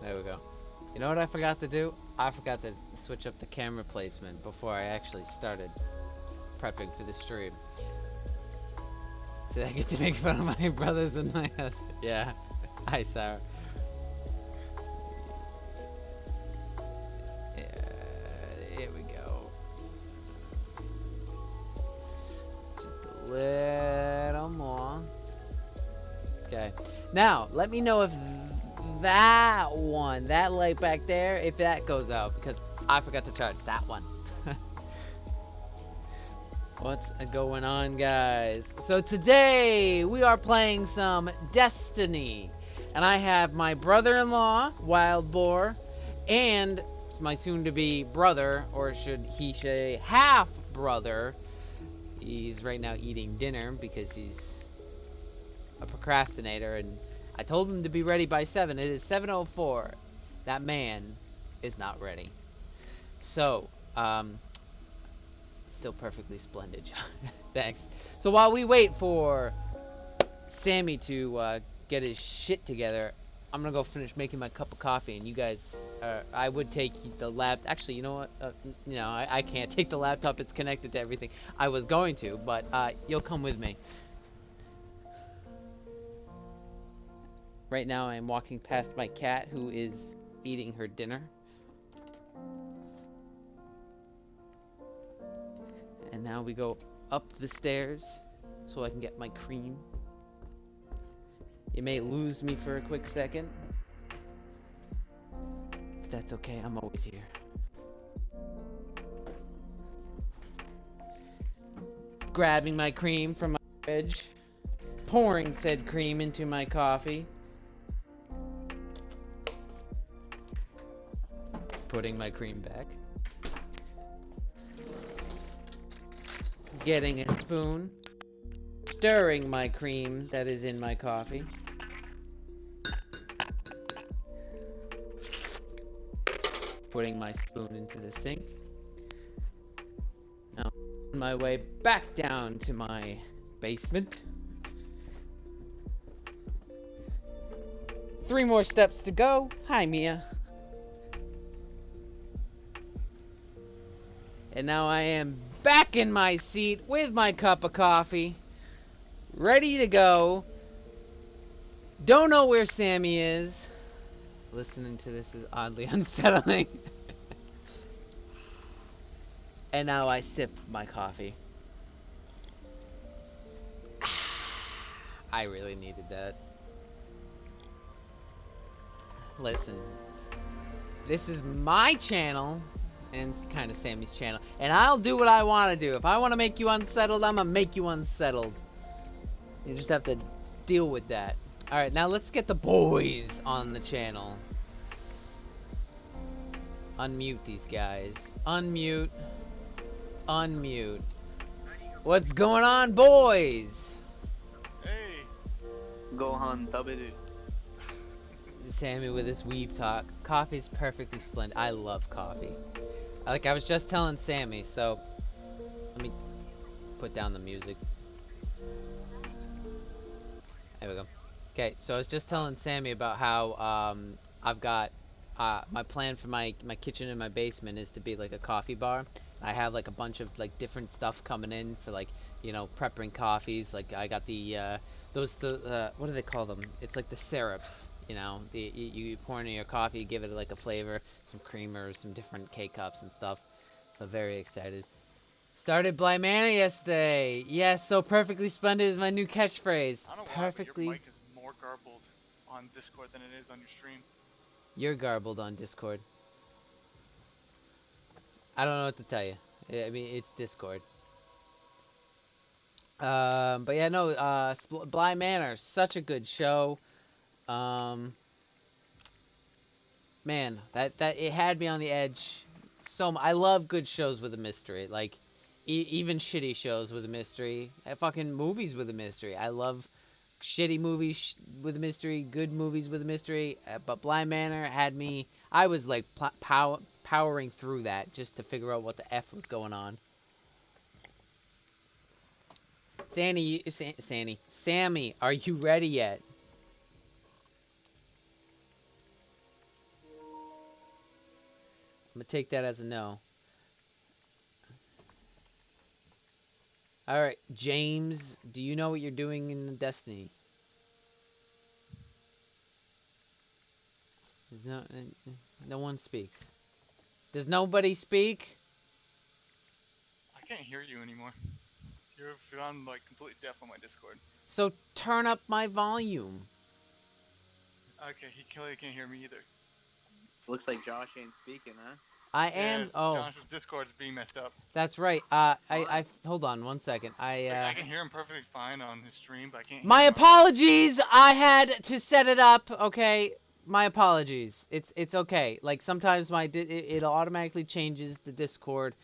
There we go. You know what I forgot to do? I forgot to switch up the camera placement before I actually started prepping for the stream. Did I get to make fun of my brothers in my house? Yeah. Hi, Sarah. Yeah, here we go. Just a little more. Okay. Now, let me know if that one, that light back there, if that goes out, because I forgot to charge that one. What's going on, guys? So today we are playing some Destiny, and I have my brother-in-law, Wild Boar, and my soon-to-be brother, or should he say half-brother. He's right now eating dinner because he's a procrastinator, and I told him to be ready by 7. It is 7:04. That man is not ready. So, still perfectly splendid. Thanks. So while we wait for Sammy to get his shit together, I'm gonna go finish making my cup of coffee, and you guys, I would take the laptop. Actually, you know what? I can't take the laptop. It's connected to everything. I was going to, but you'll come with me. Right now, I am walking past my cat, who is eating her dinner. And now we go up the stairs so I can get my cream. You may lose me for a quick second, but that's okay, I'm always here. Grabbing my cream from my fridge, pouring said cream into my coffee, putting my cream back, getting a spoon, stirring my cream that is in my coffee, putting my spoon into the sink. Now, on my way back down to my basement. 3 more steps to go. Hi, Mia. And now I am back in my seat with my cup of coffee, ready to go. Don't know where Sammy is. Listening to this is oddly unsettling. And now I sip my coffee. I really needed that. Listen, this is my channel, and it's kind of Sammy's channel, and I'll do what I want to do. If I want to make you unsettled, I'm gonna make you unsettled. You just have to deal with that. Alright, now let's get the boys on the channel. Unmute these guys. Unmute. Unmute. What's going on, boys? Hey. Gohan taberu. Sammy with his weave talk. Coffee's perfectly splendid. I love coffee. Like I was just telling Sammy, so let me put down the music. There we go. Okay, so I was just telling Sammy about how I've got my plan for my kitchen in my basement is to be like a coffee bar. I have like a bunch of like different stuff coming in for like, you know, prepping coffees. Like I got the what do they call them? It's like the syrups. You know, you pour in your coffee, give it like a flavor, some creamers, some different K-cups and stuff. So very excited. Started Bly Manor yesterday. Yes, so perfectly splendid is my new catchphrase. I don't know Perfectly. why, but your mic is more garbled on Discord than it is on your stream. You're garbled on Discord. I don't know what to tell you. I mean, it's Discord. But yeah, no, Bly Manor, such a good show. Man, that it had me on the edge. I love good shows with a mystery. Like, even shitty shows with a mystery. Fucking movies with a mystery. I love shitty movies with a mystery, good movies with a mystery. But Bly Manor had me. I was like powering through that just to figure out what the F was going on. Sammy, are you ready yet? gonna take that as a no. Alright, James, do you know what you're doing in Destiny? There's no one speaks. Does nobody speak? I can't hear you anymore. You've gone like completely deaf on my Discord. So turn up my volume. Okay, he clearly can't hear me either. Looks like Josh ain't speaking, huh? I am. Yes, Oh, Josh's Discord's being messed up. that's right. I hold on one second. Like, I can hear him perfectly fine on his stream, but I can't. My hear him apologies. I had to set it up. Okay, my apologies. It's okay. Like sometimes it automatically changes the Discord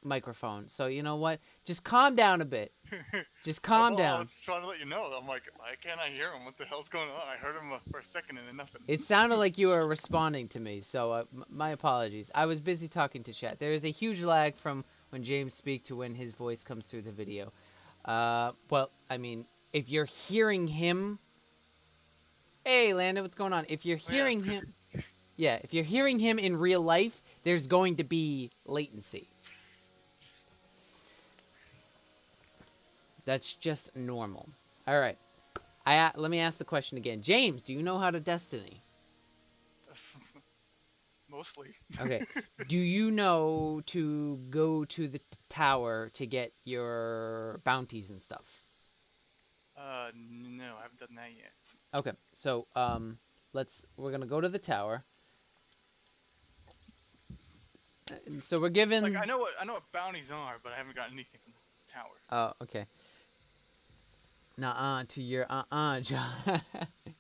microphone. So you know what? Just calm down a bit. Just calm well, I down. was trying to let you know. I'm like, why can't I hear him? What the hell's going on? I heard him for a second and then nothing. It sounded like you were responding to me, so my apologies. I was busy talking to chat. There is a huge lag from when James speaks to when his voice comes through the video. Well, I mean, if you're hearing him... Hey, Landon, what's going on? If you're hearing him... Yeah, if you're hearing him in real life, there's going to be latency. That's just normal. Alright. Let me ask the question again. James, do you know how to Destiny? Mostly. Okay. Do you know to go to the tower to get your bounties and stuff? No, I haven't done that yet. Okay. So, we're gonna go to the tower. So we're given... Like, I know what bounties are, but I haven't gotten anything from the tower. Oh, okay. Nuh-uh to your John.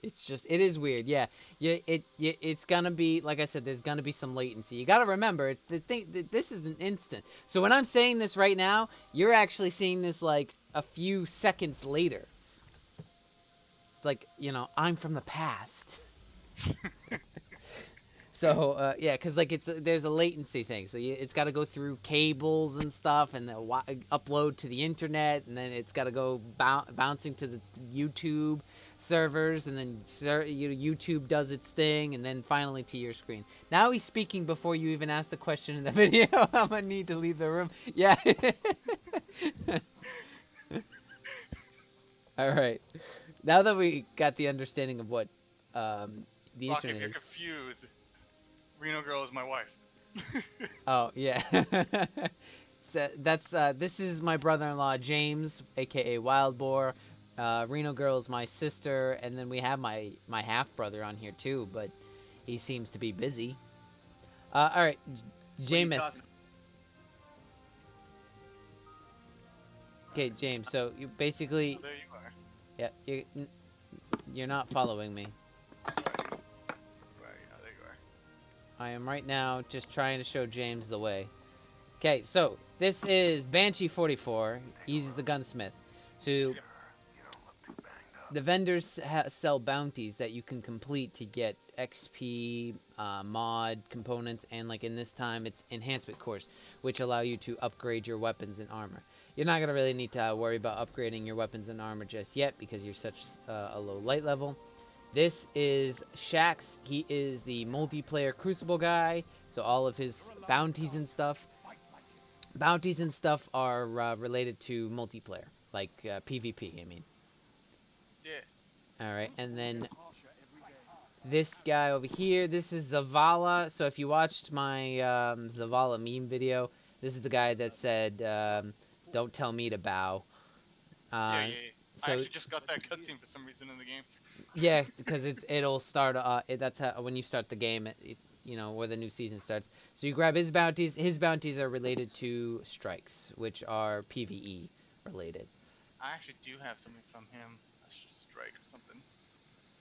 It is weird. Yeah. It's gonna be, like I said, there's gonna be some latency. You gotta remember, this is an instant. So when I'm saying this right now, you're actually seeing this like a few seconds later. It's like, you know, I'm from the past. So, yeah, because, like, there's a latency thing. So it's got to go through cables and stuff and upload to the internet. And then it's got to go bouncing to the YouTube servers. And then YouTube does its thing. And then finally to your screen. Now he's speaking before you even ask the question in the video. I'm going to need to leave the room. Yeah. All right. Now that we got the understanding of what the Fuck, internet if you're is... confused, Reno Girl is my wife. Oh, yeah. So that's this is my brother-in-law James, aka Wild Boar. Reno Girl is my sister, and then we have my half-brother on here too, but he seems to be busy. All right, James. Okay, James. So you basically... Oh, there you are. Yeah, you're not following me. There you are. I am right now just trying to show James the way. Okay, so this is Banshee 44. He's the gunsmith. So the vendors sell bounties that you can complete to get XP, mod components, and like in this time it's enhancement cores, which allow you to upgrade your weapons and armor. You're not gonna really need to worry about upgrading your weapons and armor just yet because you're such a low light level. This is Shax. He is the multiplayer Crucible guy, so all of his bounties and stuff are related to multiplayer, like PvP, I mean. Yeah. Alright, and then this guy over here, this is Zavala. So if you watched my Zavala meme video, this is the guy that said, don't tell me to bow. Yeah. So, I actually just got that cutscene for some reason in the game. yeah, because it'll start. That's how when you start the game, you know, where the new season starts. So you grab his bounties. His bounties are related to strikes, which are PvE related. I actually do have something from him, a strike or something.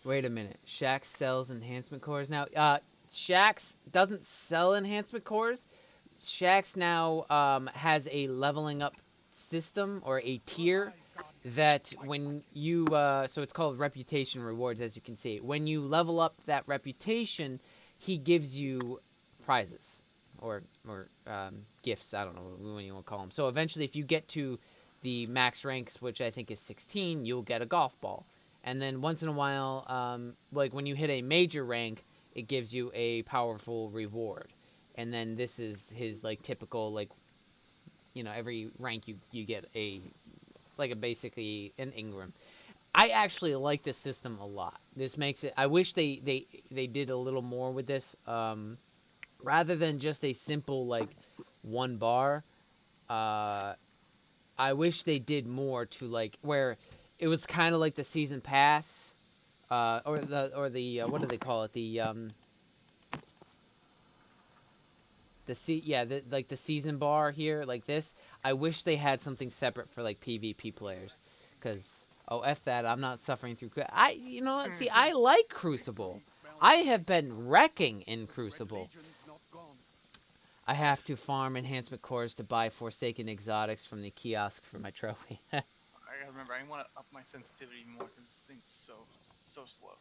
Wait a minute. Shax sells enhancement cores now. Shax doesn't sell enhancement cores. Shax now has a leveling up system or a tier that when you so it's called reputation rewards, as you can see. When you level up that reputation, he gives you prizes or gifts. I don't know what you want to call them. So eventually, if you get to the max ranks, which I think is 16, you'll get a golf ball. And then once in a while, like when you hit a major rank, it gives you a powerful reward. and then this is his like typical like every rank you get a like a basically an Ingram. I actually like this system a lot. This makes it. I wish they did a little more with this, rather than just a simple like one bar. Uh, I wish they did more to like where it was kind of like the season pass, or the what do they call it? Like the season bar here, like this. I wish they had something separate for like PvP players, cause oh f that, I'm not suffering through. See, I like Crucible. I have been wrecking in Crucible. I have to farm enhancement cores to buy Forsaken exotics from the kiosk for my trophy. I gotta remember, I want to up my sensitivity more because this thing's so slow.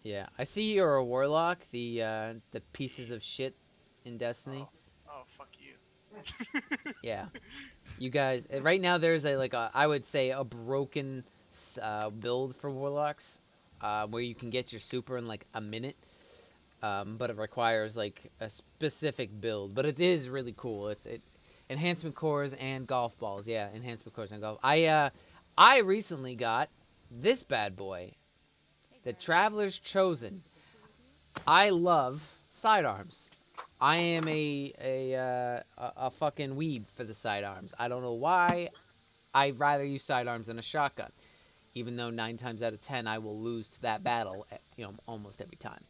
Yeah, I see you're a warlock. The pieces of shit in Destiny. Oh fuck you. Yeah, you guys. Right now, there's I would say a broken build for warlocks, where you can get your super in like a minute. But it requires like a specific build. But it is really cool. It enhancement cores and golf balls. Yeah, enhancement cores and golf. I recently got this bad boy, the Traveler's Chosen. I love sidearms. I am a fucking weeb for the sidearms. I don't know why. I'd rather use sidearms than a shotgun, even though 9 times out of 10 I will lose to that battle, almost every time.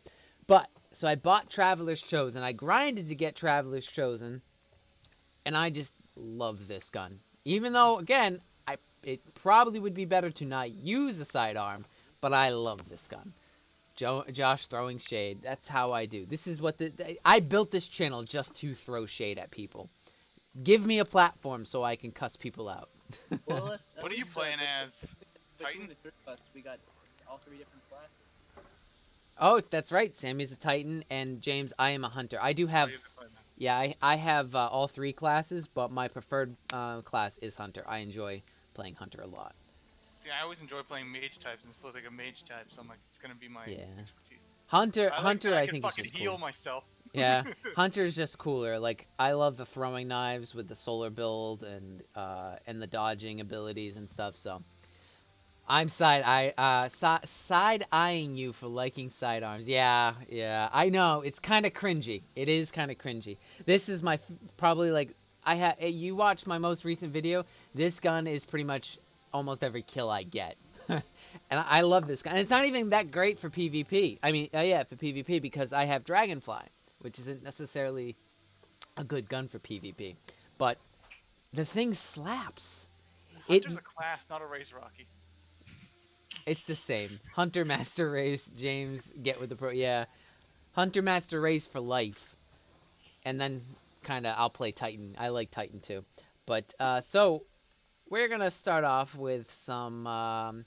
But so I bought Traveler's Chosen. I grinded to get Traveler's Chosen, and I just love this gun. Even though, again, it probably would be better to not use a sidearm, but I love this gun. Josh throwing shade. That's how I do. This is what I built this channel just to throw shade at people. Give me a platform so I can cuss people out. Well, what are you playing as? Between Titan? the three of us, we got all 3 different classes. Oh, that's right. Sammy's a Titan, and James, I am a Hunter. I do have, yeah, I have all 3 classes, but my preferred class is Hunter. I enjoy playing Hunter a lot. See, I always enjoy playing mage types and still like a mage type, so I'm like, it's gonna be my expertise. Hunter, I can think is fucking just heal cool. myself. Yeah, Hunter's just cooler. Like I love the throwing knives with the solar build and the dodging abilities and stuff. So I'm side eyeing you for liking sidearms. Yeah, I know it's kind of cringy. It is kind of cringy. This is my probably like you watched my most recent video. This gun is pretty much almost every kill I get. And I love this gun. And it's not even that great for PvP. I mean, yeah, for PvP because I have Dragonfly, which isn't necessarily a good gun for PvP. But the thing slaps. Hunter's a class, not a race, Rocky. It's the same. Hunter Master Race, James, get with the pro. Yeah. Hunter Master Race for life. And then kind of I'll play Titan. I like Titan too. But so we're going to start off with some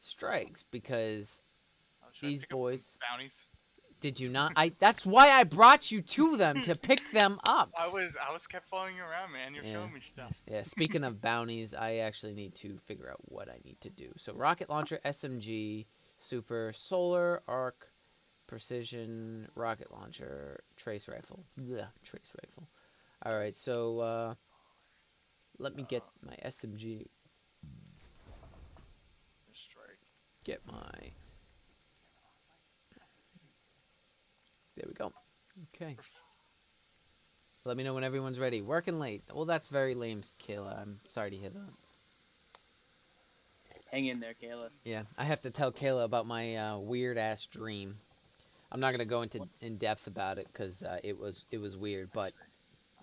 strikes because these boys bounties. Did you not? That's why I brought you to them to pick them up. I was kept following you around, man. You're showing me stuff. Yeah, speaking of bounties, I actually need to figure out what I need to do. So rocket launcher, SMG, super, solar, arc, precision, rocket launcher, trace rifle. Blech, trace rifle. Alright, so let me get my SMG. Get my... There we go. Okay. Let me know when everyone's ready. Working late. Well, that's very lame, Kayla. I'm sorry to hear that. Hang in there, Kayla. Yeah, I have to tell Kayla about my weird-ass dream. I'm not gonna go in depth about it because it was weird, but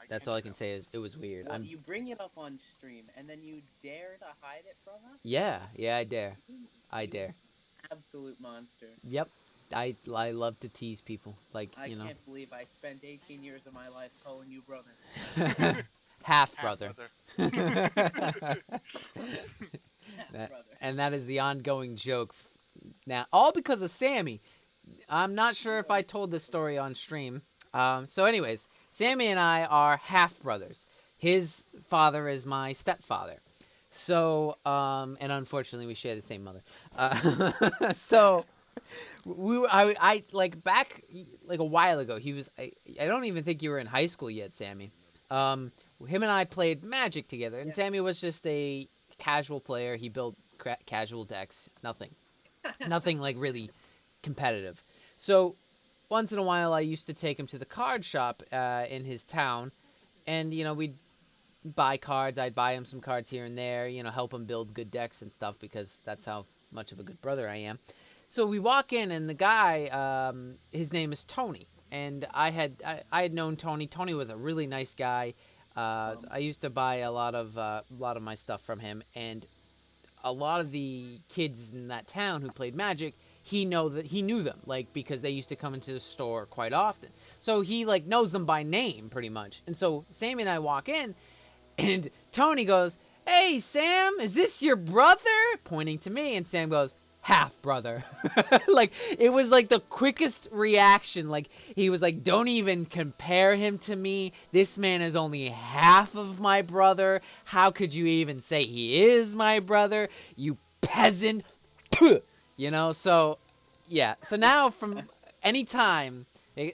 that's all I can say is it was weird. Well, you bring it up on stream and then you dare to hide it from us? Yeah, I dare. I dare. Absolute monster. Yep. I love to tease people, like, I can't believe I spent 18 years of my life calling you brother. Half brother. Half And that is the ongoing joke. Now, all because of Sammy. I'm not sure if I told this story on stream. So anyways, Sammy and I are half brothers. His father is my stepfather. So, and unfortunately we share the same mother. So... I like back like a while ago. I don't even think you were in high school yet, Sammy. Um, him and I played Magic together, and Yeah. Sammy was just a casual player. He built casual decks, nothing like really competitive. So once in a while, I used to take him to the card shop in his town, and we'd buy cards. I'd buy him some cards here and there, help him build good decks and stuff because that's how much of a good brother I am. So we walk in, and the guy, his name is Tony, and I had known Tony. Tony was a really nice guy. So I used to buy a lot of my stuff from him, and a lot of the kids in that town who played Magic, he knew them like because they used to come into the store quite often. So he like knows them by name pretty much. And so Sammy and I walk in, and Tony goes, "Hey, Sam, is this your brother?" Pointing to me, and Sam goes, "Half brother." Like, it was like the quickest reaction. Like, he was like, "Don't even compare him to me. This man is only half of my brother. How could you even say he is my brother? You peasant." So, yeah. So now, from any time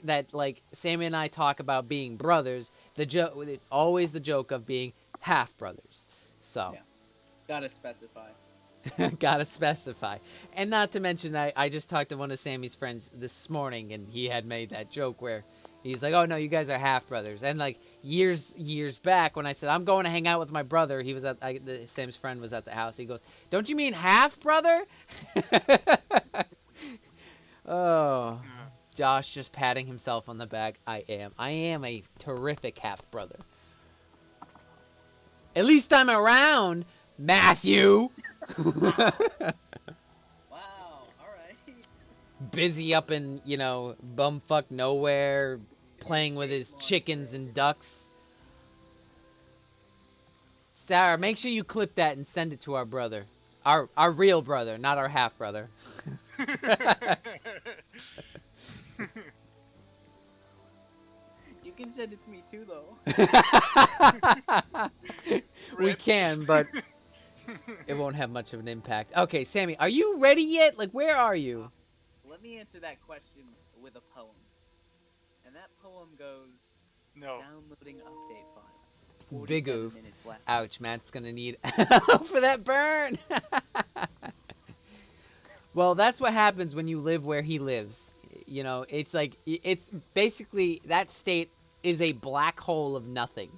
that like Sammy and I talk about being brothers, always the joke of being half brothers. So Yeah. Gotta specify. gotta specify, and not to mention I just talked to one of Sammy's friends this morning, and he had made that joke where he's like, "Oh no, you guys are half brothers." And like years back when I said I'm going to hang out with my brother, he was Sam's friend was at the house. He goes, "Don't you mean half brother?" Oh, Yeah. Josh just patting himself on the back. I am a terrific half brother. At least I'm around, Matthew. Wow. Wow. All right. Busy up in, bumfuck nowhere, In his playing with shaped his laundry chickens room. and ducks. Sarah, make sure you clip that and send it to our brother. Our real brother, not our half brother. You can send it to me too, though. We Rip. can, but it won't have much of an impact. Okay, Sammy, are you ready yet? Like, where are Uh, you? Let me answer that question with a poem. And that poem goes No. downloading update file. Big 47 oof. minutes left. Ouch, Matt's gonna need for that burn. Well, that's what happens when you live where he lives. It's like it's basically that state is a black hole of nothing.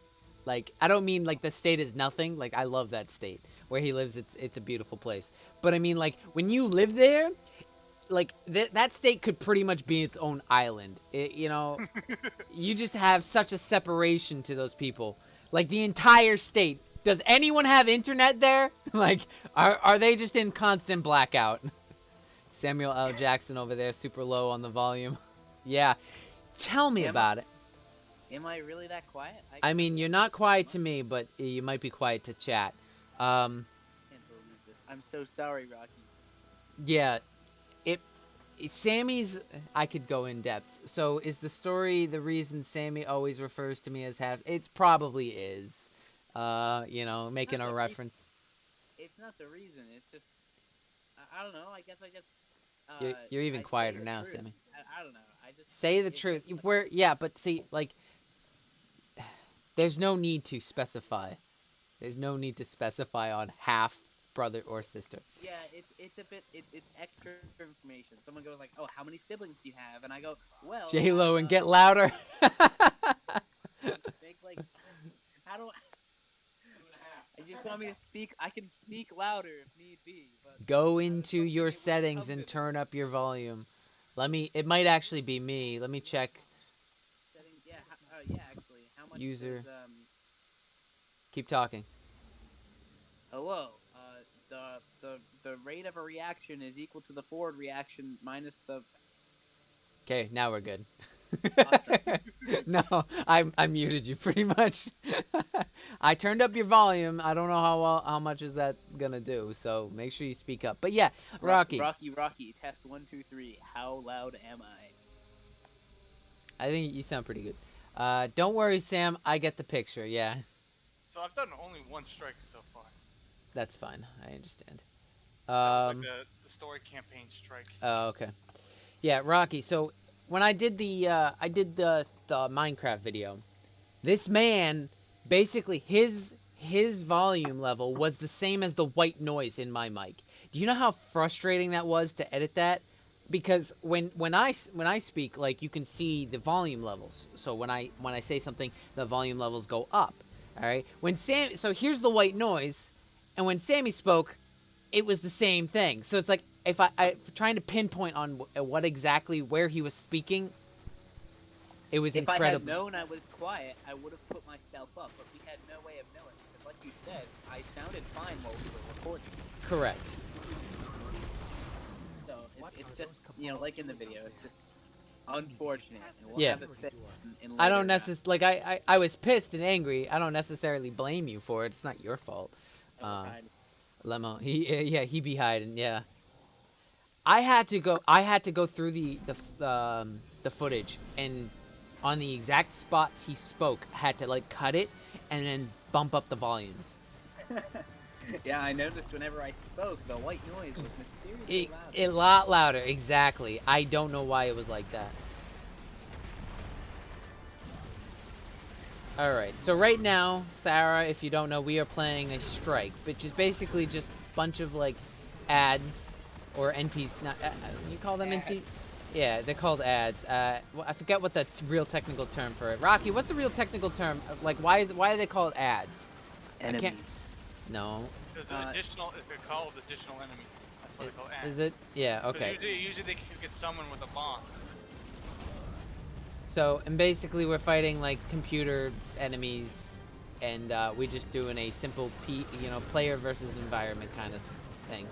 Like, I don't mean like the state is nothing. Like, I love that state where he lives. It's a beautiful place. But I mean, like, when you live there, like that state could pretty much be its own island. You just have such a separation to those people. Like, the entire state. Does anyone have internet there? Like, are they just in constant blackout? Samuel L. Jackson over there, super low on the volume. Yeah, tell me Am I, about it. am I really that quiet? I I mean, can't you're believe not quiet to this. me, but you might be quiet to chat. Can't believe this. I'm so sorry, Rocky. Yeah, it Sammy's. I could go in depth. So, is the story the reason Sammy always refers to me as half? It probably is. Making Not a the re- reference. It's not the reason. It's just I don't know. I guess You're even I say quieter the now, truth. Sammy. I don't know. I just Say the it truth. Yeah, but see, like, there's no need to specify. There's no need to specify on half brother or sister. yeah, it's a bit it's extra information. Someone goes like, "Oh, how many siblings do you have?" And I go, "Well, J Lo and get louder. big like how do I, you just want me to speak? I can speak louder if need be, but Go I was into hoping your it wouldn't settings come to and this. turn up your volume. It might actually be me. Let me check. Setting, yeah, yeah. Actually, how much does User. Keep talking. hello? The rate of a reaction is equal to the forward reaction minus the Okay, now we're good. awesome. No, I muted you pretty much. I turned up your volume. I don't know how much is that gonna do. So make sure you speak up. But yeah, Rocky. Rocky. Test 1 2 3. How loud am I? I think you sound pretty good. Don't worry, Sam. I get the picture. Yeah, So I've done only one strike so far. that's fine. I understand. That was like Um. the story campaign strike. Oh, okay. Yeah, Rocky. So when I did the Minecraft video, this man basically his volume level was the same as the white noise in my mic. Do you know how frustrating that was to edit that? Because when I speak, like, you can see the volume levels. So when I say something, the volume levels go up. All right. So here's the white noise, and when Sammy spoke, it was the same thing. So it's like if I trying to pinpoint on what exactly where he was speaking, it was If I had incredible. known I was quiet, I would have put myself up, but we had no way of knowing because, like you said, I sounded fine while we were recording. Correct. So it's just like in the video, it's just unfortunate, and we'll Yeah. have it fixed in I later. don't necessarily like I was pissed and angry. I don't necessarily blame you for it. It's not your fault. I was hiding. Lemo, he be hiding. Yeah. I had to go through the footage, and on the exact spots he spoke, had to like cut it and then bump up the volumes. Yeah, I noticed whenever I spoke, the white noise was mysteriously loud. A lot louder, exactly. I don't know why it was like that. Alright, so right now, Sarah, if you don't know, we are playing a strike, which is basically just a bunch of, like, ads, or NPCs, not, you call them NC? Yeah, they're called ads. Well, I forget what the real technical term for it. Rocky, what's the real technical term? Like, why are they called ads? Enemies. I can't... No. There's an additional, if they're called additional enemies. That's what they call ads. Is it? Yeah, okay. Usually they can get someone with a boss. So, and basically we're fighting, like, computer enemies, and we're just doing a simple player versus environment kind of thing.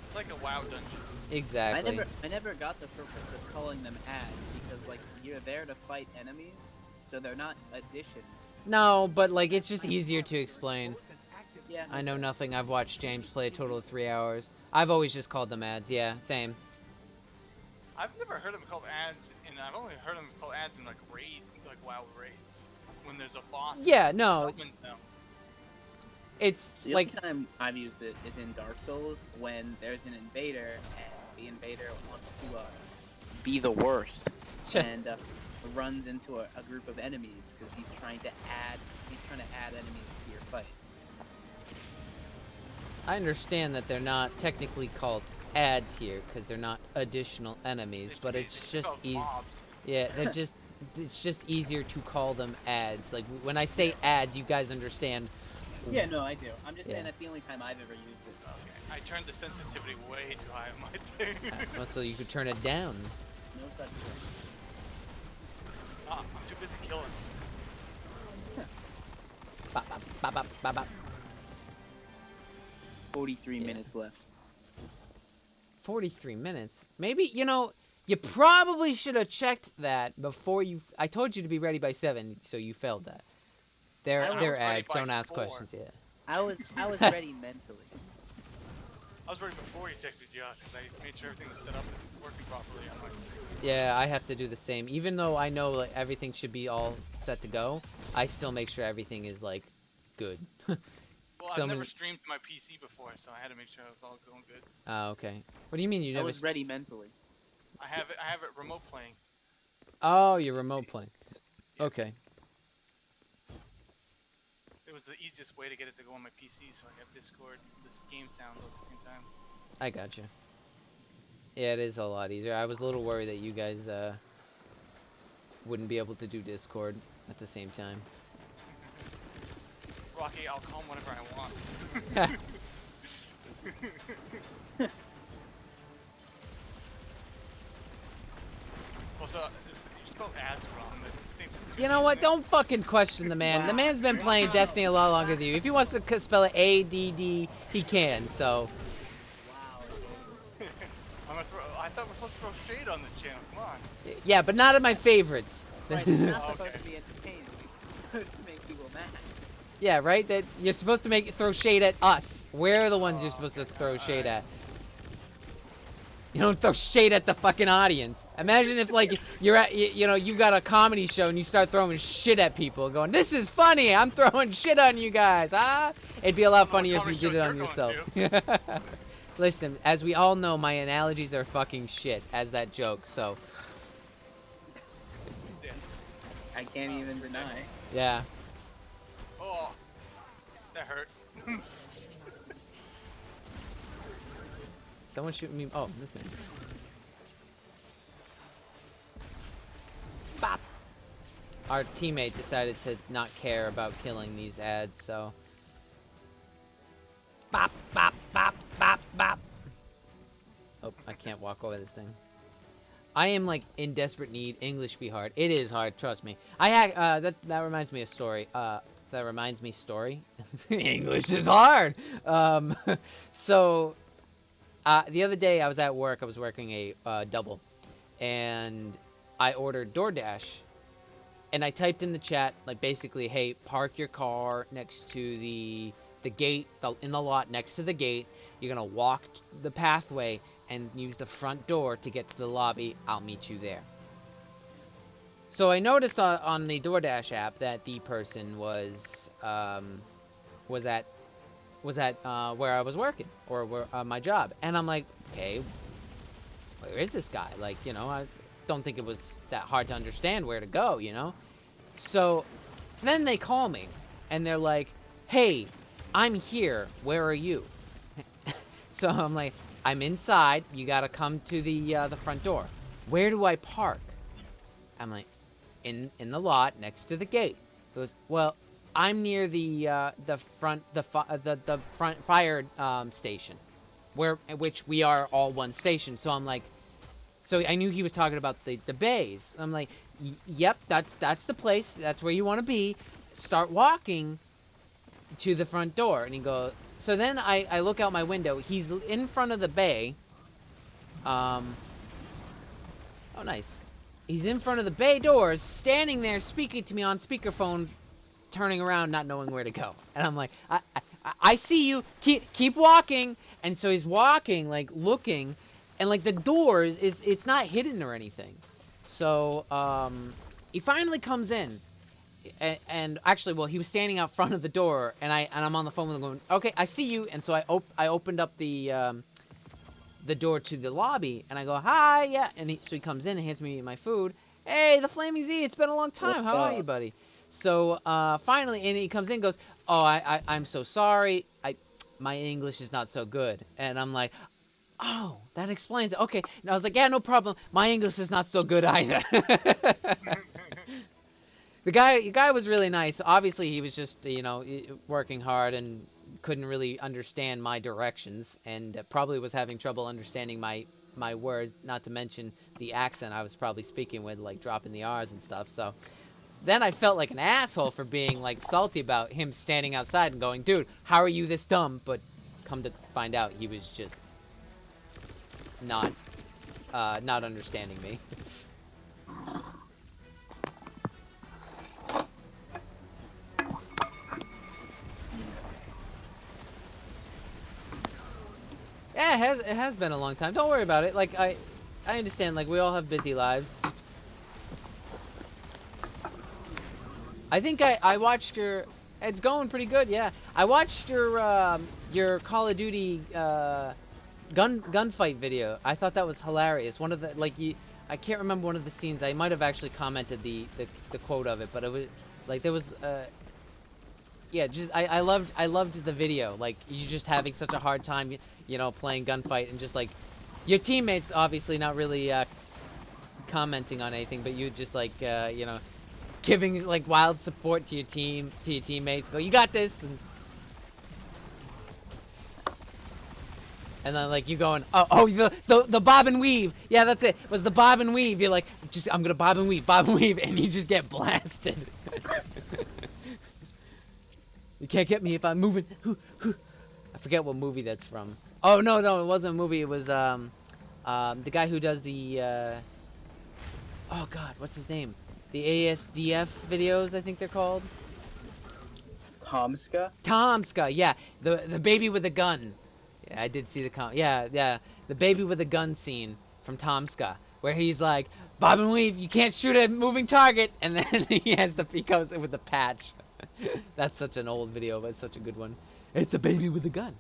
It's like a WoW dungeon. Exactly. I never got the purpose of calling them ads because, like, you're there to fight enemies, so they're not additions. No, but, like, it's just easier to explain. Yeah. I know nothing. I've watched James play a total of 3 hours. I've always just called them ads. Yeah, same. I've never heard them called ads, and I've only heard them called ads in like WoW raids, when there's a boss. Yeah, no. Them. It's the like only time I've used it is in Dark Souls when there's an invader and the invader wants to be the worst and runs into a group of enemies because he's trying to add enemies to your fight. I understand that they're not technically called ads here because they're not additional enemies, but it's just easy. Yeah, it's just easier to call them ads. Like when I say ads, you guys understand. Yeah, no, I do. I'm just saying that's the only time I've ever used it. Okay, I turned the sensitivity way too high on my thing. Well, so you could turn it down. No such thing. I'm too busy killing. Bop, bop, bop, bop, bop, bop. 43 minutes left. 43 minutes? Maybe, you probably should have checked that before you... I told you to be ready by 7, so you failed that. They're ads, don't ask 4. questions yet. I was ready mentally. I was ready before you texted Josh because I made sure everything was set up and working properly on my computer. Yeah, I have to do the same. Even though I know like everything should be all set to go, I still make sure everything is like good. Well, I've never streamed to my PC before, so I had to make sure it was all going good. Oh, okay. What do you mean you never? I was ready mentally. I have it remote playing. Oh, you're remote playing. Yeah. Okay. It was the easiest way to get it to go on my PC, so I have Discord, this game sounds at the same time. I gotcha. Yeah, it is a lot easier. I was a little worried that you guys wouldn't be able to do Discord at the same time. Rocky, I'll call him whenever I want. Also, you spelled ads wrong. You know what? Don't fucking question the man. Wow. The man's been playing Destiny a lot longer than you. If he wants to spell it A-D-D, he can, so... Wow. I thought we're supposed to throw shade on the channel. Come on. Yeah, but not of my favorites. Right, it's not supposed to be entertaining. It's supposed to make people mad. Yeah, right? That you're supposed to throw shade at us. We're the ones you're supposed to throw shade at. You don't throw shade at the fucking audience. Imagine if, like, you're at, you got a comedy show and you start throwing shit at people, going, "This is funny. I'm throwing shit on you guys." It'd be a lot funnier if you did it on yourself. Listen, as we all know, my analogies are fucking shit as that joke, so. Yeah. I can't even deny. Yeah. Oh, that hurt. Someone shooting me. Oh, this man. Bop! Our teammate decided to not care about killing these ads, so. Bop, bop, bop, bop, bop. Oh, I can't walk over this thing. I am like in desperate need. English be hard. It is hard, trust me. I had that reminds me of story. That reminds me story. English is hard. So the other day I was at work. I was working a double, and I ordered DoorDash, and I typed in the chat like basically, hey, park your car next to the gate, in the lot next to the gate. You're gonna walk the pathway and use the front door to get to the lobby. I'll meet you there. So I noticed on the DoorDash app that the person was at where I was working, or where my job, and I'm like, okay, where is this guy? Like, you know, I don't think it was that hard to understand where to go, you know. So then they call me and they're like, hey, I'm here, where are you? So I'm like, I'm inside, you gotta come to the front door. Where do I park? I'm like, in the lot next to the gate. He goes, well, I'm near the front fire station, which we are all one station. So I'm like, so I knew he was talking about the bays. I'm like, yep, that's the place. That's where you want to be. Start walking to the front door. And he goes, so then I look out my window. He's in front of the bay. Oh, nice. He's in front of the bay doors, standing there, speaking to me on speakerphone, turning around, not knowing where to go. And I'm like, I see you. Keep walking. And so he's walking, like looking, and like the door it's not hidden or anything. So he finally comes in. And actually, well, he was standing out front of the door, and I'm on the phone with him going, okay, I see you. And so I opened up the door to the lobby, and I go, hi, yeah. And so he comes in and hands me my food. Hey, the Flaming Z, it's been a long time. How are you, buddy? So finally, and he comes in and goes, oh, I'm so sorry. My English is not so good. And I'm like, oh, that explains it. Okay. And I was like, yeah, no problem. My English is not so good either. The guy was really nice. Obviously, he was just, you know, working hard and couldn't really understand my directions, and probably was having trouble understanding my words, not to mention the accent I was probably speaking with, like dropping the R's and stuff. So then I felt like an asshole for being like salty about him standing outside and going, dude, how are you this dumb? But come to find out, he was just not understanding me. Yeah, it has been a long time. Don't worry about it. Like I understand. Like we all have busy lives. I think I watched your. It's going pretty good. Yeah, I watched your Call of Duty gunfight video. I thought that was hilarious. One of the I can't remember one of the scenes. I might have actually commented the quote of it, but it was like there was yeah, just I loved the video. Like you just having such a hard time, you know, playing gunfight, and just like your teammates obviously not really commenting on anything, but you just like you know, giving like wild support to your teammates. Go, you got this, and then like you going, oh the bob and weave. Yeah, that's it. Was the bob and weave. You're like, I'm gonna bob and weave, and you just get blasted. You can't get me if I'm moving. I forget what movie that's from. Oh no, it wasn't a movie. It was the guy who does the oh god, what's his name? The ASDF videos, I think they're called. Tomska, yeah. The baby with a gun. Yeah, I did see the yeah. The baby with a gun scene from Tomska, where he's like, bob and weave, you can't shoot a moving target, and then he goes with the patch. That's such an old video, but it's such a good one. It's a baby with a gun.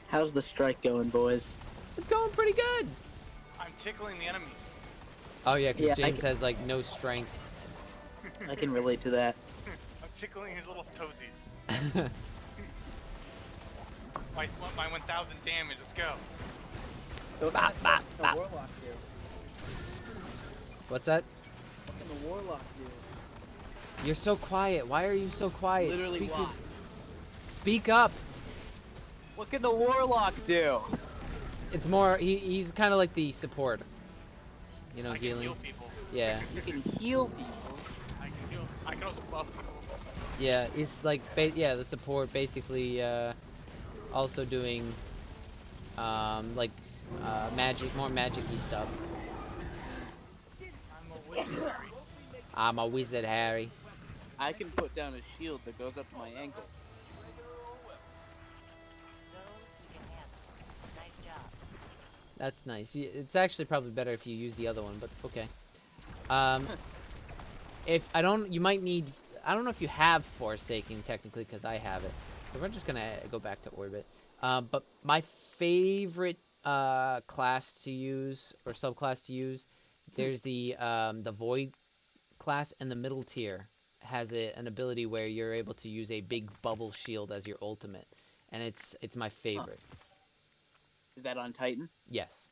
How's the strike going, boys? It's going pretty good. I'm tickling the enemies. Oh yeah, because Yeah, James has like no strength. I can relate to that. I'm tickling his little toesies. My 1,000 damage. Let's go. So what Bop, can bop, the bop. warlock do? What's that? What can the warlock do? You're so quiet. Why are you so quiet? Literally Speak, why? speak up. What can the warlock do? It's more. He's kind of like the support. You know, I can healing. heal people. Yeah. You can heal people. I can heal. I can also buff people. Yeah. It's like the support basically also doing like magic, more magic-y stuff. I'm a wizard. I'm a wizard, Harry. I can put down a shield that goes up to my ankles. That's nice. It's actually probably better if you use the other one, but okay. Um, if I don't, you might need. I don't know if you have Forsaking technically, because I have it. So we're just gonna go back to Orbit. But my favorite class to use or subclass to use, there's the Void class, and the middle tier has an ability where you're able to use a big bubble shield as your ultimate, and it's my favorite. Is that on Titan? Yes.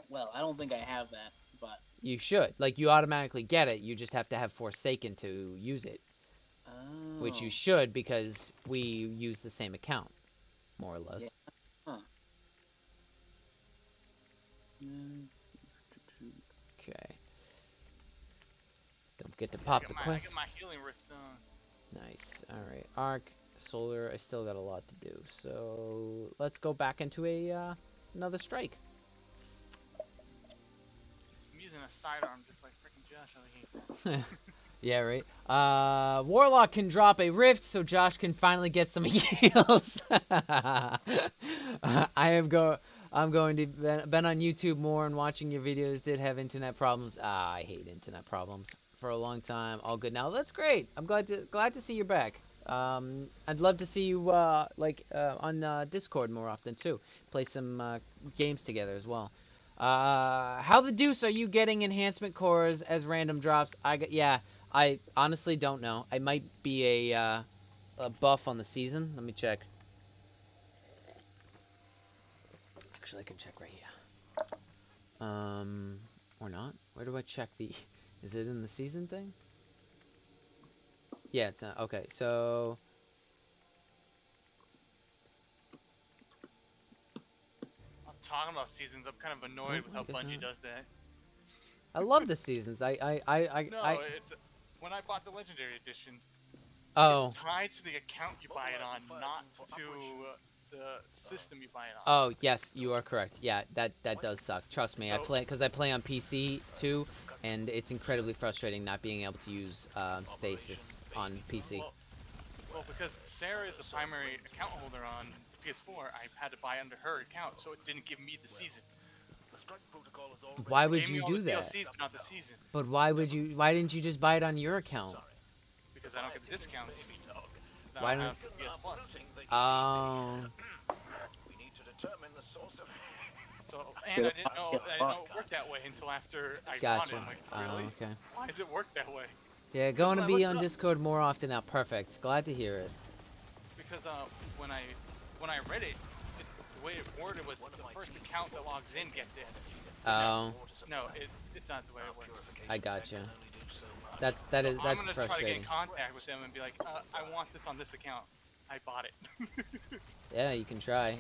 Well, I don't think I have that, but You should. Like, you automatically get it. You just have to have Forsaken to use it. Which you should, because we use the same account, more or less. Yeah. Huh. Okay. Don't forget to pop the I quest. get my healing rifts on. Nice. Alright. Arc, Solar, I still got a lot to do. So, let's go back into another strike. I'm using a sidearm just like freaking Josh over here. Yeah, right. Warlock can drop a rift, so Josh can finally get some heals. I'm going to been on YouTube more and watching your videos. Did have internet problems. I hate internet problems for a long time. All good now. That's great. I'm glad to see you're back. I'd love to see you on Discord more often too. Play some games together as well. How the deuce are you getting enhancement cores as random drops? I honestly don't know. I might be a buff on the season. Let me check. Actually, I can check right here. Or not. Where do I check the? Is it in the season thing? Yeah, it's not. Okay, so. I'm talking about seasons. I'm kind of annoyed with how I guess Bungie not. does that. I love the seasons. No, it's when I bought the Legendary Edition. Oh. It's tied to the account you buy it on, not to the system you buy it on. Oh yes, you are correct. Yeah, that does suck. Trust me, I play on PC too, and it's incredibly frustrating not being able to use stasis on PC. Well, because Sarah is the primary account holder on PS4, I had to buy under her account, so it didn't give me the season. Why It would gave me you all do the that? DLCs, but not the season, But why didn't you just buy it on your account? because I don't get discounts. I Why don't don't- have PS Plus. Oh. So, and I didn't know it worked that way until after I bought it. Gotcha. I'm like, really? Okay. Why does it work that way? Yeah, going to be on Discord more often now. Perfect. Glad to hear it. Because when I read it, the way it worded was the first account that logs in gets in. Oh. No, it's not the way it works. I gotcha. I'm That's gonna try to get frustrating. in contact with them and be like, I want this on this account. I bought it. Yeah, you can try.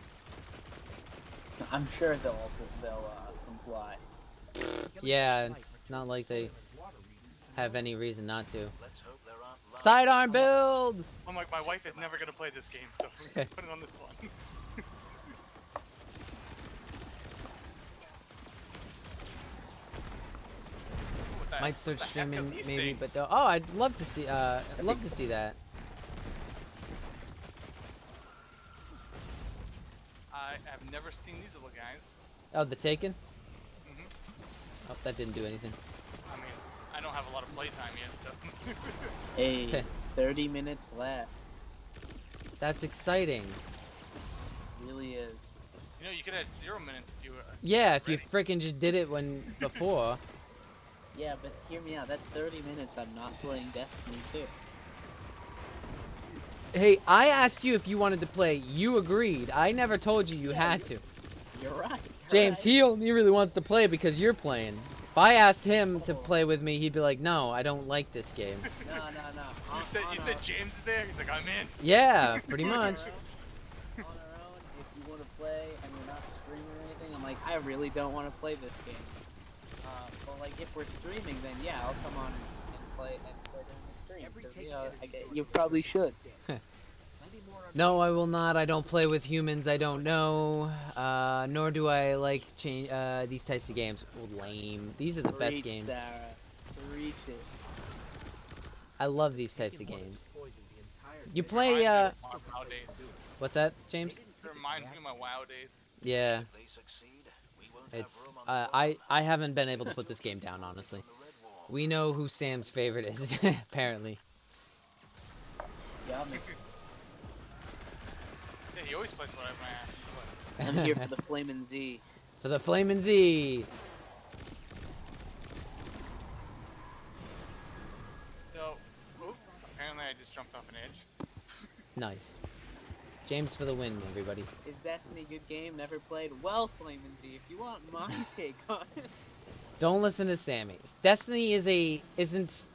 I'm sure they'll comply. Yeah, it's not like they have any reason not to. Sidearm build! I'm like, my wife is never gonna play this game, so put it on this one. Might start What the heck are streaming these maybe, things? but oh, I'd love to see that. I have never seen these little guys. Oh, the Taken? Mhm. Oh, that didn't do anything. I mean, I don't have a lot of playtime yet, so. Hey, 30 minutes left. That's exciting. Really is. You know, you could have 0 minutes if you were. Yeah, if you ready. freaking just did it when before. Yeah, but hear me out. That's 30 minutes I'm not playing Destiny 2. Hey, I asked you if you wanted to play. You agreed. I never told you Yeah, had to. You're right. James, right. he only really wants to play because you're playing. If I asked him to Oh. play with me, he'd be like, "No, I don't like this game." No. You said James is there. He's like, I'm in. Yeah, pretty On our much. own, if you want to play and you're not streaming or anything, I'm like, I really don't want to play this game. But like, if we're streaming, then yeah, I'll come on and play during the stream. 'Cause, you know, you probably should. No, I will not. I don't play with humans. I don't know. Nor do I like these types of games. Lame. These are the best Reach, games. Sarah. Reach it. I love these types of games. You Reminds play, me of my WoW days. what's that, James? It reminds me of my WoW days. Yeah. It's, I haven't been able to put this game down, honestly. We know who Sam's favorite is, apparently. Yeah, Yeah, he always plays whatever I ask him to play. I'm here for the Flamin' Z. For the Flamin' Z! So, oop, apparently I just jumped off an edge. Nice. James for the win, everybody. Is Destiny a good game? Never played? Well, Flamin' Z, if you want my take on it. Don't listen to Sammy's. Destiny isn't...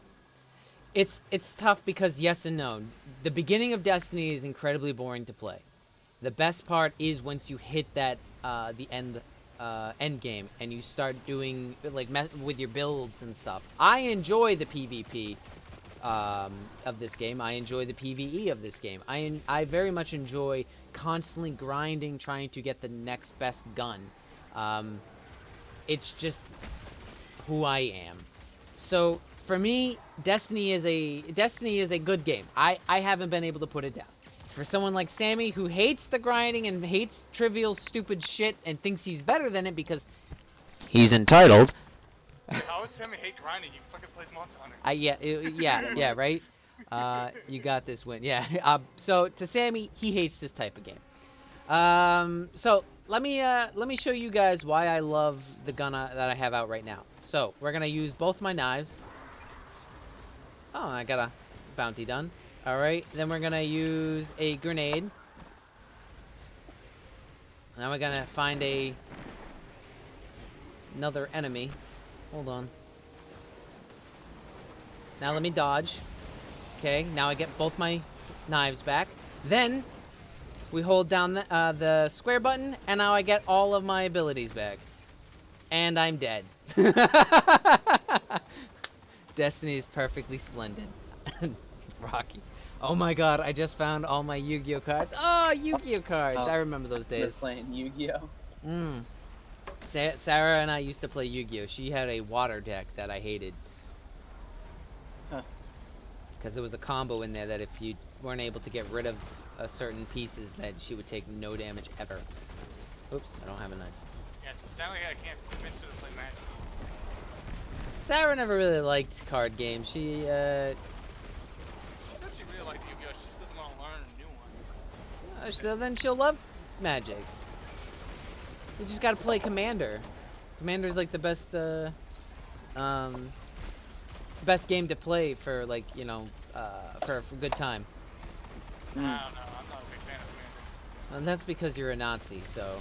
It's tough because yes and no. The beginning of Destiny is incredibly boring to play. The best part is once you hit that, the end game, and you start doing, like, with your builds and stuff. I enjoy the PvP, of this game. I enjoy the PvE of this game. I very much enjoy constantly grinding, trying to get the next best gun. It's just who I am. So for me, Destiny is a good game. I haven't been able to put it down. For someone like Sammy who hates the grinding and hates trivial stupid shit and thinks he's better than it because he's entitled. How is Sammy hate grinding? He fucking plays Monster Hunter. Yeah, right? You got this win. Yeah. So to Sammy, he hates this type of game. So let me show you guys why I love the gun that I have out right now. So we're gonna use both my knives. Oh, I got a bounty done. All right. Then we're gonna use a grenade. Now we're gonna find another enemy. Hold on. Now let me dodge. Okay, now I get both my knives back. Then we hold down the square button, and now I get all of my abilities back. And I'm dead. Destiny is perfectly splendid. Rocky. Oh my god, I just found all my Yu-Gi-Oh cards. Oh, Yu-Gi-Oh cards. I remember those They're days. playing Yu-Gi-Oh. Sarah and I used to play Yu-Gi-Oh. She had a water deck that I hated. Huh. Because there was a combo in there that if you weren't able to get rid of certain pieces, that she would take no damage ever. Oops, I don't have a knife. Yeah, it sounds like I can't convince her to play Magic. Sarah never really liked card games. She, She doesn't really like Yu-Gi-Oh! She just doesn't want to learn a new one. then she'll love Magic. You just gotta play Commander. Commander's like the best, best game to play for, like, you know, for a good time. I don't know. I'm not a big fan of Commander. And that's because you're a Nazi, so.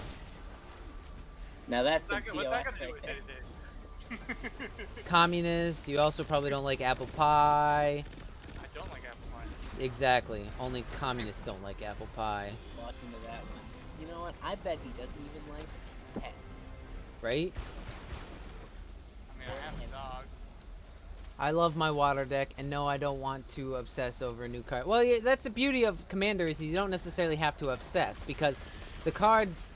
Now that's some What's POS that got to do right with there. day-to-day? Communist, you also probably don't like apple pie. I don't like apple pie. Exactly. Only communists don't like apple pie. Walk into that one. You know what? I bet he doesn't even like pets. Right? I mean, I have a dog. I love my water deck, and no, I don't want to obsess over a new card. Well, yeah, that's the beauty of Commander, is you don't necessarily have to obsess, because the cards,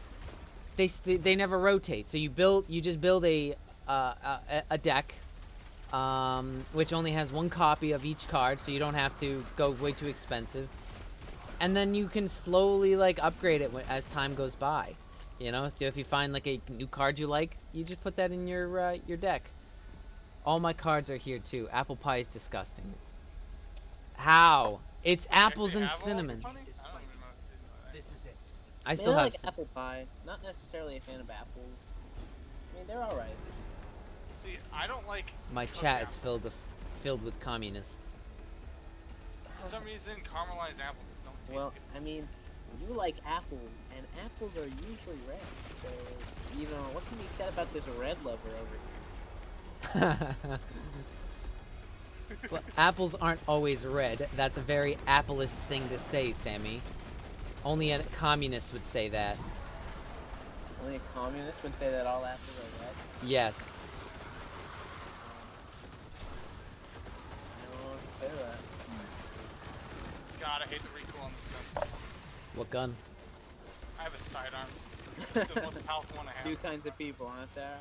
they never rotate. So you just build a deck, which only has one copy of each card, so you don't have to go way too expensive. And then you can slowly, like, upgrade it as time goes by. You know, so if you find, like, a new card you like, you just put that in your deck. All my cards are here, too. Apple pie is disgusting. How? It's apples Actually and have all cinnamon. apple pie? I don't even I I mean, still I have like some. apple pie. Not necessarily a fan of apples. I mean, they're all right. See, I don't like My cooked chat is apples. filled with communists. For some reason, caramelized apples just don't taste Well, good. I mean, you like apples, and apples are usually red. So, what can be said about this red lover over Well, apples aren't always red. That's a very appleist thing to say, Sammy. Only a communist would say that. here? Only a communist would say that all apples are red. Yes. I don't want to say that. God, I hate the recoil on this gun. What gun? I have a sidearm. It's the most powerful one I have. Two kinds of people, huh, Sarah?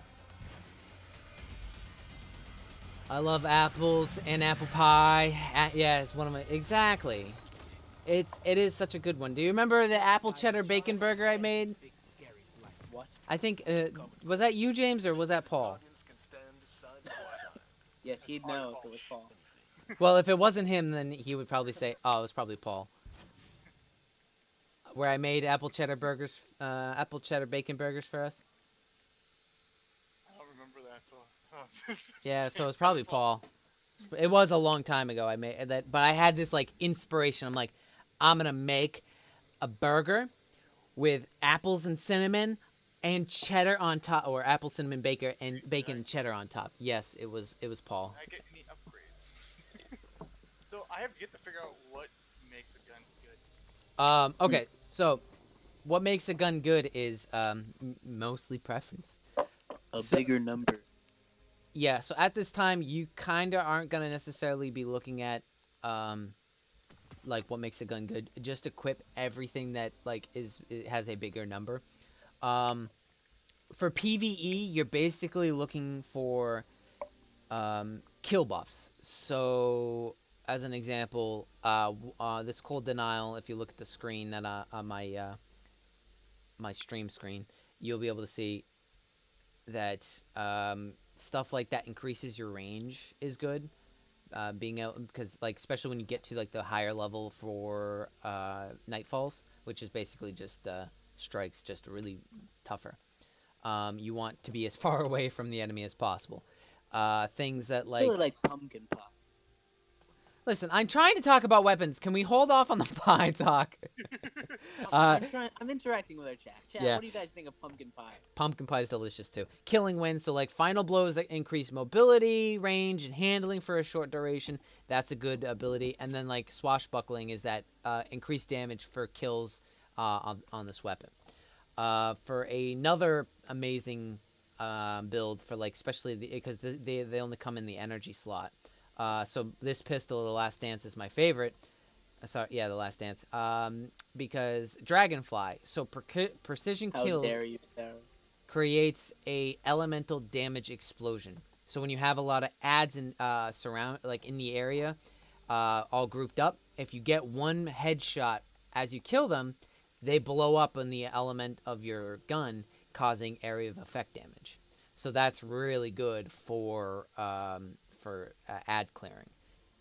I love apples and apple pie. Yeah, it's one of my exactly. It is such a good one. Do you remember the apple cheddar bacon burger I made? What? I think was that you, James, or was that Paul? Yes, he'd know if it was Paul. Well, if it wasn't him, then he would probably say, "Oh, it was probably Paul." Where I made apple cheddar bacon burgers for us. I don't remember that, so. Yeah, so it's probably Paul. It was a long time ago I made that, but I had this like inspiration. I'm like, I'm gonna make a burger with apples and cinnamon and cheddar on top, or apple cinnamon bacon and bacon and cheddar on top. Yes, it was Paul. Did I get any upgrades? So I have yet to figure out what makes a gun good. Okay, so what makes a gun good is mostly preference. A So- bigger number. Yeah, so at this time you kinda aren't gonna necessarily be looking at like what makes a gun good. Just equip everything that like it has a bigger number. For PvE, you're basically looking for kill buffs. So as an example, this cold denial. If you look at the screen that on my stream screen, you'll be able to see that stuff like that increases your range is good. Being able, because like especially when you get to like the higher level for nightfalls, which is basically just strikes, just really tougher. You want to be as far away from the enemy as possible. Things that I like really like pumpkin pie. listen, I'm trying to talk about weapons. Can we hold off on the pie talk? I'm interacting with our chat. Chat, yeah. what do you guys think of pumpkin pie? Pumpkin pie is delicious too. Killing wind, so like final blows that increase mobility, range, and handling for a short duration. That's a good ability. And then like swashbuckling is that increased damage for kills on this weapon. For another amazing build for like especially because they only come in the energy slot. So this pistol, the Last Dance, is my favorite. Sorry, yeah, the Last Dance. Because Dragonfly, so precision How kills dare you, Sarah? creates a elemental damage explosion. So when you have a lot of ads in surround like in the area, all grouped up, if you get one headshot as you kill them, they blow up on the element of your gun, causing area of effect damage. So that's really good for ad clearing.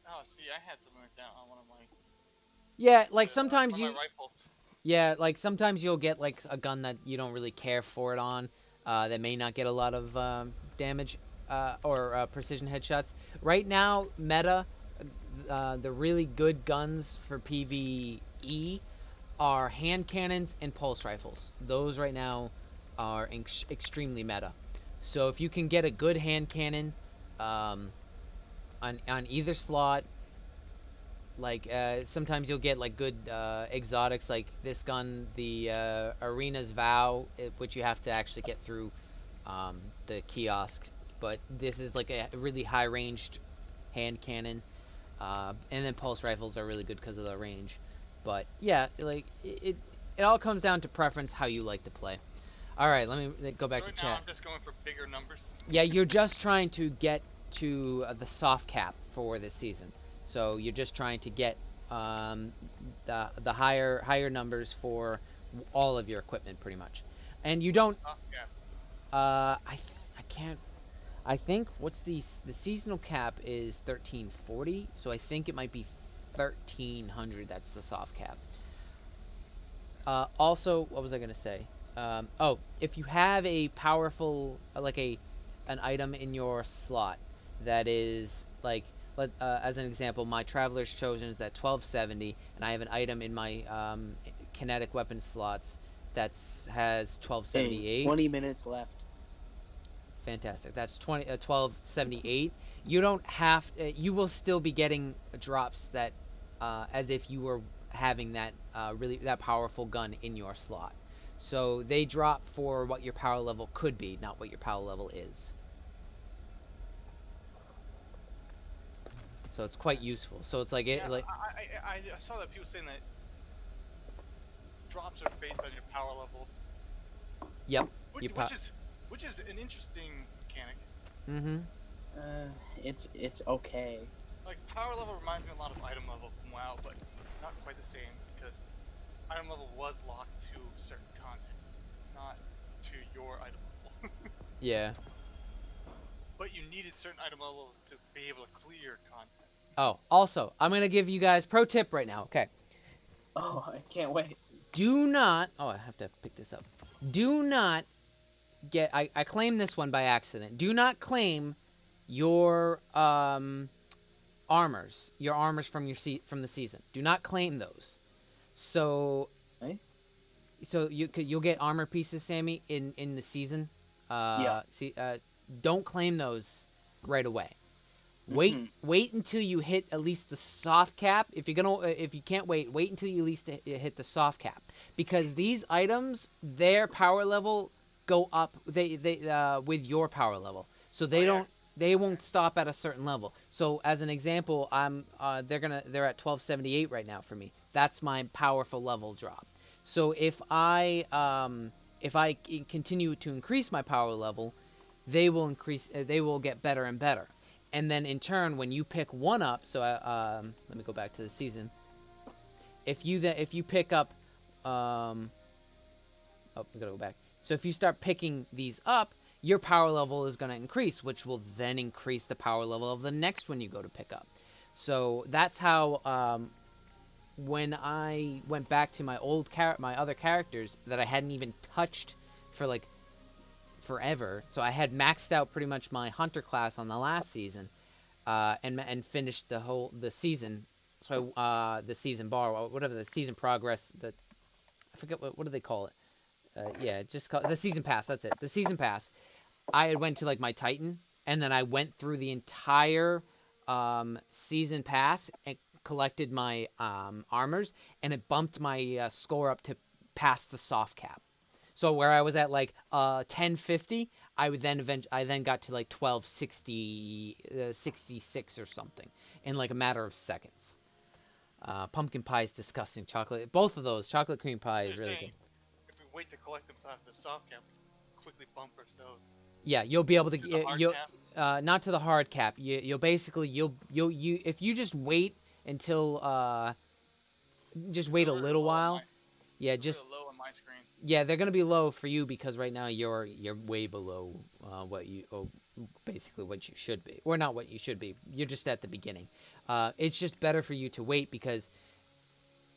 Oh, see, I had something like that on one of my. Yeah, like one sometimes of you. my rifles. Yeah, like sometimes you'll get like a gun that you don't really care for it on, that may not get a lot of damage or precision headshots. Right now, meta, the really good guns for PvE are hand cannons and pulse rifles. Those right now are extremely meta. So if you can get a good hand cannon on either slot, like sometimes you'll get like good exotics like this gun, the Arena's Vow, which you have to actually get through the kiosk. But this is like a really high ranged hand cannon, and then pulse rifles are really good because of the range. But yeah, like it all comes down to preference, how you like to play. All right, let me go back So to right now, chat. I'm just going for bigger numbers. Yeah, you're just trying to get to the soft cap for this season. So you're just trying to get the higher numbers for all of your equipment, pretty much. And you don't. Oh, yeah. I can't. I think what's the seasonal cap is 1340. So I think it might be 1300. That's the soft cap. Also, what was I gonna say? Oh, if you have a powerful, like an item in your slot that is like, as an example, my Traveler's Chosen is at 1270, and I have an item in my kinetic weapon slots that's has Hey, 1278. 20 minutes left. Fantastic. That's 1278. You don't have. You will still be getting drops that, as if you were having that really that powerful gun in your slot. So they drop for what your power level could be, not what your power level is. So it's quite useful. So it's like Yeah, it like I saw that people saying that drops are based on your power level, yep. which, You which is which is an interesting mechanic. Mhm. It's okay. Like power level reminds me a lot of item level from WoW, but not quite the same because item level was locked to certain content, not to your item level. Yeah. But you needed certain item levels to be able to clear content. Oh, also, I'm gonna give you guys pro tip right now. Okay. Oh, I can't wait. Do not. Oh, I have to pick this up. Do not get. I claimed this one by accident. Do not claim your armors from from the season. Do not claim those. So Eh? you'll get armor pieces, Sammy, in the season. Yeah. See, don't claim those right away. Wait, Mm-hmm. wait until you hit at least the soft cap. If you can't wait, wait until you at least hit the soft cap, because these items, their power level go up. They with your power level, so Oh they yeah. don't they won't stop at a certain level. So as an example, they're at 1278 right now for me. That's my powerful level drop. So if I continue to increase my power level, they will get better and better. And then in turn, when you pick one up, so let me go back to the season. If you pick up, um, oh, we gotta go back. So if you start picking these up, your power level is gonna increase, which will then increase the power level of the next one you go to pick up. So that's how when I went back to my other characters that I hadn't even touched for like forever. So I had maxed out pretty much my hunter class on the last season, and finished the season. So the season bar, or whatever the season progress. I forget what do they call it. Yeah, just call the season pass. That's it. The season pass. I had went to like my Titan, and then I went through the entire season pass and collected my armors, and it bumped my score up to past the soft cap. So where I was at like 1050, I then got to like 1260 66 or something in like a matter of seconds. Pumpkin pie is disgusting. Chocolate, both of those, chocolate cream pie So is you're really good. saying if we wait to collect them till after the soft cap, we quickly bump ourselves Yeah, you'll be able to to the hard you'll cap. not to the hard cap. You'll basically you if you just wait until just Because wait they're a really little low on while. my Yeah, they're just really low on my screen. yeah, they're gonna be low for you because right now you're way below basically what you should be, or not what you should be. You're just at the beginning. It's just better for you to wait because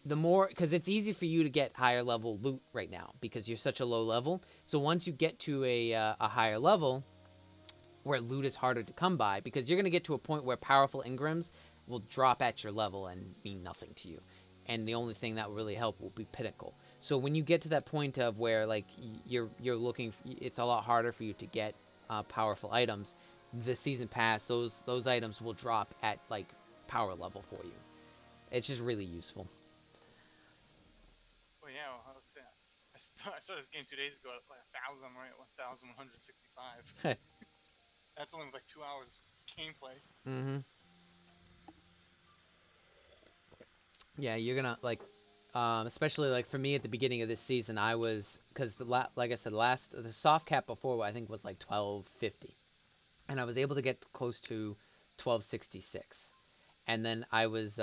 because it's easy for you to get higher level loot right now because you're such a low level. So once you get to a higher level where loot is harder to come by, because you're gonna get to a point where powerful engrams will drop at your level and mean nothing to you, and the only thing that will really help will be pinnacle. So when you get to that point of where like you're looking, it's a lot harder for you to get powerful items. The season pass, those items will drop at like power level for you. It's just really useful. Oh yeah, well, I was saying, I started this game 2 days ago at like 1,000, right? 1,165. That's only like 2 hours gameplay. Mm-hmm. Yeah, you're gonna like, especially like for me at the beginning of this season, I was because like I said, the soft cap before I think was like 1250, and I was able to get close to 1266, and then I was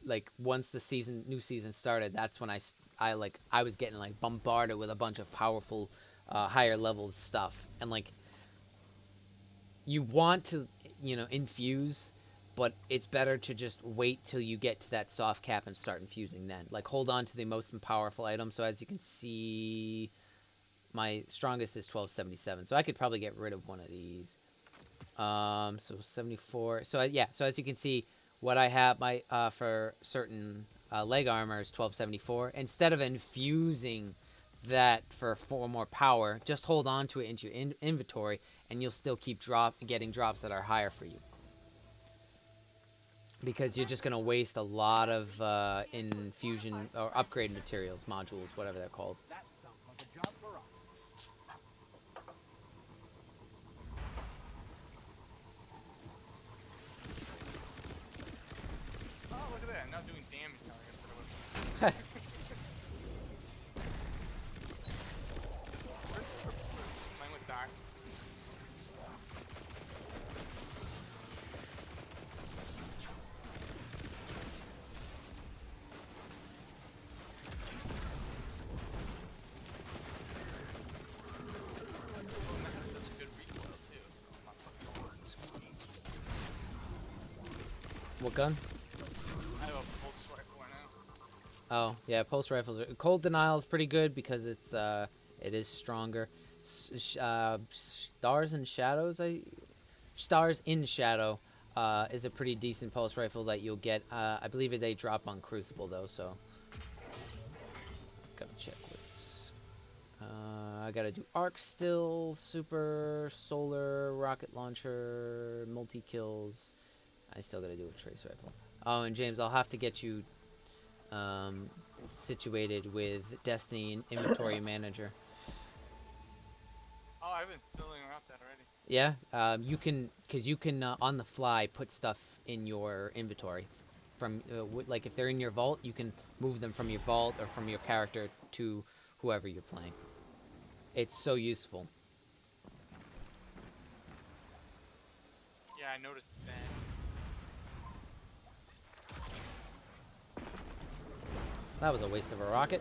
like once the new season started, that's when I was getting like bombarded with a bunch of powerful, higher levels stuff, and like you want to infuse but it's better to just wait till you get to that soft cap and start infusing then. Like, hold on to the most powerful item. So as you can see, my strongest is 1277. So I could probably get rid of one of these. So 74. So yeah, so as you can see, what I have my for certain leg armor is 1274. Instead of infusing that for 4 more power, just hold on to it into your inventory, and you'll still keep getting drops that are higher for you. Because you're just gonna waste a lot of infusion or upgrade materials, modules, whatever they're called. That sounds like a job for us. Oh, look at that! I'm now doing damage now. I guess that was. Playing with Doc. What gun? I have a pulse rifle right now. Oh, yeah, pulse rifles are... Cold Denial is pretty good because it is stronger. Stars and Shadows, Stars in Shadow is a pretty decent pulse rifle that you'll get. I believe they drop on Crucible, though, so... Gotta check what's... I gotta do Arc still, Super, Solar, Rocket Launcher, Multi-Kills. I still gotta do a Trace Rifle. Oh, and James, I'll have to get you situated with Destiny and Inventory Manager. Oh, I've been filling around that already. Yeah, you can, because you can on the fly put stuff in your inventory. From like if they're in your vault, you can move them from your vault or from your character to whoever you're playing. It's so useful. Yeah, I noticed that. That was a waste of a rocket.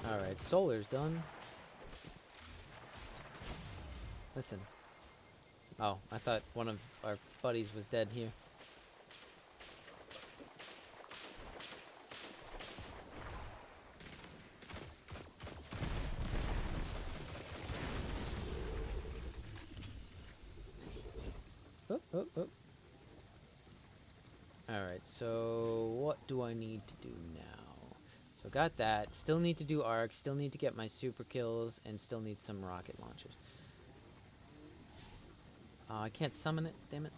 Alright, Solar's done. Listen. Oh, I thought one of our buddies was dead here. Oh, oh, oh. Alright, so what do I need to do now? So got that. Still need to do arc, still need to get my super kills, and still need some rocket launchers. I can't summon it, damn it.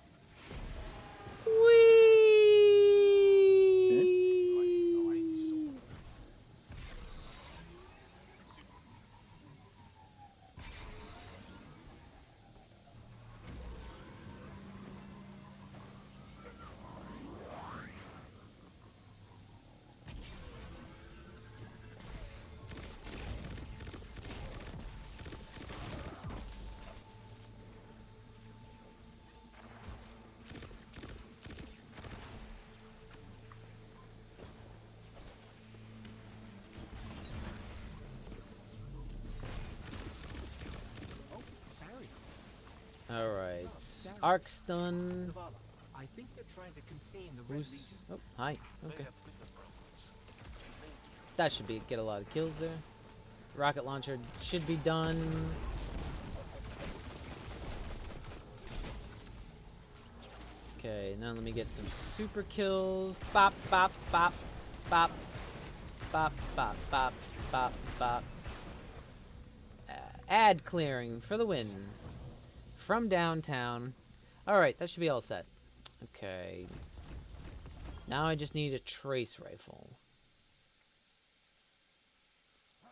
Alright, arc's done. Zavala, I think they're trying to contain the Red Who's... Legion. Oh, hi. Okay. They have bigger problems. That should be get a lot of kills there. Rocket launcher should be done. Okay, now let me get some super kills. Bop, bop, bop, bop, bop, bop, bop, bop, bop. Ad clearing for the win. From downtown. Alright, that should be all set. Okay. Now I just need a trace rifle.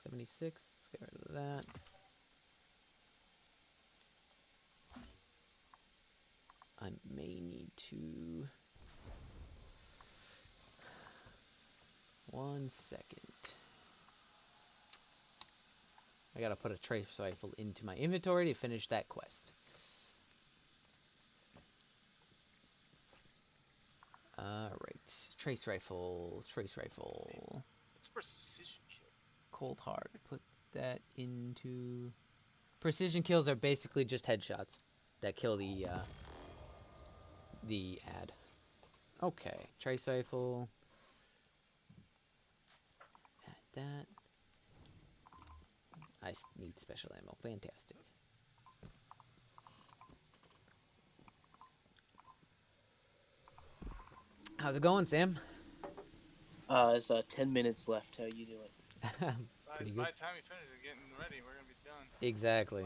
76, get rid of that. I may need to... 1 second. I gotta put a trace rifle into my inventory to finish that quest. Alright. Trace rifle, trace rifle. It's precision kill. Cold hard. Put that into... Precision kills are basically just headshots that kill the ad. Okay, trace rifle. Add that. I need special ammo. Fantastic. How's it going, Sam? It's 10 minutes left. How you doing? Pretty By good. the time we finish and getting ready, we're gonna be done. Exactly.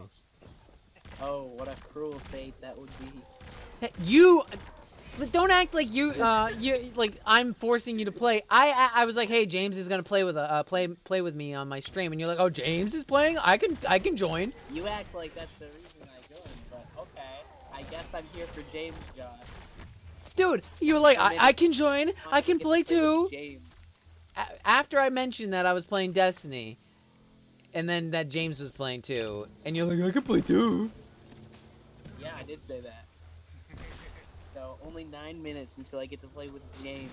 Oh, what a cruel fate that would be. Hey, you don't act like you like I'm forcing you to play. I was like, hey, James is gonna play with play with me on my stream, and you're like, oh, James is playing. I can join. You act like that's the reason I joined, but okay. I guess I'm here for James, Josh. Dude, you were like, I mean, I can join. I can get to play with too. James. After I mentioned that I was playing Destiny, and then that James was playing too, and you're like, I can play too. Yeah, I did say that. So only 9 minutes until I get to play with James.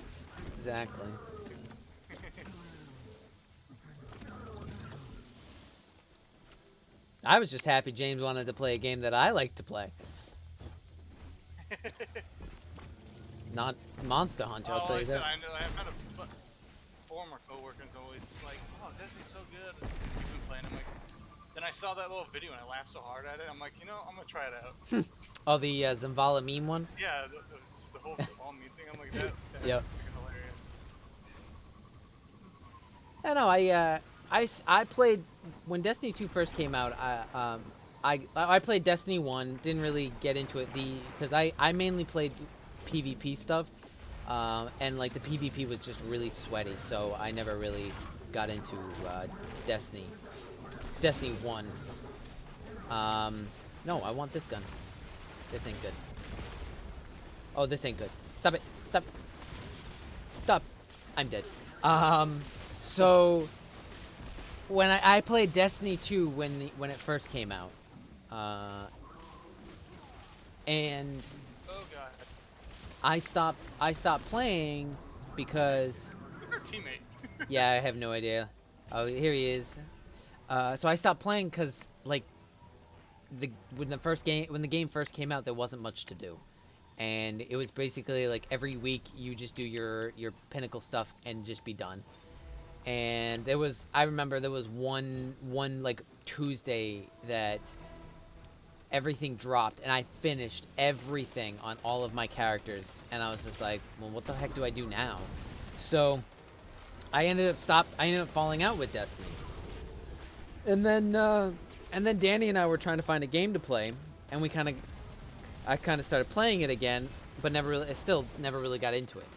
Exactly. I was just happy James wanted to play a game that I like to play. Not Monster Hunter, I'll tell you that. I know. I've had a former coworker who's always like, "Oh, Destiny's so good." He's been playing. I'm like, then I saw that little video and I laughed so hard at it. I'm like, you know, I'm gonna try it out. Oh, the Zimvala meme one? Yeah, the whole ball me thing. I'm like, that's Yep. freaking hilarious. I know. I played when Destiny 2 first came out. I played Destiny 1. Didn't really get into it because I mainly played PvP stuff, and like the PvP was just really sweaty, so I never really got into Destiny 1. No, I want this gun. This ain't good. Oh, this ain't good. Stop it. Stop. Stop. I'm dead. So when I played Destiny 2 when it first came out, and Oh god, I stopped playing because who's our teammate? yeah, I have no idea. Oh, here he is. So I stopped playing because like when the game first came out, there wasn't much to do, and it was basically like every week you just do your pinnacle stuff and just be done. And I remember there was one like Tuesday that everything dropped and I finished everything on all of my characters, and I was just like, well, what the heck do I do now? So I ended up falling out with Destiny. And then Danny and I were trying to find a game to play, and I kind of started playing it again, but still never really got into it.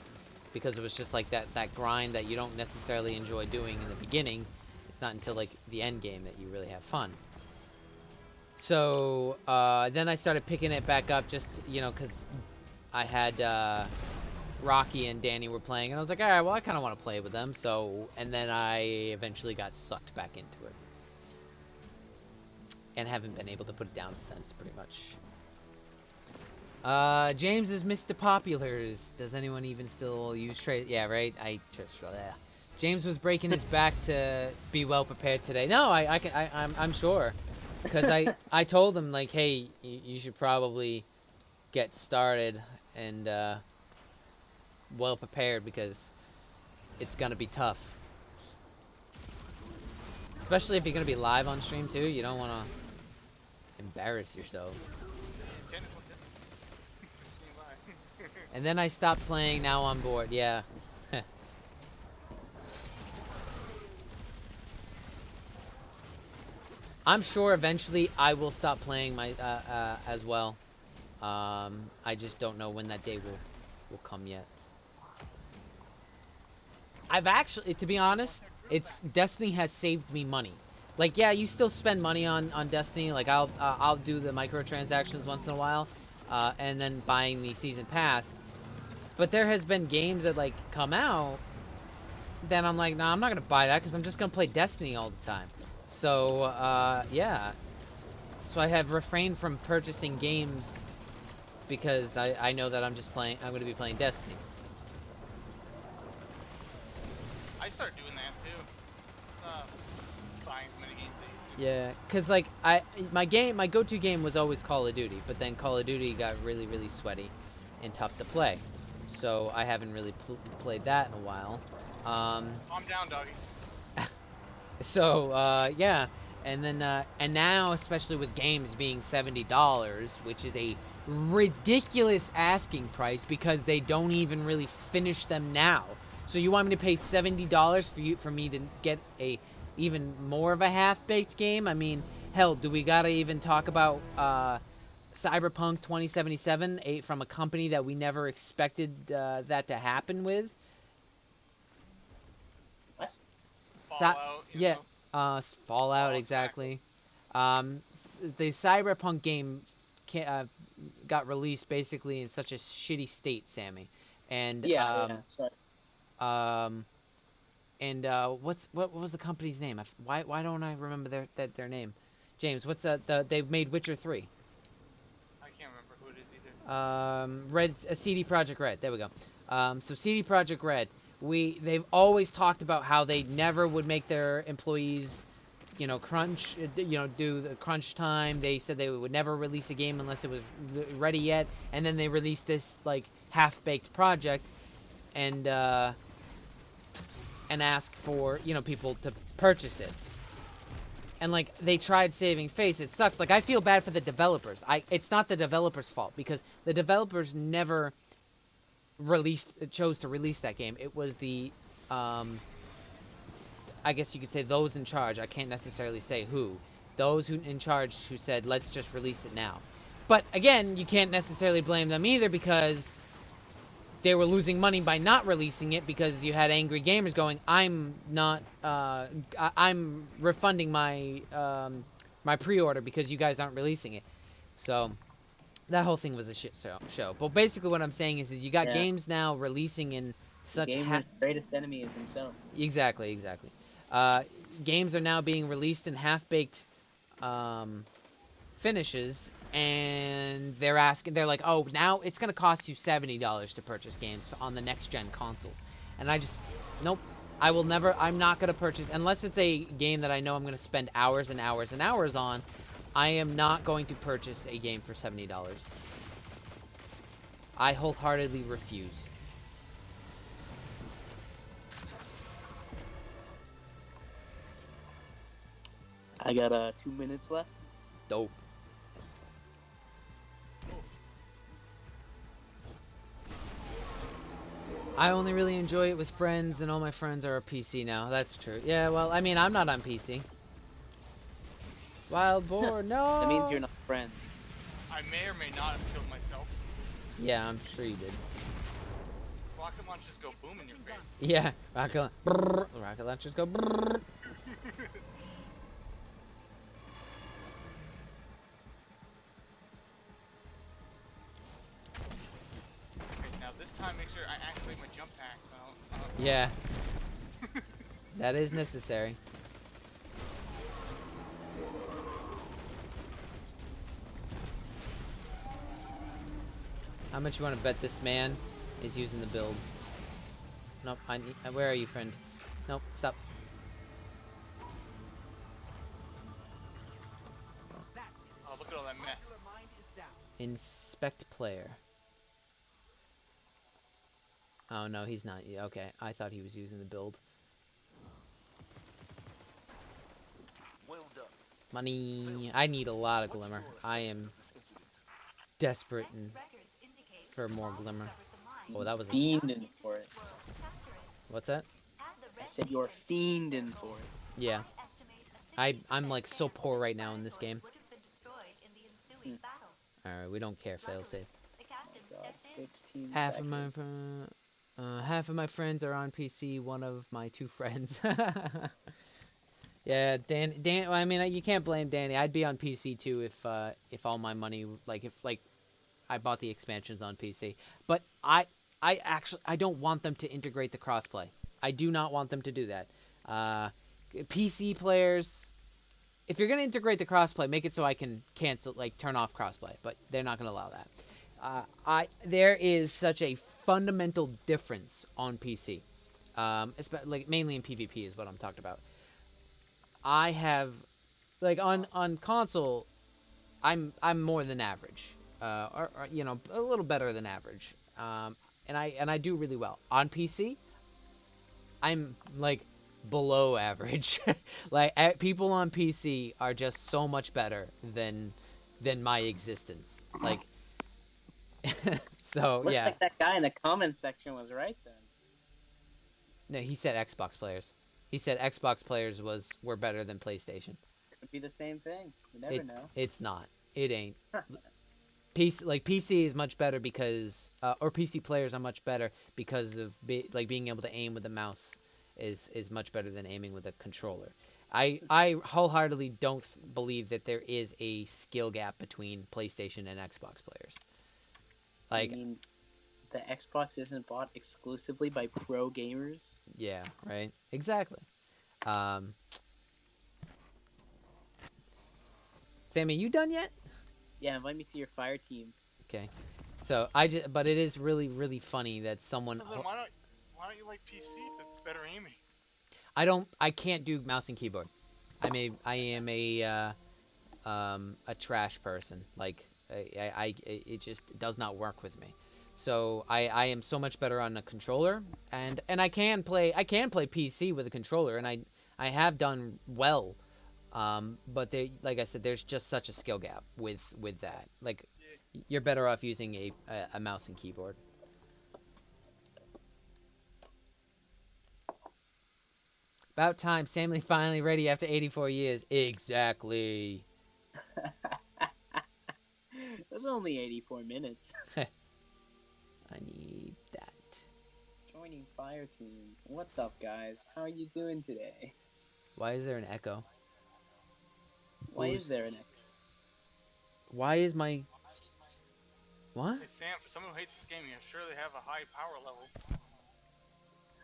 Because it was just like that grind that you don't necessarily enjoy doing in the beginning. It's not until like the end game that you really have fun. So then I started picking it back up, just because I had Rocky and Danny were playing, and I was like, all right, well, I kind of want to play with them. So and then I eventually got sucked back into it, and haven't been able to put it down since, pretty much. James is Mr. Populars. Does anyone even still use trade? Yeah, right. James was breaking his back to be well prepared today. No, I'm sure, because I told him like, hey, you should probably get started and well prepared because it's gonna be tough, especially if you're gonna be live on stream too. You don't want to embarrass yourself. And then I stopped playing, now I'm bored, yeah. I'm sure eventually I will stop playing my as well. I just don't know when that day will come yet. I've actually, to be honest, Destiny has saved me money. Like, yeah, you still spend money on Destiny. Like, I'll do the microtransactions once in a while, and then buying the season pass. But there has been games that like come out, then I'm like, nah, I'm not gonna buy that because I'm just gonna play Destiny all the time. So yeah. So I have refrained from purchasing games because I know that I'm gonna be playing Destiny. I started doing that too. buying as many games as I used to. Yeah, cause like my go-to game was always Call of Duty, but then Call of Duty got really sweaty and tough to play, so I haven't really played that in a while. Calm down, doggy. So yeah, and now especially with games being $70, which is a ridiculous asking price because they don't even really finish them now. So you want me to pay $70 for me to get a even more of a half-baked game? I mean, hell, do we gotta even talk about Cyberpunk 2077 from a company that we never expected that to happen with? What? Fallout, you Yeah, know. Fallout, Exactly. exactly. The Cyberpunk game got released basically in such a shitty state, Sammy, and Yeah, yeah. Sorry. um, what was the company's name? Why don't I remember their name? James, what's they made Witcher 3. I can't remember who it is either. CD Project Red. There we go. So CD Project Red, they've always talked about how they never would make their employees, do the crunch time. They said they would never release a game unless it was ready yet, and then they released this like half-baked project, and ask for people to purchase it. And like they tried saving face. It sucks. Like I feel bad for the developers. It's not the developers' fault because the developers never chose to release that game. It was the I guess you could say those in charge. I can't necessarily say who. Those who in charge who said let's just release it now. But again, you can't necessarily blame them either because they were losing money by not releasing it because you had angry gamers going, I'm not I'm refunding my my pre-order because you guys aren't releasing it. So that whole thing was a shit show. But basically what I'm saying is you got Yeah. games now releasing in The such gamer's greatest enemy is himself. exactly. Uh, Games are now being released in half-baked um, finishes, and they're like, oh, now it's gonna cost you $70 to purchase games on the next gen consoles. And I just, nope, I'm not gonna purchase unless it's a game that I know I'm gonna spend hours and hours and hours on. I am not going to purchase a game for $70. I wholeheartedly refuse. I got 2 minutes left. Dope. I only really enjoy it with friends, and all my friends are a PC now. That's true. Yeah, well, I mean, I'm not on PC. Wild boar, no! That means you're not friends. I may or may not have killed myself. Yeah, I'm sure you did. Rocket launches go boom in your face. Yeah, rocket launchers go brrr. Okay, now this time make sure I activate my jump pack. Yeah. That is necessary. How much you want to bet this man is using the build? Nope, where are you, friend? Nope, stop. Oh, look at all that mess. Inspect player. Oh no, he's not. Okay, I thought he was using the build. Well done. Money. I need a lot of glimmer. I am desperate for more glimmer. Oh, that was Fiending for it. What's that? I said you're fiending for it. Yeah. I'm like so poor right now in this game. Alright, we don't care, failsafe. Oh God, 16 Half seconds. half of my friends are on PC, one of my two friends. Yeah, Dan, I mean, you can't blame Danny. I'd be on PC too if all my money, like, if, like, I bought the expansions on PC. But I don't want them to integrate the crossplay. I do not want them to do that. PC players, if you're gonna integrate the crossplay, make it so I can turn off crossplay. But they're not gonna allow that. There is such a fundamental difference on PC. Like mainly in PvP is what I'm talking about. I have like on console, I'm more than average, or you know, a little better than average. And I do really well on PC. I'm like below average. Like people on PC are just so much better than my existence. Like so Looks yeah. like that guy in the comments section was right then. No, he said Xbox players. He said Xbox players were better than PlayStation. Could be the same thing. You never It know. it's not. It ain't. PC is much better because or PC players are much better because of like being able to aim with the mouse is much better than aiming with a controller. I wholeheartedly don't believe that there is a skill gap between PlayStation and Xbox players. You Like mean the Xbox isn't bought exclusively by pro gamers? yeah, right? Exactly. Um Sammy, you done yet? Yeah, invite me to your fire team. Okay. So but it is really funny that someone So then why don't you like PC if it's better aiming? I can't do mouse and keyboard. I am a trash person. Like it just does not work with me. So I am so much better on a controller, and I can play PC with a controller, and I have done well. But like I said, there's just such a skill gap with that. Like Yeah. you're better off using a mouse and keyboard. About time Sammy finally ready after 84 years. Exactly. It was only 84 minutes. I need that. Joining fire team. What's up, guys? How are you doing today? Why is there an echo? Why is there an echo? Why is my... What? Hey Sam, for someone who hates this game, you sure they have a high power level.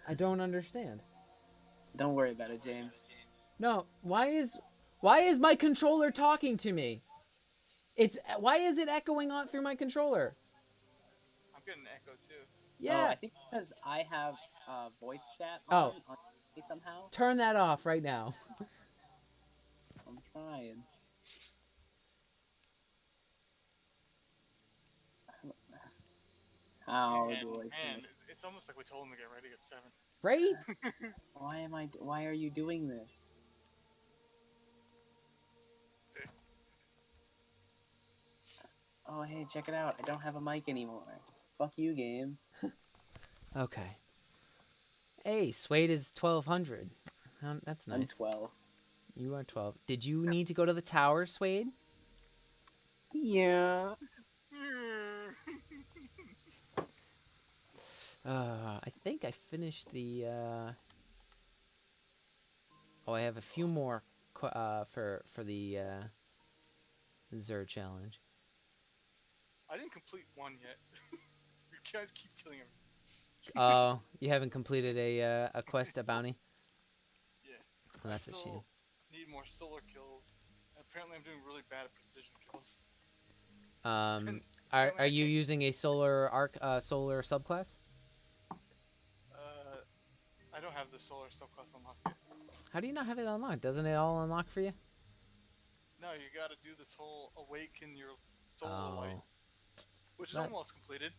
I don't understand. Don't worry about it, James. No, why is my controller talking to me? Why is it echoing on through my controller? I'm getting an echo too. Oh, Yeah. I think because I have voice chat Oh, on me somehow. turn that off right now. I'm trying. How Man, do I man, turn it? it's almost like we told him to get ready at 7. Right? Why are you doing this? Oh, hey, check it out. I don't have a mic anymore. Fuck you, game. Okay. Hey, Suede is 1200. That's I'm nice. 12. You are 12. Did you need to go to the tower, Suede? Yeah. I think I finished the, Oh, I have a few more, for the, Zer challenge. I didn't complete one yet. You guys keep killing him. Oh, you haven't completed a quest, a bounty? Yeah. Well, that's a I shame. still need more solar kills. And apparently I'm doing really bad at precision kills. Are you using a solar subclass? I don't have the solar subclass unlocked yet. How do you not have it unlocked? Doesn't it all unlock for you? No, you gotta do this whole awaken your solar light, Oh, which is that- almost completed.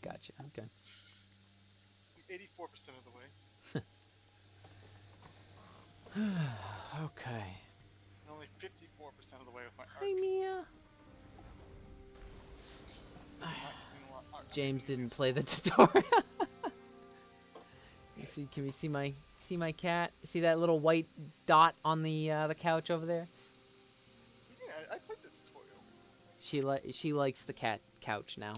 gotcha. Okay. I'm 84% of the way. Okay. And only 54% of the way with my Hi, arc. Mia. I'm not using a lot arc. I'm James using didn't solar. play the tutorial. Can we see my cat? See that little white dot on the couch over there? Yeah, I played the tutorial. She likes the cat couch now.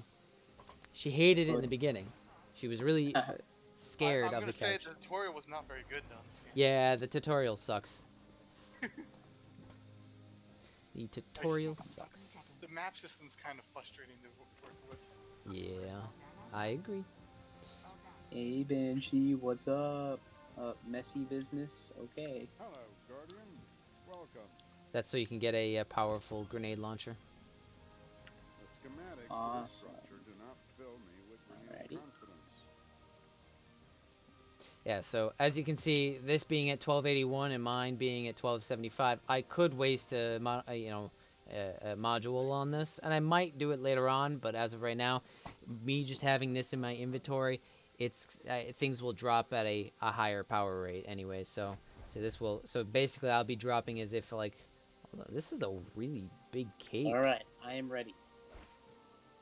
She hated it in the beginning. She was really scared I'm of gonna the say couch. the tutorial was not very good though. Yeah, the tutorial sucks. The tutorial sucks. The map system's kind of frustrating to work with. Yeah, I agree. Hey, Banshee, what's up? Messy business? Okay. Hello, Guardian. Welcome. That's so you can get a powerful grenade launcher. The schematics for Awesome. this structure do not fill me with renewed Alrighty. confidence. Yeah, so as you can see, this being at 1281 and mine being at 1275, I could waste a module on this, and I might do it later on. But as of right now, me just having this in my inventory, it's things will drop at a higher power rate anyway. So basically I'll be dropping as if like, hold on, this is a really big cape. All right, I am ready.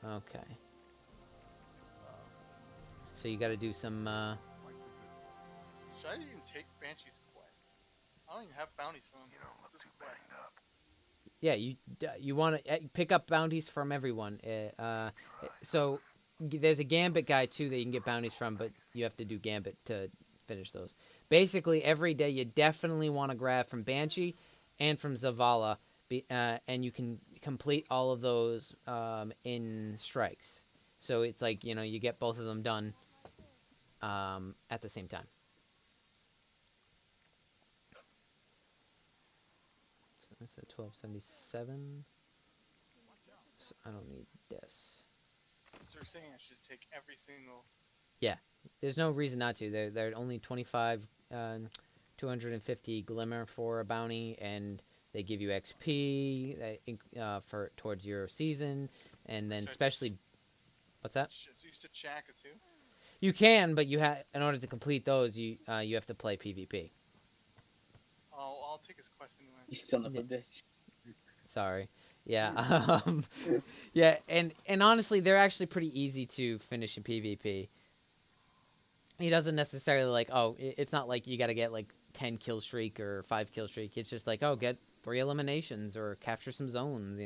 Okay. So you got to do some. Should I even take Banshee's quest? I don't even have bounties from him. This quest. Yeah, you want to pick up bounties from everyone. So there's a Gambit guy too that you can get bounties from, but you have to do Gambit to finish those. Basically, every day you definitely want to grab from Banshee and from Zavala, and you can complete all of those in strikes. So it's like you get both of them done at the same time. So that's at 1277. So I don't need this. So you're saying I should take every single... Yeah, there's no reason not to. They're only 25, 250 glimmer for a bounty, and they give you XP for towards your season, and then especially, what's that? Should use the Chaka too? You can, but in order to complete those, you have to play PvP. Oh, I'll take his quest anyway. You son of a bitch. Sorry. Yeah. Yeah, and honestly, they're actually pretty easy to finish in PvP. He doesn't necessarily like, oh, it's not like you got to get like 10 kill streak or 5 kill streak. It's just like, oh, get 3 eliminations or capture some zones,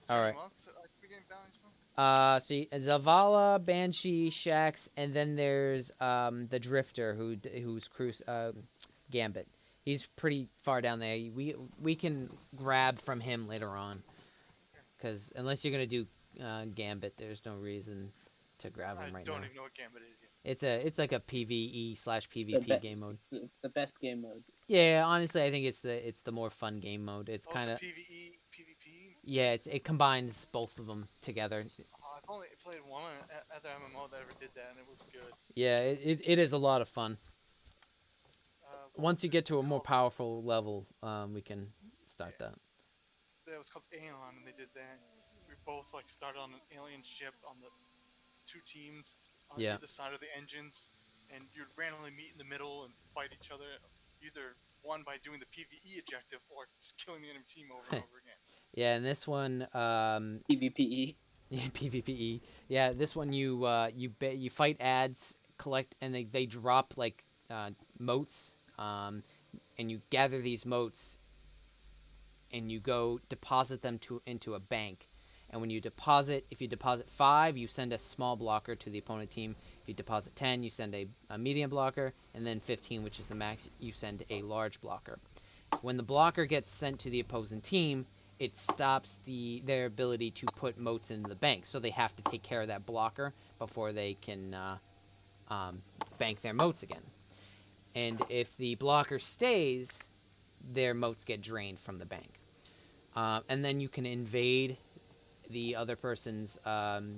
All right. So Zavala, Banshee, Shax, and then there's the Drifter who's Gambit. He's pretty far down there. We can grab from him later on, because unless you're gonna do Gambit, there's no reason to grab him right now. I don't even know what Gambit is yet. It's like a PvE/PvP game mode. The best game mode. Yeah, honestly, I think it's the more fun game mode. It's kind of PvE, PvP. Yeah, it combines both of them together. I've only played one other MMO that ever did that, and it was good. Yeah, it is a lot of fun. Once you get to a more powerful level, we can start that. It was called Aeon, and they did that. We both like started on an alien ship on the 2 teams on either side of the engines, and you'd randomly meet in the middle and fight each other. Either one by doing the PvE objective or just killing the enemy team over and over again. Yeah, and this one PvPe. Yeah, PvPe. Yeah, this one you fight ads, collect, and they drop like motes, and you gather these motes, and you go deposit them into a bank. And when you deposit, if you deposit 5, you send a small blocker to the opponent team. If you deposit 10, you send a medium blocker, and then 15, which is the max, you send a large blocker. When the blocker gets sent to the opposing team, it stops their ability to put motes into the bank. So they have to take care of that blocker before they can bank their motes again. And if the blocker stays, their motes get drained from the bank. And then you can invade the other person's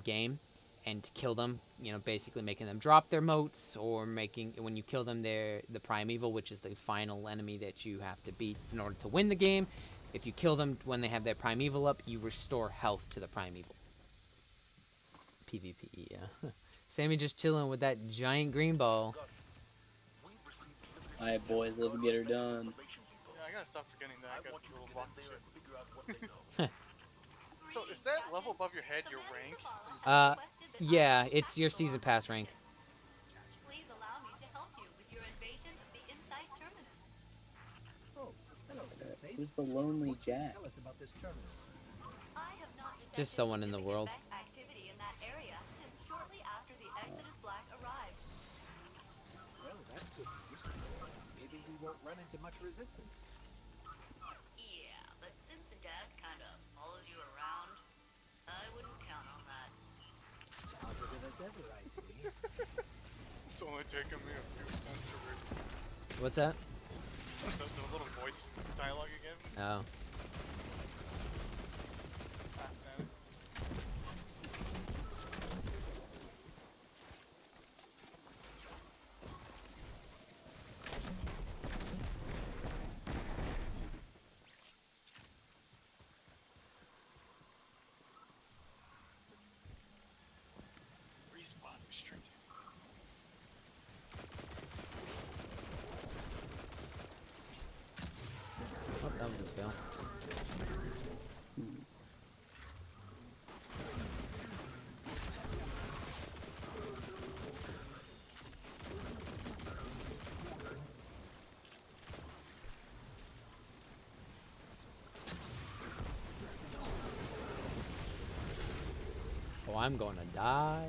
game and kill them, basically making them drop their motes, or when you kill them, the primeval, which is the final enemy that you have to beat in order to win the game. If you kill them when they have their primeval up, you restore health to the primeval. PvP, yeah. Sammy just chilling with that giant green ball. Alright, boys, let's get her done. Yeah, I gotta stop forgetting that. I got a little block shit. So, is that level above your head your rank? Yeah, it's your season pass rank. Please allow me to help you with your invasion of the Insight Terminus. Oh, hello, Sensei. Who's the lonely Jack? Tell us about this terminus. I have not detected Just someone in the world. significant activity in that area since shortly after the Exodus Black arrived. Well, that's good news. Maybe we won't run into much resistance. Yeah, but since the dad kind of follows you around, I wouldn't count on that. Positive as ever, I see. It's only taken me a few centuries. What's that? The little voice dialogue again. Oh. Fascinating. I'm gonna die.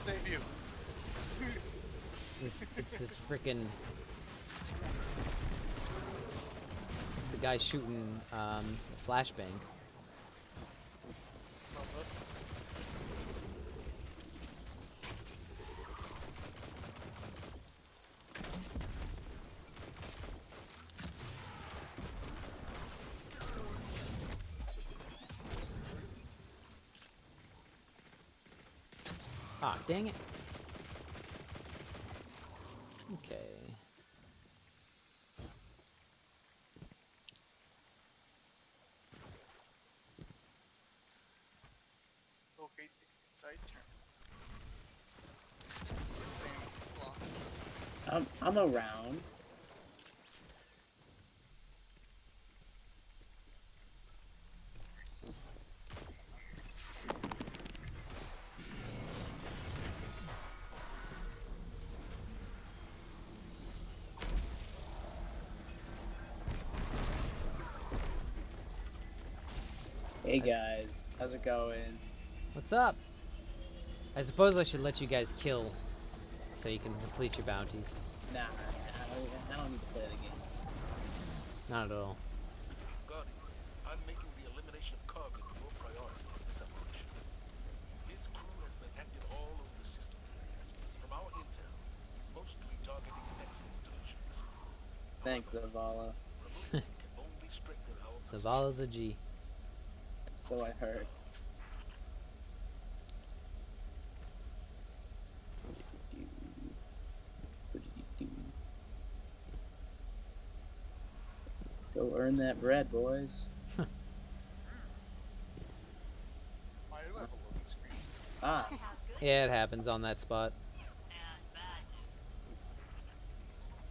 Save you. It's this freaking the guy shooting flashbangs. Ah, dang it. Okay. Okay, side turn. I'm around. Hey guys, how's it going? What's up? I suppose I should let you guys kill so you can complete your bounties. Nah, I don't need to play the game. Not at all. Guardian, I'm making the elimination of Kargan your priority in this operation. His crew has been active all over the system. From our intel, he's mostly targeting Vex installations. Thanks, Zavala. Removing him can only strengthen our position. Zavala's a G. So I heard. Let's go earn that bread, boys. Why do I have a loading screen? Ah, I have good Yeah, it happens on that spot. and bad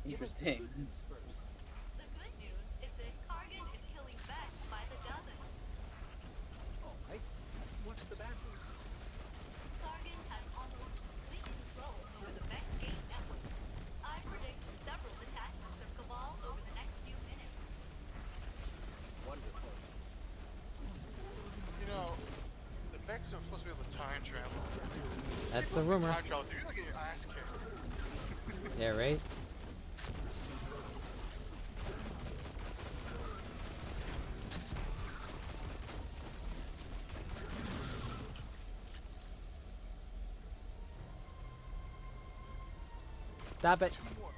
news. Give us the interesting. good news first. The good news is that Kargan is killing Vex by the dozen. All right. What's the bad news? Kargan has almost complete control over the Vex Gate network. I predict several detachments of Cabal over the next few minutes. Wonderful. You know, the Vex are supposed to be able to time travel. That's the rumor. Time travel, dude, you're gonna get your ass kicked. Yeah, right? Stop it. 2 more.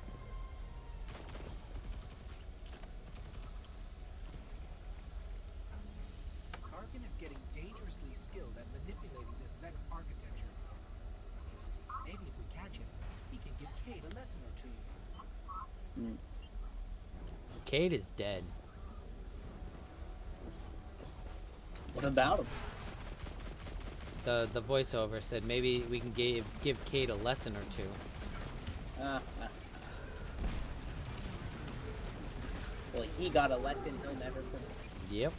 Kargan is getting dangerously skilled at manipulating this Vex architecture. Maybe if we catch him, he can give Kate a lesson or two. Cade is dead. What about him? The voiceover said maybe we can give Cade a lesson or two. Well, he got a lesson he'll never forget. Yep.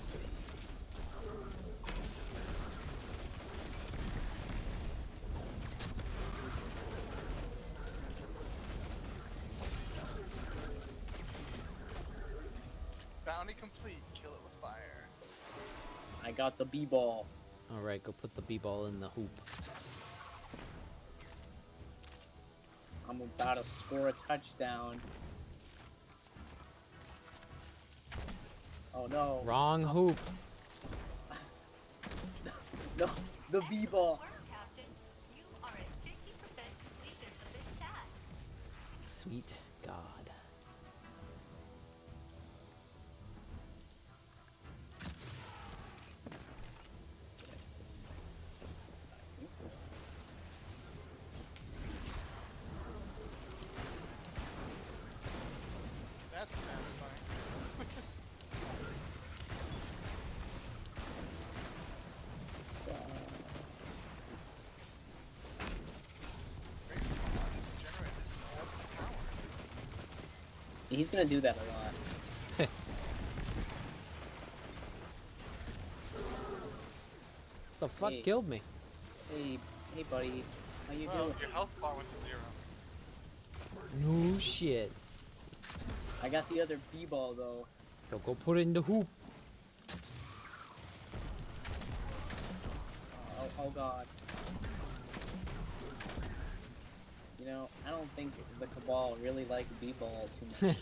Bounty complete, kill it with fire. I got the B-ball. Alright, go put the B-ball in the hoop. I'm about to score a touchdown. Oh no. Wrong hoop. No, the B-ball. Work, Captain. You are at 50% completion of this task. Sweet God. I think so. That's satisfying. Generated more power. He's gonna do that a lot. The fuck Hey. killed me? Hey buddy, how you Well, doing? your health bar went to 0. No shit. I got the other B-ball though. So go put it in the hoop. Oh god. You know, I don't think the Cabal really like B-Ball too much.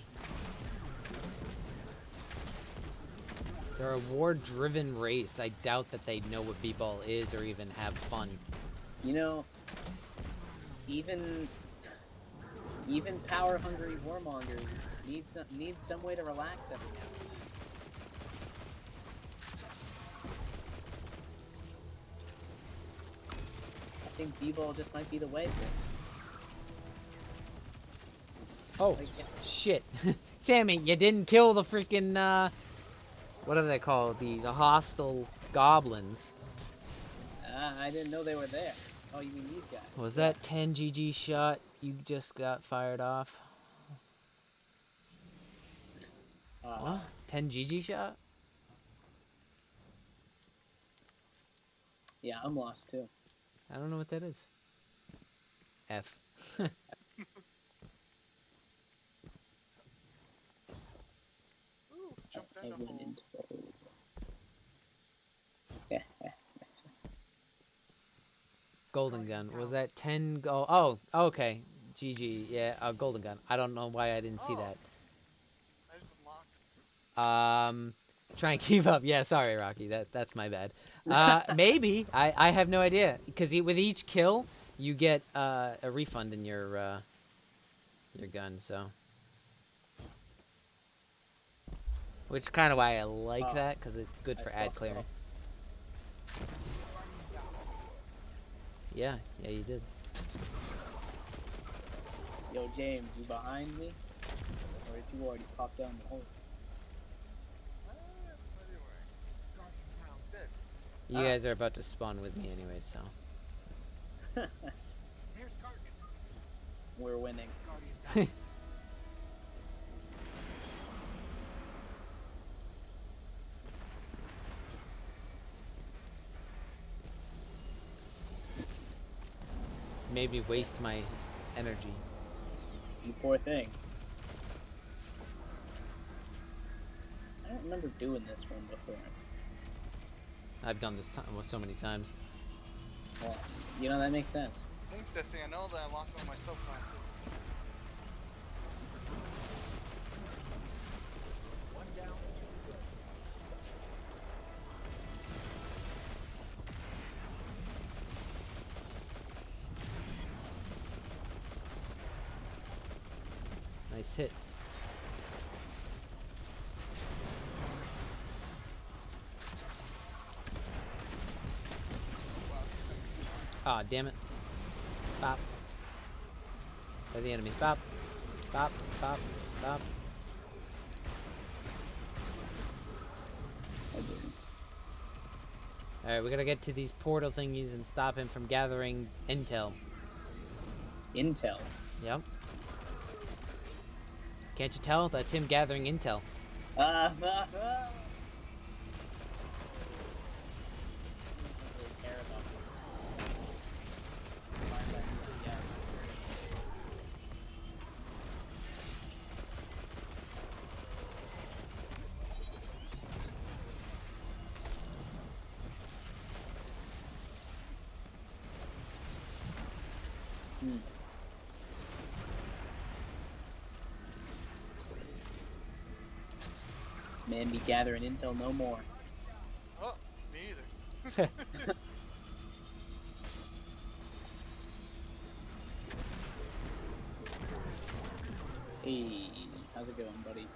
They're a war-driven race. I doubt that they know what B-Ball is or even have fun. You know, even power-hungry warmongers need some way to relax every now and then. I think B-Ball just might be the way for it. Oh, Like, yeah. shit. Sammy, you didn't kill the freaking, what are they called? The hostile goblins. I didn't know they were there. Oh, you mean these guys? Was Yeah. that 10 GG shot you just got fired off? What? 10 GG shot? Yeah, I'm lost too. I don't know what that is. F. Ooh, jumped I in a went hole. into the hole. Golden gun. Was that 10 go? Oh, okay. GG. Yeah, golden gun. I don't know why I didn't see Oh. that. I just unlocked. Try and keep up. Yeah, sorry, Rocky. That's my bad. Maybe. I have no idea. Because with each kill, you get a refund in your gun. So, which is kind of why I like that, because it's good for ad clearing. Yeah, you did. Yo, James, you behind me? Or did you already pop down the hole? What are you wearing? Dead. You guys are about to spawn with me anyway, so. There's Kargan. We're winning. Guardian down. Made me waste my energy. You poor thing. I don't remember doing this one before. I've done this so many times. Well, you know, that makes sense. I think that's the I know that I lost one of my subclasses. One down, two to go. Nice hit. Ah, damn it. Bop. By the enemies. Bop. Bop. Bop. Bop. Alright, we gotta get to these portal thingies and stop him from gathering intel. Intel. Yep. Can't you tell? That's him gathering intel. Man, be gathering intel no more. Oh, me either. Hey, how's it going, buddy?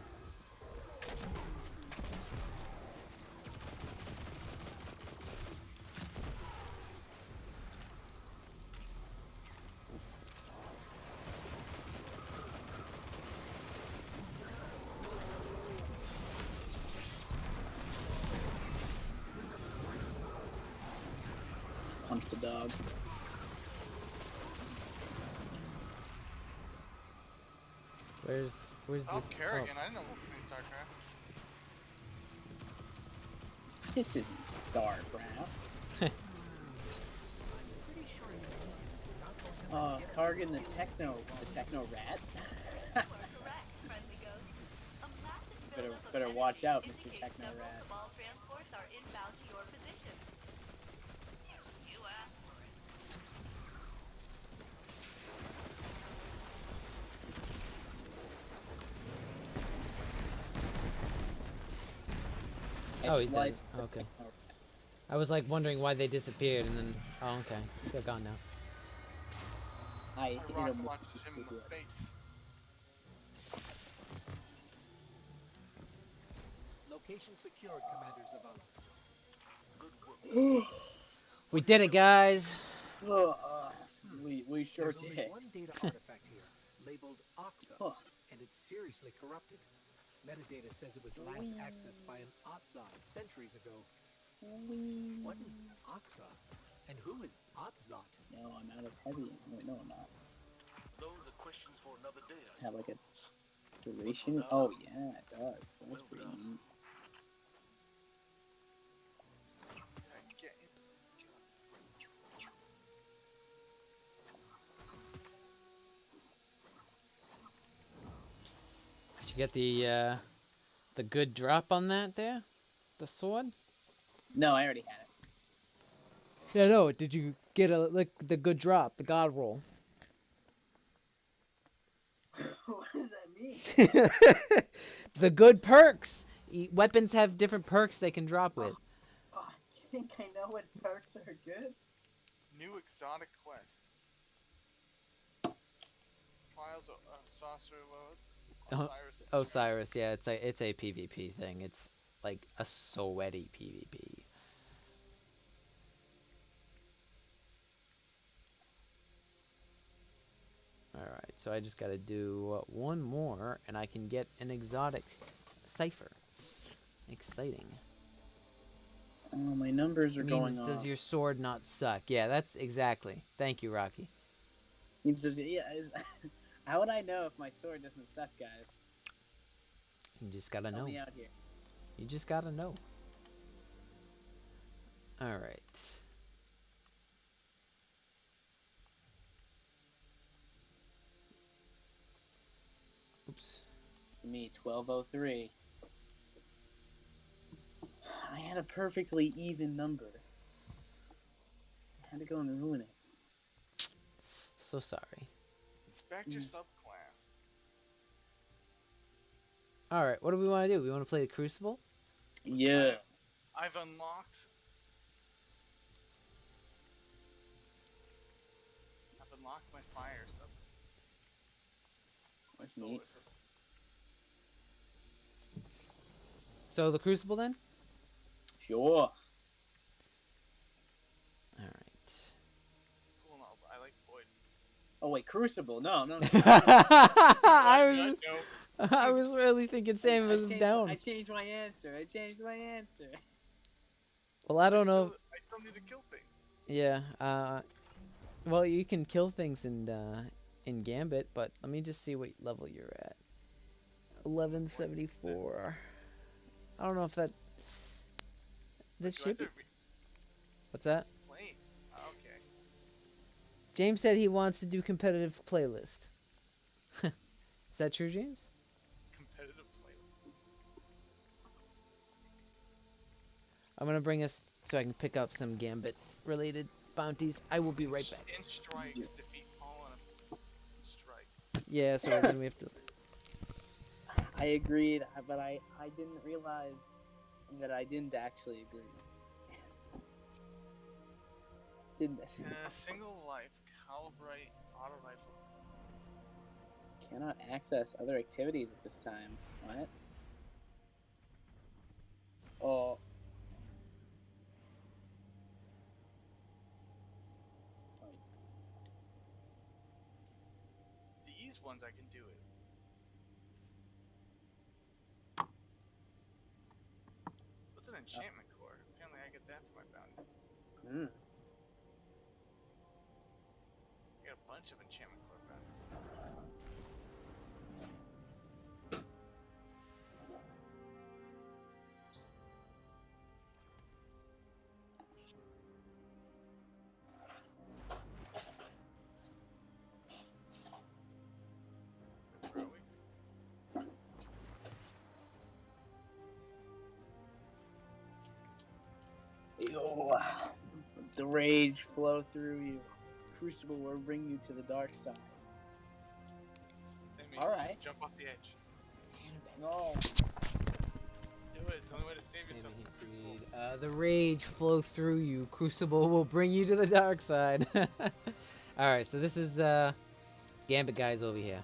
Punch the dog. Where's Oh, this? Kerrigan. I didn't know what was in StarCraft. This isn't StarCraft. Kargan the techno rat. You are correct, friendly ghost. A massive Better buildup of better watch out, Mr. Indicates Techno several Rat. Cabal transports are inbound to your position. You asked for it. Oh, he's dead. sliced the Okay. Techno Rat. I was like wondering why they disappeared, and then oh, okay, they're gone now. I I hit rocket him with launched him in the face. Location secured, Commander Zavala. Good work. We did it, guys. We sure There's only did. one data artifact here, labeled Oxa, Huh. and it's seriously corrupted. Metadata says it was last accessed by an Otzot centuries ago. What is Oxa? And who is Otzot? No, I'm out of heavy. Wait, no, I'm not. Those are questions for another day. Does it have like a duration? Oh yeah, it does. That's pretty neat. Did you get the good drop on that there? The sword? No, I already had it. Yeah, no. Did you get the good drop, the god roll? What does that mean? The good perks. Weapons have different perks they can drop with. Oh, you think I know what perks are good? New exotic quest. Trials of Saucer Load. Osiris, yeah, it's a PvP thing. It's like a sweaty PvP. Alright, so I just gotta do one more, and I can get an exotic cipher. Exciting. Oh, my numbers are going Does off. your sword not suck? Yeah, that's exactly. Thank you, Rocky. How would I know if my sword doesn't suck, guys? You just gotta Help know. me out here. You just gotta know. Alright. Oops. Me, 1203. I had a perfectly even number. I had to go and ruin it. So sorry. Inspect your subclass. Alright, what do we want to do? We want to play the Crucible? Yeah. I've unlocked. My fire stuff. My That's solar neat. stuff. So the Crucible then? Sure. Alright. Cool, no, I like Void. Oh wait, Crucible. No. I was really thinking Sam was down. I changed my answer. Well, I don't know. I still need to kill things. Yeah. Well, you can kill things in Gambit, but let me just see what level you're at. 1174. I don't know if that. This should be. What's that? Play. Okay. James said he wants to do competitive playlist. Is that true, James? Competitive play. I'm gonna bring us so I can pick up some Gambit related bounties. I will be right back. In strikes, defeat fallen. Strike. Yeah, so then we have to. I agreed, but I didn't realize that I didn't actually agree. Didn't. Single life, calibrate auto rifle. Cannot access other activities at this time. What? Oh. These ones I can do it. What's an enchantment core? Apparently I get that for my bounty. Hmm. I got a bunch of enchantment core bounty. Where are we? Yo, the rage flow through you. Crucible will bring you to the dark side. Sammy, All right. jump off the edge. No. Do it. It's the only way to save Sammy yourself from Crucible. agreed. The rage flow through you. Crucible will bring you to the dark side. Alright, so this is Gambit guys over here.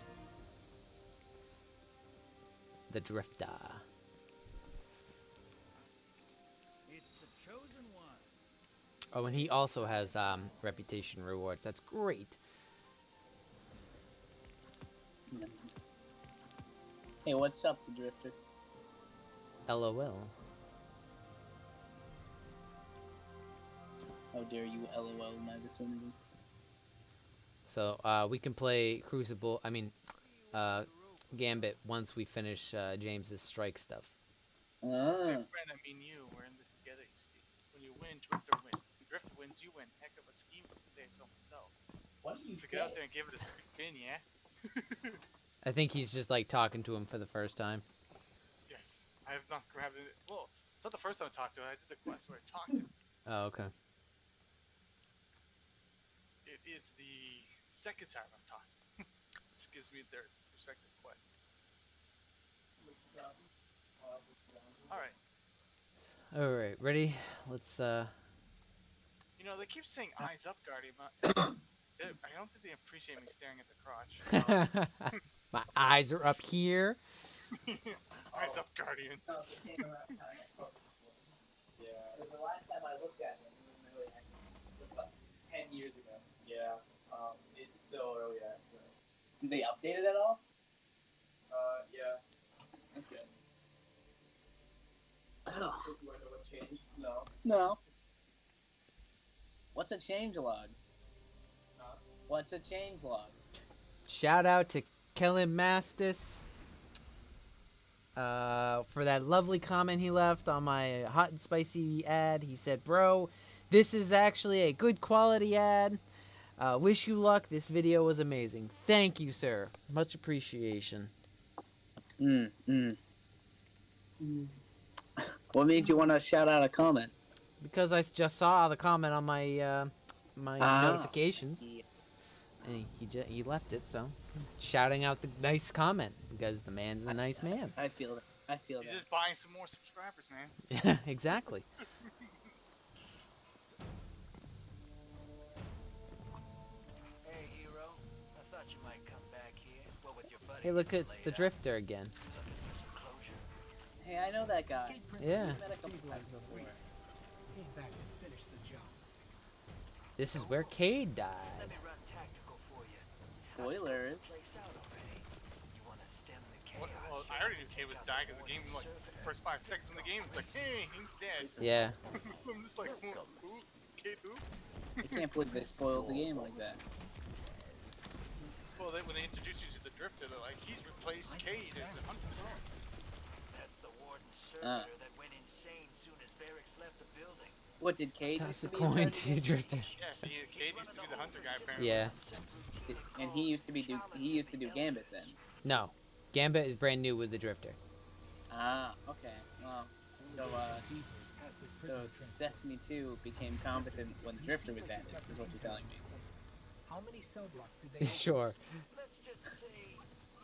The Drifter. It's the chosen one. Oh, and he also has reputation rewards. That's great. Hey, what's up, the Drifter? LOL. How dare you LOL in my vicinity? So we can play Crucible. I mean, Gambit once we finish James's strike stuff. Say Ah. friend, I mean you. We're in this together, you see. When you win, Drifter wins. When Drifter wins, you win. Heck of a scheme, if I say so myself. What do you So get out there and give it a spin, yeah? I think he's just like talking to him for the first time. Yes. I have not grabbed it. Well, it's not the first time I talked to him. I did the quest where I talked to him. Oh, okay. It is the second time I've talked to him. Which gives me their respective quests. Alright. Alright, ready? Let's You know, they keep saying eyes up, Guardian. I don't think they appreciate me staring at the crotch. my eyes are up here. Eyes up, Guardian. Yeah. Because the last time I looked at him, he was in early access. It was about 10 years ago. Yeah. It's still early access. Did they update it at all? Yeah. That's good. Do you want to know what changed? No. No. What's a change log? What's a change log? Shout out to Kellen Mastis for that lovely comment he left on my hot and spicy ad. He said, "Bro, this is actually a good quality ad. Wish you luck. This video was amazing." Thank you, sir. Much appreciation. What made you want to shout out a comment? Because I just saw the comment on my my notifications, Yeah. and he left it. So, shouting out the nice comment because the man's a nice man. I feel that. I feel He's that. just buying some more subscribers, man. Yeah, exactly. Hey, hero. I thought you might come back here. What with your buddy? Hey, look, getting it's laid the out? Drifter again. Looking for some closure? Hey, I know that guy. Escape Yeah. principles Met a couple stabilized times the before. reef. Came back to finish the job. This is where Cade Let died. me run tactical for you. Spoilers. How's the place out already? You want to stem the chaos? Well, I already knew Kay was dying because the game, like, the first 5 seconds in the game, it's like, hey, he's dead. Yeah. I'm just like, who? Kate who? I can't believe they spoiled the game like that. Well, when they introduced you to the Drifter, they're like, he's replaced Cade as the hunter. That's the warden servitor that went insane soon as barracks left the building. What did Cade Toss used to a be in coin charge to again? Drifter. Yeah, so Cade used to be the hunter guy, apparently. Yeah. And he used to do Gambit then. No, Gambit is brand new with the Drifter. Ah, okay. Well, so Keepers past this so prison transport. Destiny 2 became competent when the Drifter was added. Is what you're telling me. How many cell blocks did they open? Sure. Let's just say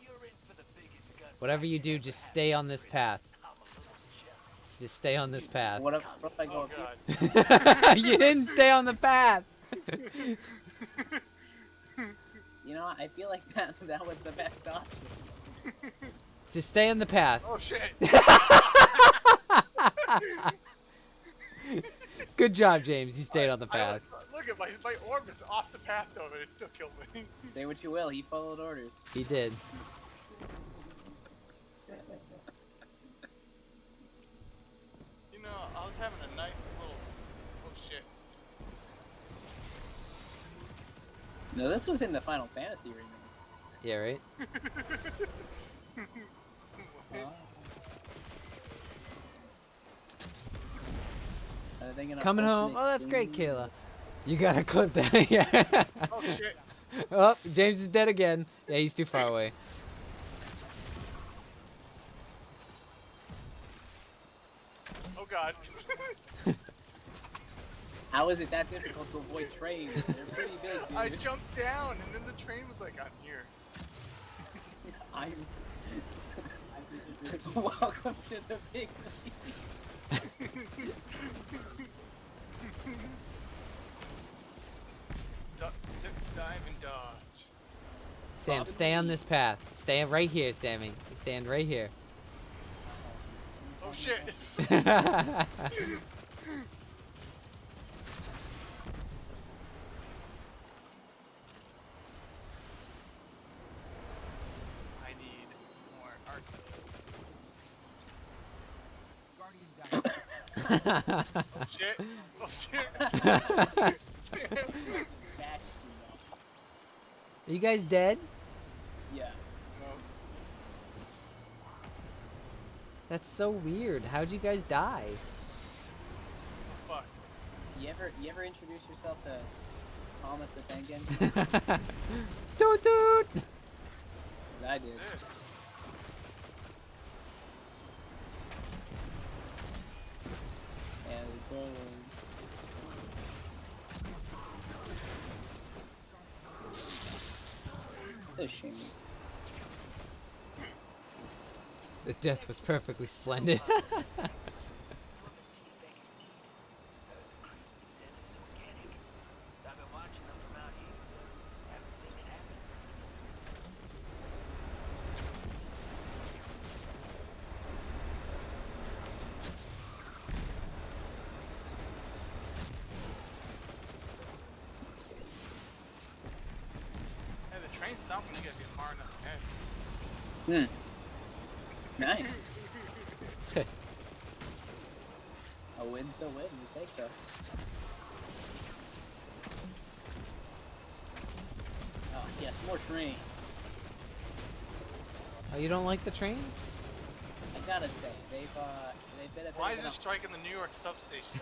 you're in for the biggest gun. Whatever you do, just stay on this path. I'm a little jealous. Just stay on this path. What if I go Oh, up God. You didn't stay on the path. here? You know, I feel like that was the best option. Just stay on the path. Oh, shit. Good job, James. You stayed on the path. Look at my orb is off the path, though, but it still killed me. Say what you will, he followed orders. He did. You know, I was having a nice little... Oh, shit. No, this was in the Final Fantasy remake. Yeah, right? Are they gonna Coming home. alternate Oh, that's great, things? Kayla. You gotta clip that. Yeah. Oh, shit. Oh, James is dead again. Yeah, he's too far away. Oh, God. How is it that difficult to avoid trains? They're pretty big, dude. I jumped down, and then the train was like, I'm here. I'm. Welcome to the big league. Dive and dodge. Sam, stay on this path. Stay right here, Sammy. Stand right here. Oh shit! I need more art. Guardian down. Oh shit! Oh shit! Are you guys dead? Yeah. No. That's so weird. How'd you guys die? Fuck. You ever introduce yourself to Thomas the Tank Engine? Toot toot! 'Cause I did. And boom. Fishing. The death was perfectly splendid. Prophecy affects heat. The crew said it was organic. I've been watching them from out here, but haven't seen it happen. Hey, the train stopped when you guys get far enough ahead. Nice. A win's a win. You take that. Oh yes, more trains. Oh, you don't like the trains? I gotta say, they've been a bit Why of is an it striking the New York substation?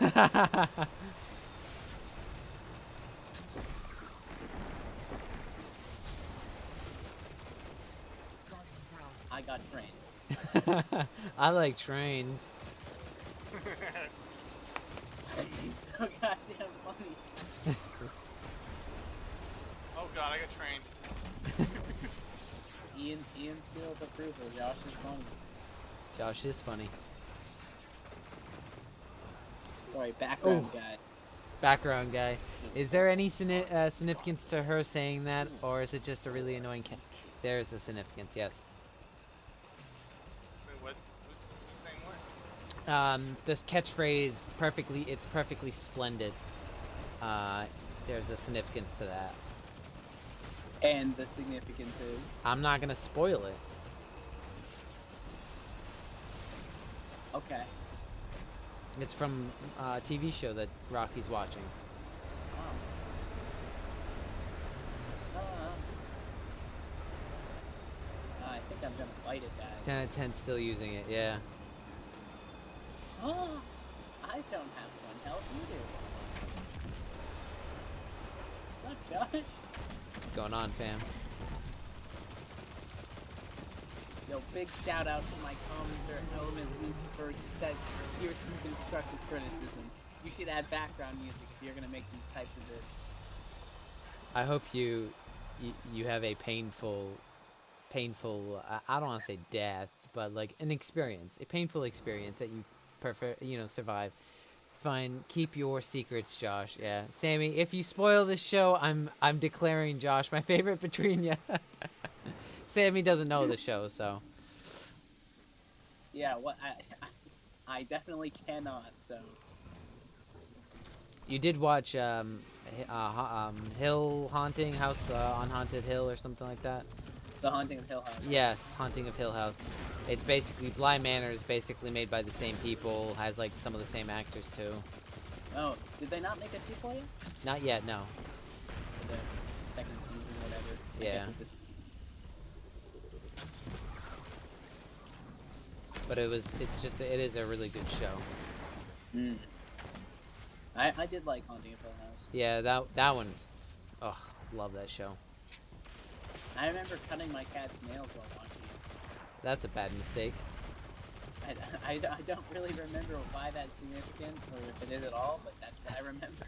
Guardian down. I got trained. I like trains. He's so goddamn funny. Oh god, I got trained. Ian sealed approval. Josh is funny. Josh is funny. Sorry, background Oh. guy. Background guy. Is there any significance to her saying that, or is it just a really annoying There is a significance, yes. Wait, what? Who's saying what? This catchphrase, it's perfectly splendid. There's a significance to that. And the significance is I'm not gonna spoil it. okay. It's from a TV show that Rocky's watching. I think I'm gonna bite it, guys. 10 out of 10 still using it, yeah. Oh, I don't have one health either. What's up, Josh? What's going on, fam? Yo, big shout out to my commenter, Element Lucifer. He says, here's some constructive criticism. You should add background music if you're gonna make these types of vids. I hope you have a painful, I don't want to say death, but like a painful experience that you survive. Fine, keep your secrets, Josh. Yeah, Sammy, if you spoil this show, I'm declaring Josh my favorite between you. Sammy doesn't know the show, so. Yeah, what I definitely cannot. So You did watch Hill Haunting House on Haunted Hill or something like that. The Haunting of Hill House. Yes, Haunting of Hill House. It's basically Bly Manor is basically made by the same people, has like some of the same actors too. Oh, did they not make a sequel yet? Not yet, no. For the second season, whatever. I Yeah. guess it's just... But it is a really good show. Mm. I did like Haunting of Hill House. Yeah, that one's, ugh, love that show. I remember cutting my cat's nails while watching it. That's a bad mistake. I don't really remember why that's significant, or if it is at all, but that's what I remember.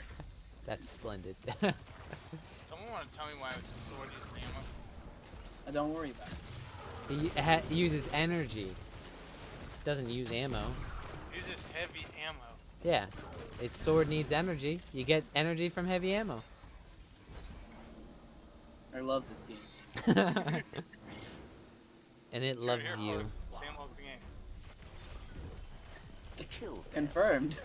That's splendid. Someone want to tell me why the sword uses ammo? Don't worry about it. It uses energy. Doesn't use ammo. It uses heavy ammo. Yeah. Its sword needs energy. You get energy from heavy ammo. I love this game. And it Here, loves here, you. folks. Sam loves the game. Kill them. Confirmed.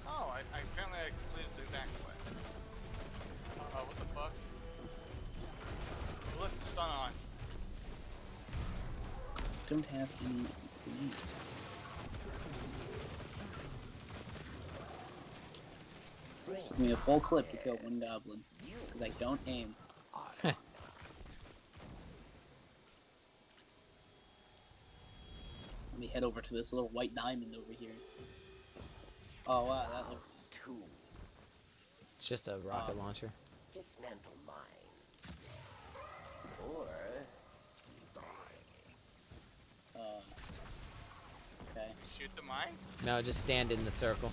Oh, apparently I completed the back way. What the fuck? Who left the sun on? Don't have any leaves. Give me a full clip to kill one goblin. Just because I don't aim. Let me head over to this little white diamond over here. Oh wow, that looks... Two. It's just a rocket launcher. Dismantle mines. Or okay. Shoot the mine? No, just stand in the circle.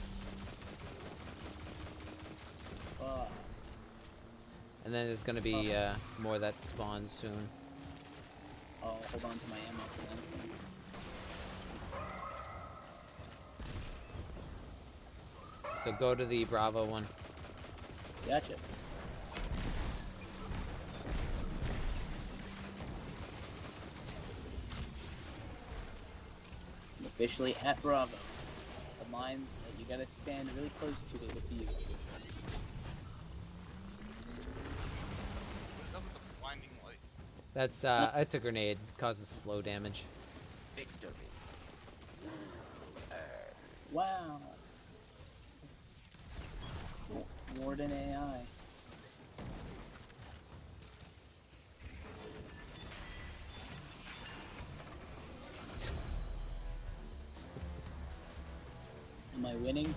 And then there's gonna be more that spawns soon. Oh, hold on to my ammo for that. So go to the Bravo one. Gotcha. I'm officially at Bravo. The mines that you gotta stand really close to defuse. What's up with the blinding light? That's it's a grenade. Causes slow damage. victory. Wow. Warden AI. Am I winning?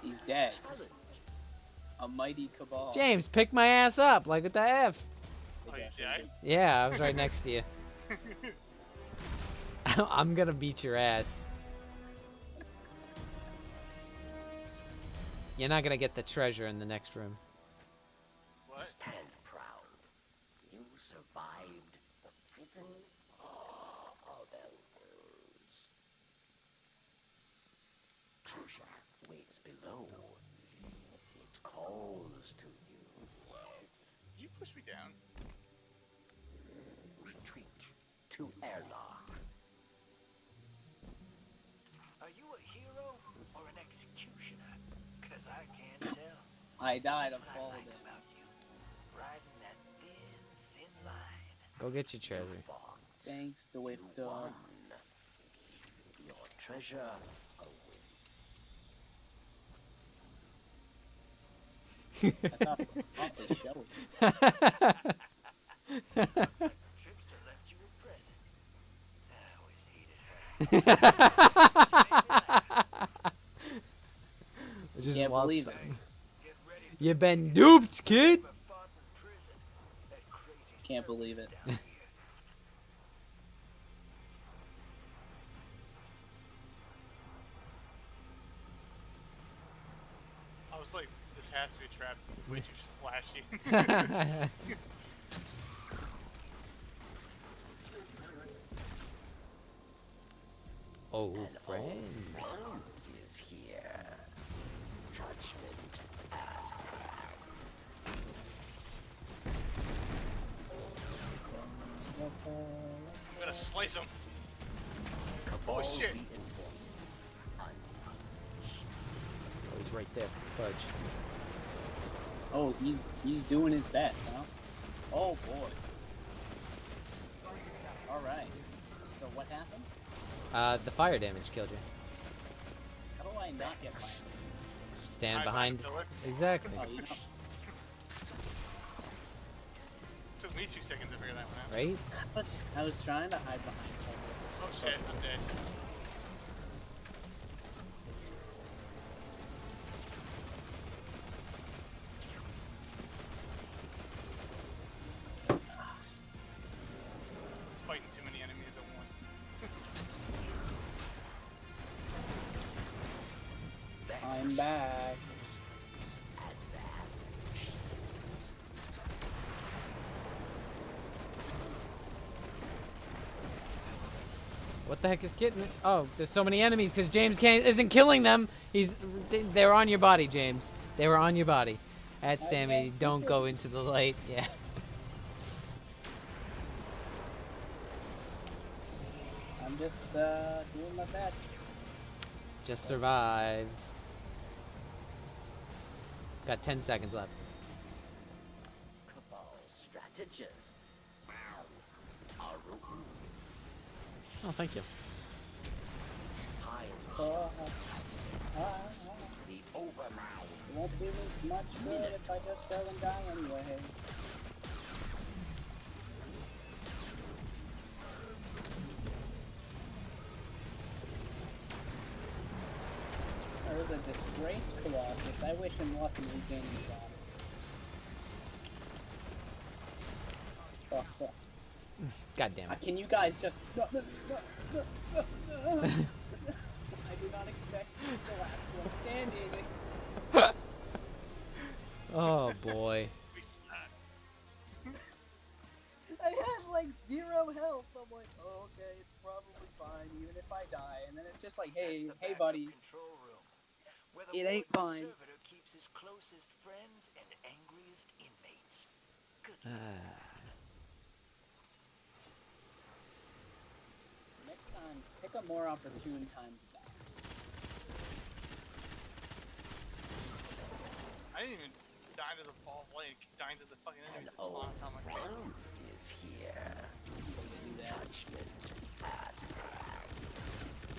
He's dead. A mighty cabal. James, pick my ass up, like with the F. Oh, you died? Yeah, I was right next to you. I'm gonna beat your ass. You're not gonna get the treasure in the next room. What? Stand proud. You survived the prison of elders. Treasure waits below. It calls to you, yes. Did you push me down? Retreat to airlock. Are you a hero or an executioner? Cause I can't tell. I died That's of what I fall like damage. about you. Riding that thin, thin line. Go get your treasure. Fought. Thanks, the whiff You dog. won. Your treasure awaits. That's awfully showy. Trickster left you a present. I always hated her. Just Can't walk believe by. it. Get ready for You been duped, kid. the fought in prison. That crazy Can't believe it. server's down here. I was like, this has to be a trap. This is way too flashy. Oh, An friend. old friend is here. Judgment at hand. I'm gonna slice him. Cabal shit. reinforcements unleashed. Oh, he's right there. Fudge. Oh, he's doing his best, huh? Oh boy. Alright. So what happened? The fire damage killed you. How do I not get fired? Stand Hide behind. behind the pillar. Exactly. Oh, you know. Took me 2 seconds to figure that one out. Right? I was trying to hide behind cover. Oh shit, I'm dead. fighting too many enemies at once. I'm back. What the heck is getting me? Oh, there's so many enemies because James isn't killing them. They're on your body, James. They were on your body. At How'd you Sammy, guys don't keep go it? into the light. Yeah. I'm just doing my best. Just survive. Got 10 seconds left. Cabal strategist. Oh, thank you. The overmind. It won't do me much good if I just go and die anyway. There is a disgraced Colossus. I wish him luck in regaining his honor. Fuck. God damn it. Can you guys just... No. I do not expect the last one standing. Oh boy. I had like 0 health. I'm like, oh, okay, it's probably fine, even if I die. And then it's just like, hey, buddy. Control room, where It ain't the fine. servitor keeps his closest friends and angriest inmates. Good. Next time, pick a more opportune time to die. I didn't even die to the ball of light. Dying to the fucking enemies. It's a lot of time I Round is here. Judgment at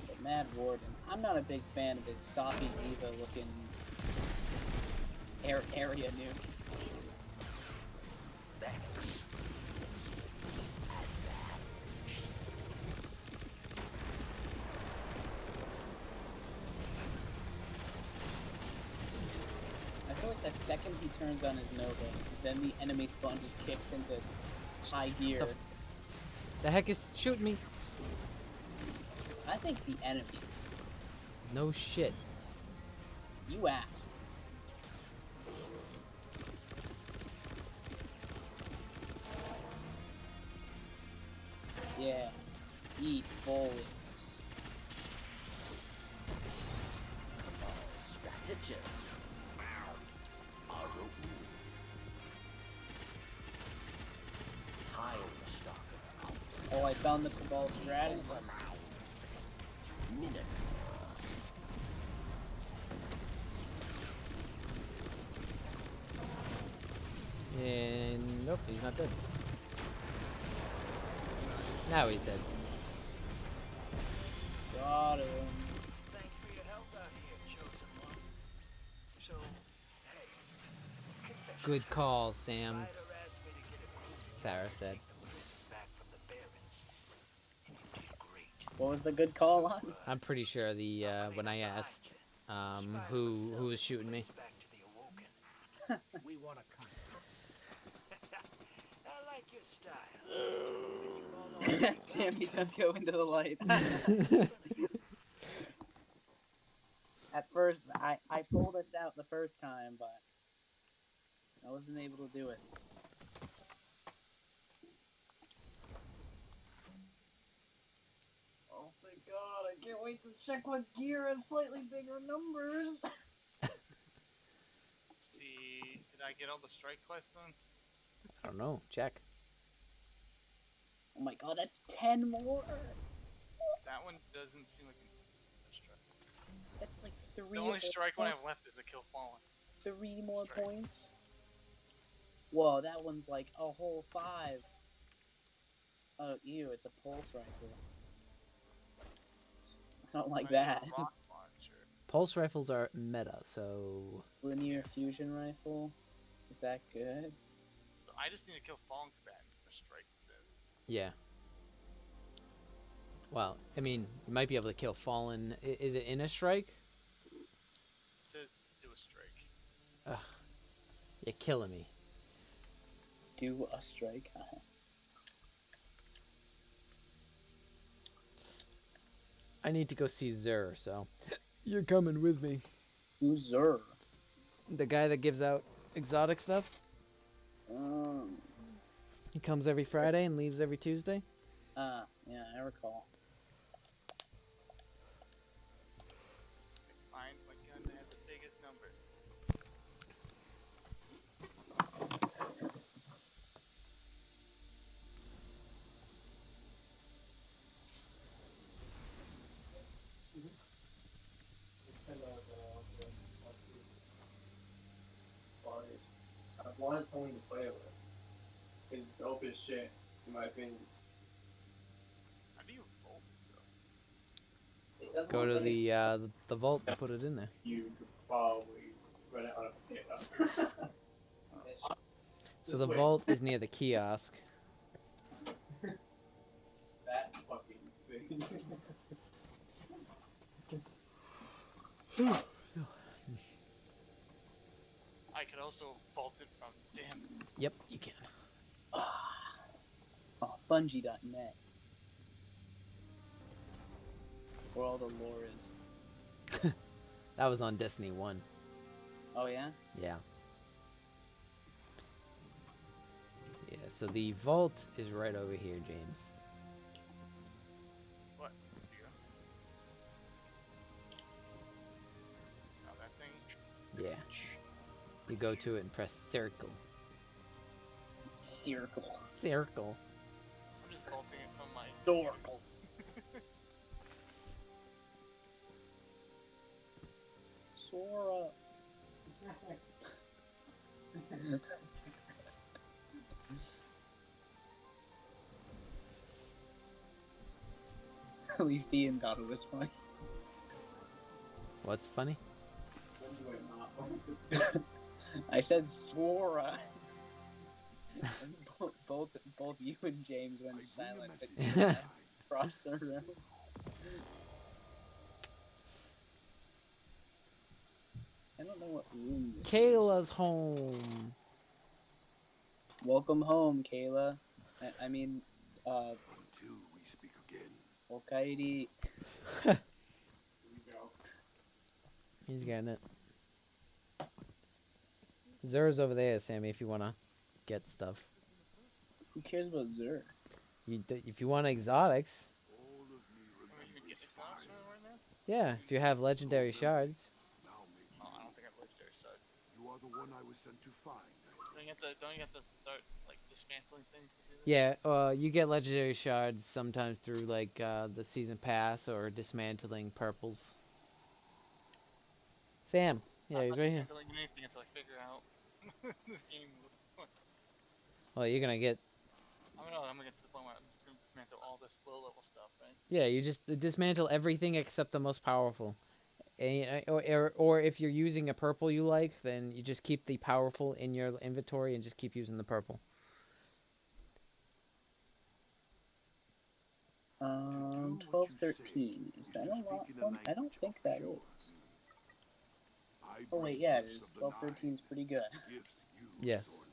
But Mad Warden, I'm not a big fan of his Soppy Diva looking area nuke. Vex. I feel like the second he turns on his Nova, then the enemy spawn just kicks into high gear. The heck is shooting me? I think the enemies. No shit. You asked. Yeah. Eat bullets. Strategist. Oh, I found the Cabal strategy. And nope, he's not dead. Now he's dead. Got him. Thanks for your help out here, chosen one. So, hey, confession Good call, Sam. Ryder asked me to get a cruise Sarah said. take the prison back from the Barons. And you did great. What was the good call on? I'm pretty sure the when I asked who was shooting me. Back to the Awoken. We want a cut. I like your style. Sammy, don't go into the light. At first, I pulled us out the first time, but I wasn't able to do it. Oh, thank God. I can't wait to check what gear has slightly bigger numbers. see. Did I get all the strike quests done? I don't know. Check. Oh my God, that's 10 more. That one doesn't seem like a strike. That's like 3 The only more strike one I points. have left is a kill fallen. 3 more Strike. points. Whoa, that one's like a whole 5. Oh, ew, it's a pulse rifle. I don't like I need a that. rock launcher. Pulse rifles are meta, so Linear fusion rifle. Is that good? So I just need to kill fallen combatant. A strike says. yeah. Well, I mean, you might be able to kill fallen. Is it in a strike? It says do a strike. Ugh, you're killing me. Do a strike. I need to go see Zur, so you're coming with me. Who's Zur? The guy that gives out exotic stuff. Um. He comes every Friday and leaves every Tuesday. Yeah, I recall. Find my gun that has the biggest numbers. I wanted someone to play with. It's dope as shit, in my opinion. How do you vault stuff? It doesn't Go look to like the vault and put it in there. you could probably run out of data. So the vault is near the kiosk. That fucking thing. I could also vault it from. Damn. Yep, you can. Oh, Bungie.net. Where all the lore is. That was on Destiny 1. Oh, yeah? Yeah. Yeah, so the vault is right over here, James. What? Here. Oh, that thing. Yeah. You go to it and press circle. Circle. Circle. I'm just vaulting it from my. Dorkle. Sora. At least Ian thought it was funny. What's funny? I said Sora. And both you and James went silent, but Ian across the room. I don't know what room this is. Kayla's home. Welcome home, Kayla. I mean, Until we speak again. Okaidi. He's getting it. Zur's over there, Sammy, if you want to get stuff. Who cares about Zur? If you want exotics. All of me You can get remembers the clocks right now? Yeah, if you have legendary shards. now maybe Oh, I don't think I have legendary shards. you are the one I was sent to find. Don't you have to start like dismantling things to do this? Yeah, you get legendary shards sometimes through like the season pass or dismantling purples. Sam, yeah, he's right here. I'm not dismantling anything until I figure out this game. Well, you're gonna get. I'm gonna get to the point where I'm just gonna dismantle all this low level stuff, right? Yeah, you just dismantle everything except the most powerful. And, or if you're using a purple you like, then you just keep the powerful in your inventory and just keep using the purple. 1213. Is that a lot from? I don't think that is. Oh wait, yeah, it is. 1213 is pretty good. Yes.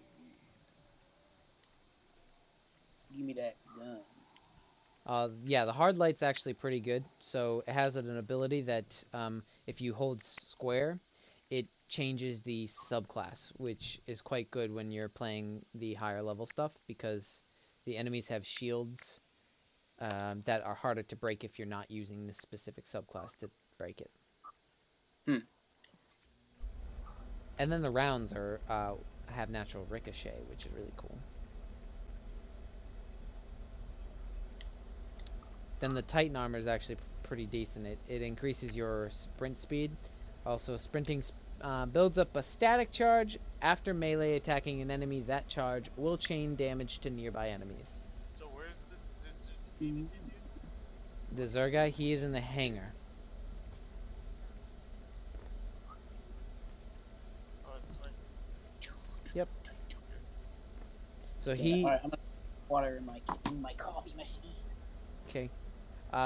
Give me that gun. Yeah, the hard light's actually pretty good. So it has an ability that if you hold square, it changes the subclass, which is quite good when you're playing the higher level stuff because the enemies have shields that are harder to break if you're not using this specific subclass to break it. And then the rounds are have natural ricochet, which is really cool. Then the Titan armor is actually pretty decent. It increases your sprint speed. Also, sprinting builds up a static charge. After melee attacking an enemy, that charge will chain damage to nearby enemies. So where's this The Zur guy, he is in the hangar. Oh, it's right. Yep. So Yeah, he. alright, I'm gonna put water in my coffee machine. Okay.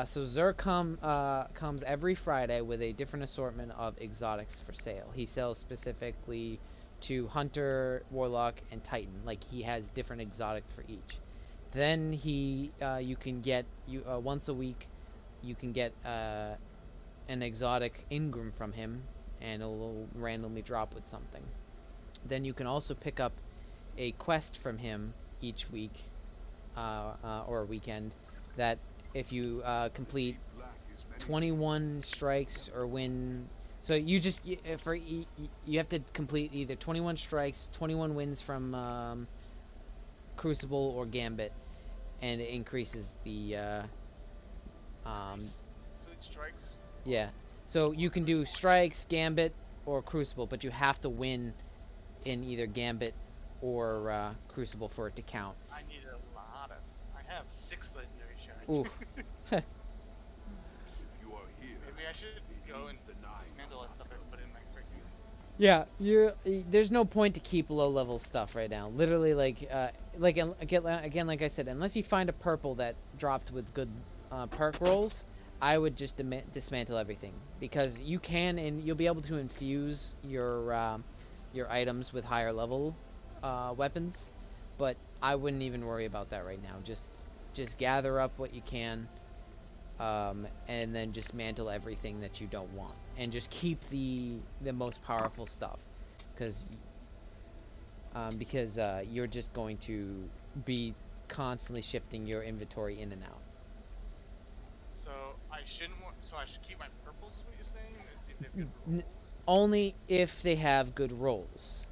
So Zur comes every Friday with a different assortment of exotics for sale. He sells specifically to Hunter, Warlock, and Titan. Like he has different exotics for each. Then you can get once a week. you can get an exotic Ingram from him, and it'll randomly drop with something. Then you can also pick up a quest from him each week or weekend that if you complete 21 strikes or win. So you just you have to complete either 21 strikes, 21 wins from Crucible or Gambit, and it increases the Complete strikes. yeah. So you can do strikes, Gambit, or Crucible, but you have to win in either Gambit or Crucible for it to count. I need a lot of. I have 6 legendary shards. Oof. If you are here, Maybe I should go and dismantle that stuff I put in my freaking. Yeah, there's no point to keep low level stuff right now. Literally, again, like I said, unless you find a purple that dropped with good perk rolls, I would just dismantle everything, because you can, and you'll be able to infuse your items with higher level weapons, but I wouldn't even worry about that right now. Just gather up what you can, and then just mantle everything that you don't want, and just keep the most powerful stuff, because you're just going to be constantly shifting your inventory in and out. So I shouldn't want. So I should keep my purples, is what you're saying? And see if they have good N- rolls. Only if they have good rolls,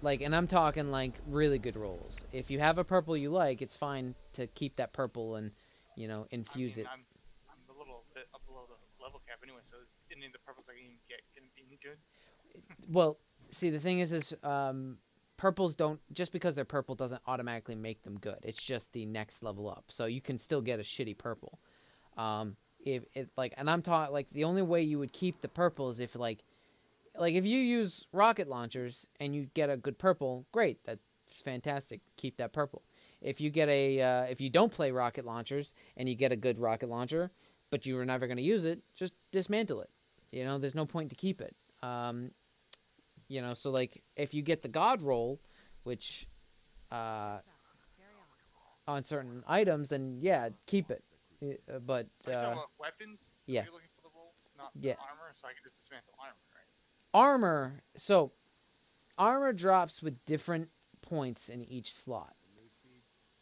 and I'm talking like really good rolls. If you have a purple you like, it's fine to keep that purple and infuse it. I'm a little bit up below the level cap anyway, so is any of the purples I can even get gonna be any good? Well, see, the thing is purples don't, just because they're purple doesn't automatically make them good. It's just the next level up. So you can still get a shitty purple. If it and I'm talking the only way you would keep the purple is if if you use rocket launchers and you get a good purple, great, that's fantastic. Keep that purple. If you get if you don't play rocket launchers and you get a good rocket launcher, but you were never going to use it, just dismantle it. There's no point to keep it. So if you get the god roll, which on certain items, then yeah, keep it. But Are you talking about weapons? yeah, You're looking for the rolls, not the yeah, armor, so I can just dismantle armor, right? armor. So armor drops with different points in each slot.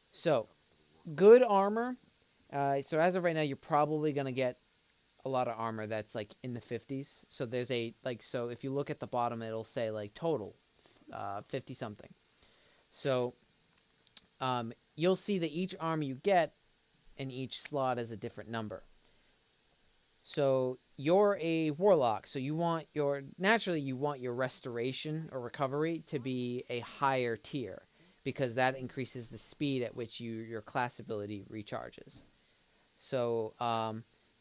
So good armor. So as of right now, you're probably gonna get a lot of armor that's in the 50s. So there's so if you look at the bottom, it'll say total 50 something. So you'll see that each armor you get in each slot is a different number. So you're a warlock, so you want you want your restoration or recovery to be a higher tier, because that increases the speed at which your class ability recharges. So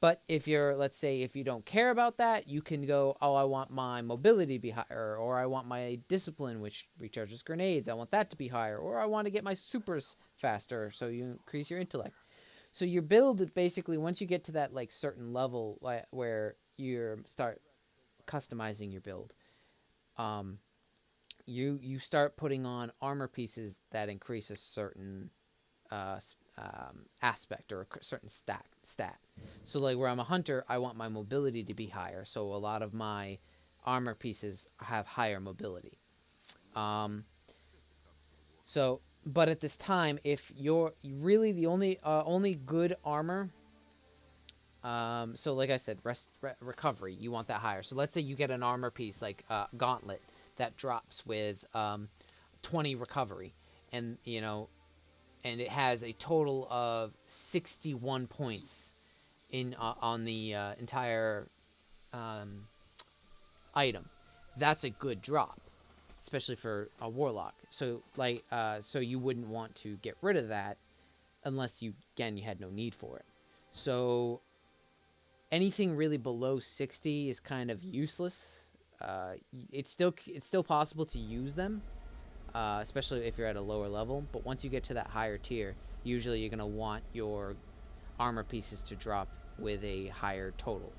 but if let's say if you don't care about that, you can go, oh, I want my mobility to be higher, or I want my discipline, which recharges grenades, I want that to be higher, or I want to get my supers faster, so you increase your intellect. So your build, basically, once you get to that certain level where you start customizing your build, you start putting on armor pieces that increase a certain aspect or a certain stat. So where I'm a hunter, I want my mobility to be higher, so a lot of my armor pieces have higher mobility. But at this time, if you're really the only good armor, so like I said, recovery, you want that higher. So let's say you get an armor piece like Gauntlet that drops with 20 recovery, and and it has a total of 61 points in on the entire item. That's a good drop, especially for a warlock. So so you wouldn't want to get rid of that unless you had no need for it. So anything really below 60 is kind of useless. It's still possible to use them, especially if you're at a lower level. But once you get to that higher tier, usually you're gonna want your armor pieces to drop with a higher total,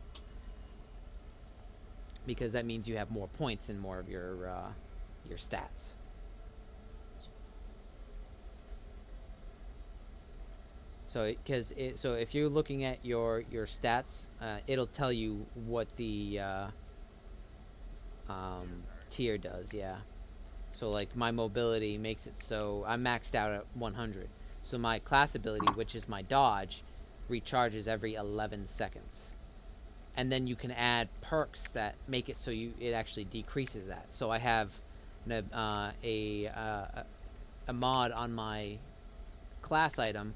because that means you have more points and more of your stats. So so if you're looking at your stats, it'll tell you what the tier does. Yeah. So like my mobility makes it so I'm maxed out at 100. So my class ability, which is my dodge, recharges every 11 seconds. And then you can add perks that make it so it actually decreases that. So I have a mod on my class item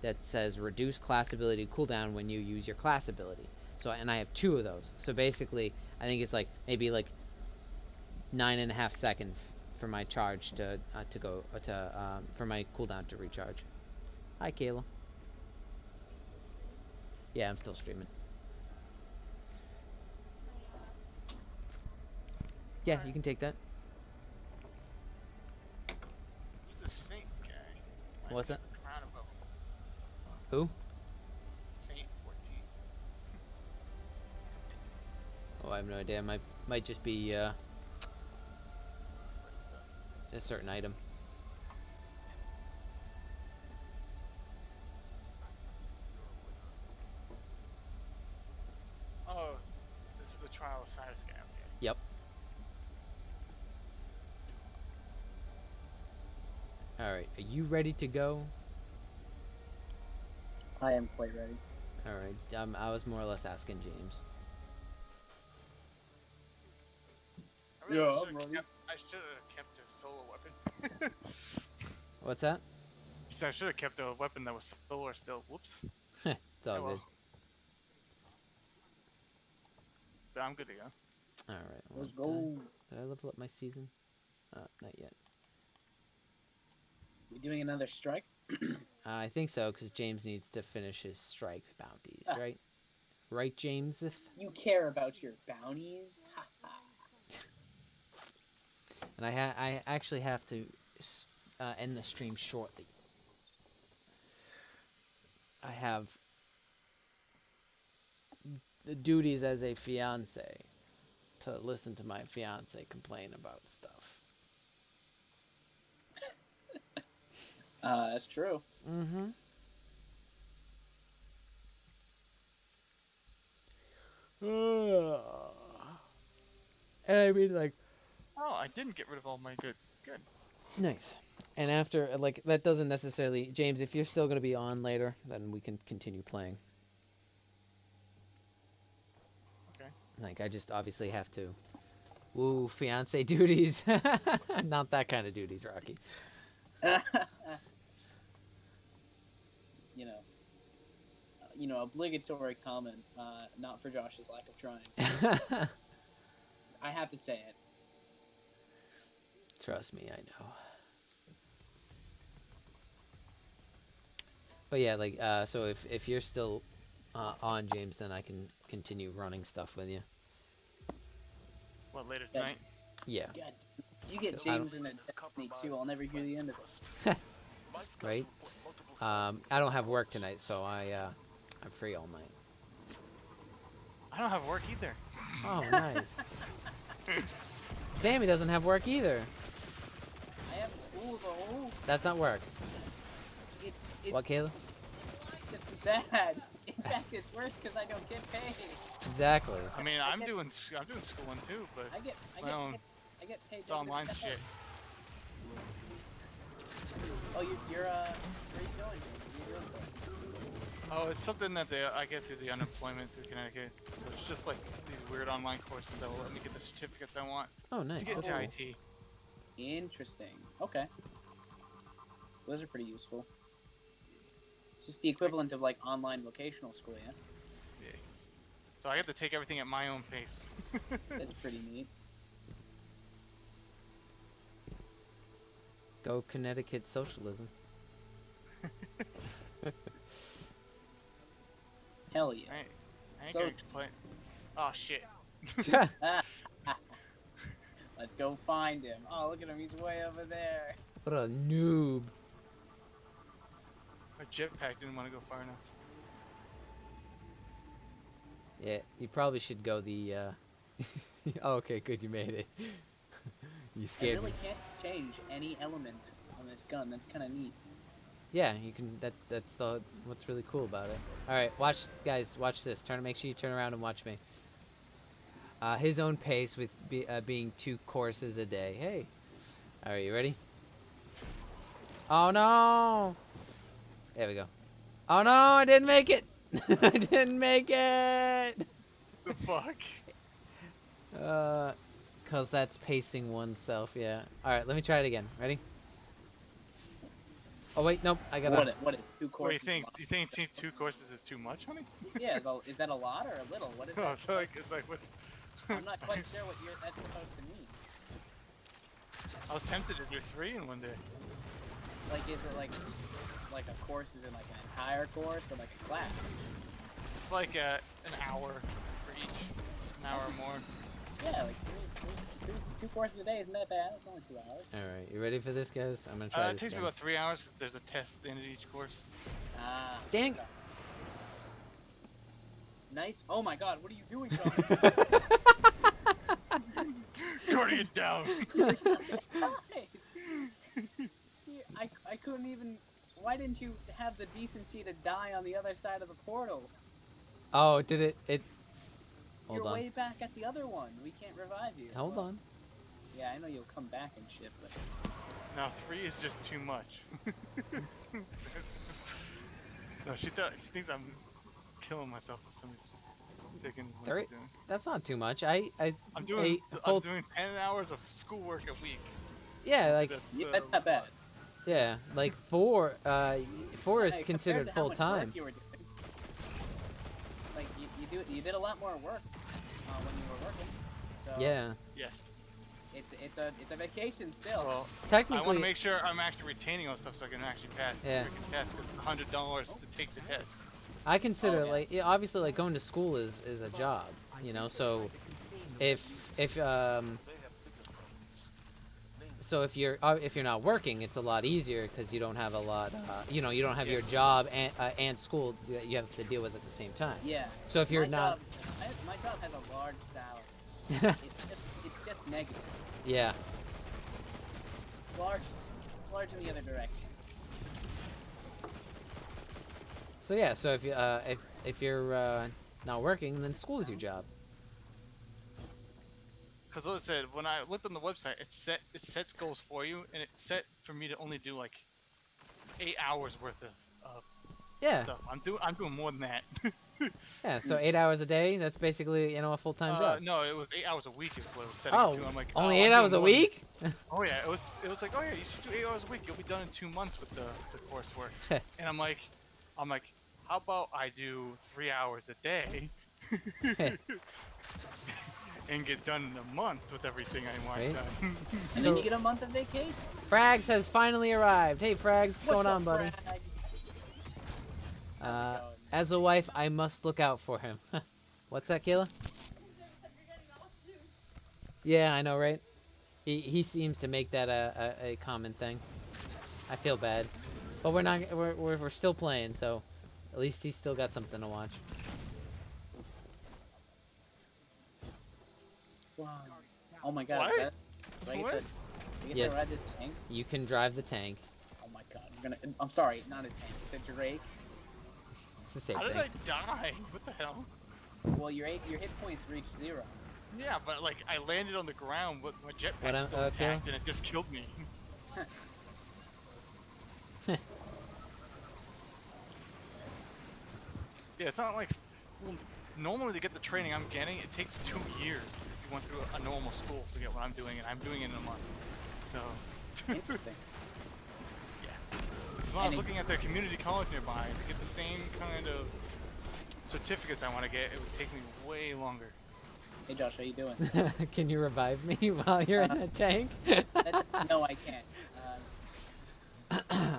that says reduce class ability cooldown when you use your class ability. So and I have two of those. So basically, I think it's like maybe like 9.5 seconds for my charge to go for my cooldown to recharge. Hi, Kayla. Yeah, I'm still streaming. Yeah, you can take that. Who's this Saint guy? Why does What's he that? have a crown above him? Who? Saint 14. Oh, I have no idea. Might just be a certain item. Oh, this is the Trial of Cyrus guy. Okay. Yep. All right. Are you ready to go? I am quite ready. All right. I was more or less asking James. I really Yeah, should I'm have ready. kept a solo weapon. What's that? So I should have kept a weapon that was solar still. Whoops. It's all good. But I'm good to go. All right. Well, Let's go. did I level up my season? Not yet. We doing another strike? I think so, because James needs to finish his strike bounties, Ah. right? Right, James? You care about your bounties? Ha ha. And I actually have to end the stream shortly. I have the duties as a fiance to listen to my fiance complain about stuff. That's true. Mm-hmm. And I mean, like, Oh, I didn't get rid of all my good. Good. nice. And after, like, that doesn't necessarily... James, if you're still going to be on later, then we can continue playing. Okay. Like, I just obviously have to... Woo, fiance duties. Not that kind of duties, Rocky. you know, obligatory comment, not for Josh's lack of trying. I have to say it. Trust me, I know. But yeah, like, so if you're still on, James, then I can continue running stuff with you. What, later tonight? Yeah. God, you get James in a Destiny 2, I'll never hear the end of it. Right? I don't have work tonight, so I'm free all night. I don't have work either. Oh, nice. Sammy doesn't have work either. I have school though. That's not work. It's What, Kayla? It's bad. In fact, it's worse because I don't get paid. Exactly. I mean, I'm doing schooling too, but I get paid. it's online shit. Oh, you're where are you going? You're doing what? Oh, it's something that I get through the unemployment through Connecticut. So it's just like these weird online courses that will let me get the certificates I want Oh, nice. to get That's to cool. IT. Interesting. Okay. Those are pretty useful. Just the equivalent of like online vocational school, yeah? Yeah. So I have to take everything at my own pace. That's pretty neat. Go Connecticut socialism. Hell yeah. I ain't So- gonna complain. Oh shit. Let's go find him. Oh, look at him. He's way over there. What a noob. My jetpack didn't want to go far enough. Yeah, you probably should go the, oh, okay, good, you made it. You I scared really me. can't change any element on this gun. That's kind of neat. Yeah, you can. That's the what's really cool about it. All right, watch, guys. Watch this. Make sure you turn around and watch me. His own pace with being 2 courses a day. Hey. All right, you ready? Oh no! There we go. Oh no! I didn't make it. I didn't make it. The fuck? Cause that's pacing oneself. Yeah. All right, let me try it again. Ready? Oh wait, nope. I gotta. What is 2 What do courses? you think? You think 2 courses is too much, honey? Yeah, is that a lot or a little? What is Oh, that? so like, it's like what? I'm not quite sure what that's supposed to mean. I was tempted to do 3 in one day. Like, is it like a course is in like an entire course or like a class? It's like an hour for each, an hour or more. Yeah, like two courses a day isn't that bad. It's only 2 hours. All right, you ready for this, guys? I'm gonna try It this takes me again. about 3 hours because there's a test at the end of each course. Ah. Dang. Nice. Oh my God, what are you doing, Guardian down. I couldn't even. Why didn't you have the decency to die on the other side of the portal? Oh, did it? Hold You're on. way back at the other one. We can't revive you. Hold on. Yeah, I know you'll come back and shit, but. Now 3 is just too much. No, she thinks I'm killing myself for some reason. Taking 3? That's not too much. I'm doing 10 hours of schoolwork a week. Yeah, like. That's not bad. Yeah, like 4. 4 is Hey, considered compared to how full much time. work you were doing, like you did a lot more work when you were working. So Yeah. Yes. It's a vacation still. Well, Technically. I want to make sure I'm actually retaining all the stuff so I can actually pass the Yeah. freaking test. Because it's $100 to take the test. I consider yeah. like, yeah, obviously, like going to school is a job, you know. So if you're not working, it's a lot easier because you don't have a lot, you know, you don't have your job and school that you have to deal with at the same time. Yeah. So if you're my not, job has a large salary. it's just negative. yeah. It's large in the other direction. So yeah, so if you're not working, then school is your job. Because what it said, when I looked on the website, it sets goals for you, and it set for me to only do like 8 hours worth of Yeah. stuff. I'm doing more than that. Yeah. So 8 hours a day. That's basically, you know, a full-time job. No, it was 8 hours a week is what it was setting Oh, it to. I'm like, only oh, 8 I'm hours a doing more than- week? Oh yeah, it was like, oh yeah, you should do 8 hours a week. You'll be done in 2 months with the coursework. And I'm like, how about I do 3 hours a day and get done in a month with everything I want Right. done. And then you get a month of vacation. Frags has finally arrived. Hey, Frags, what's going on, buddy? Frag? As a wife, I must look out for him. What's that, Kayla? Yeah, I know, right? He seems to make that a common thing. I feel bad, but we're still playing, so at least he's still got something to watch. Wow. Oh my God. What? Is that, do I get What? to, do I get Yes. to ride this tank? You can drive the tank. Oh my God. I'm sorry, not a tank. It's a Drake. It's the same How did thing. I die? What the hell? Well, your hit points reach 0. Yeah, but like I landed on the ground with my What, jetpack still okay. intact, and it just killed me. Yeah, it's not like well, normally to get the training I'm getting, it takes 2 years if you went through a normal school to get what I'm doing, and I'm doing it in a month. So. Interesting. Yeah. So when I was looking at the community college nearby to get the same kind of certificates I want to get, it would take me way longer. Hey Josh, how you doing? Can you revive me while you're in the tank? No, I can't.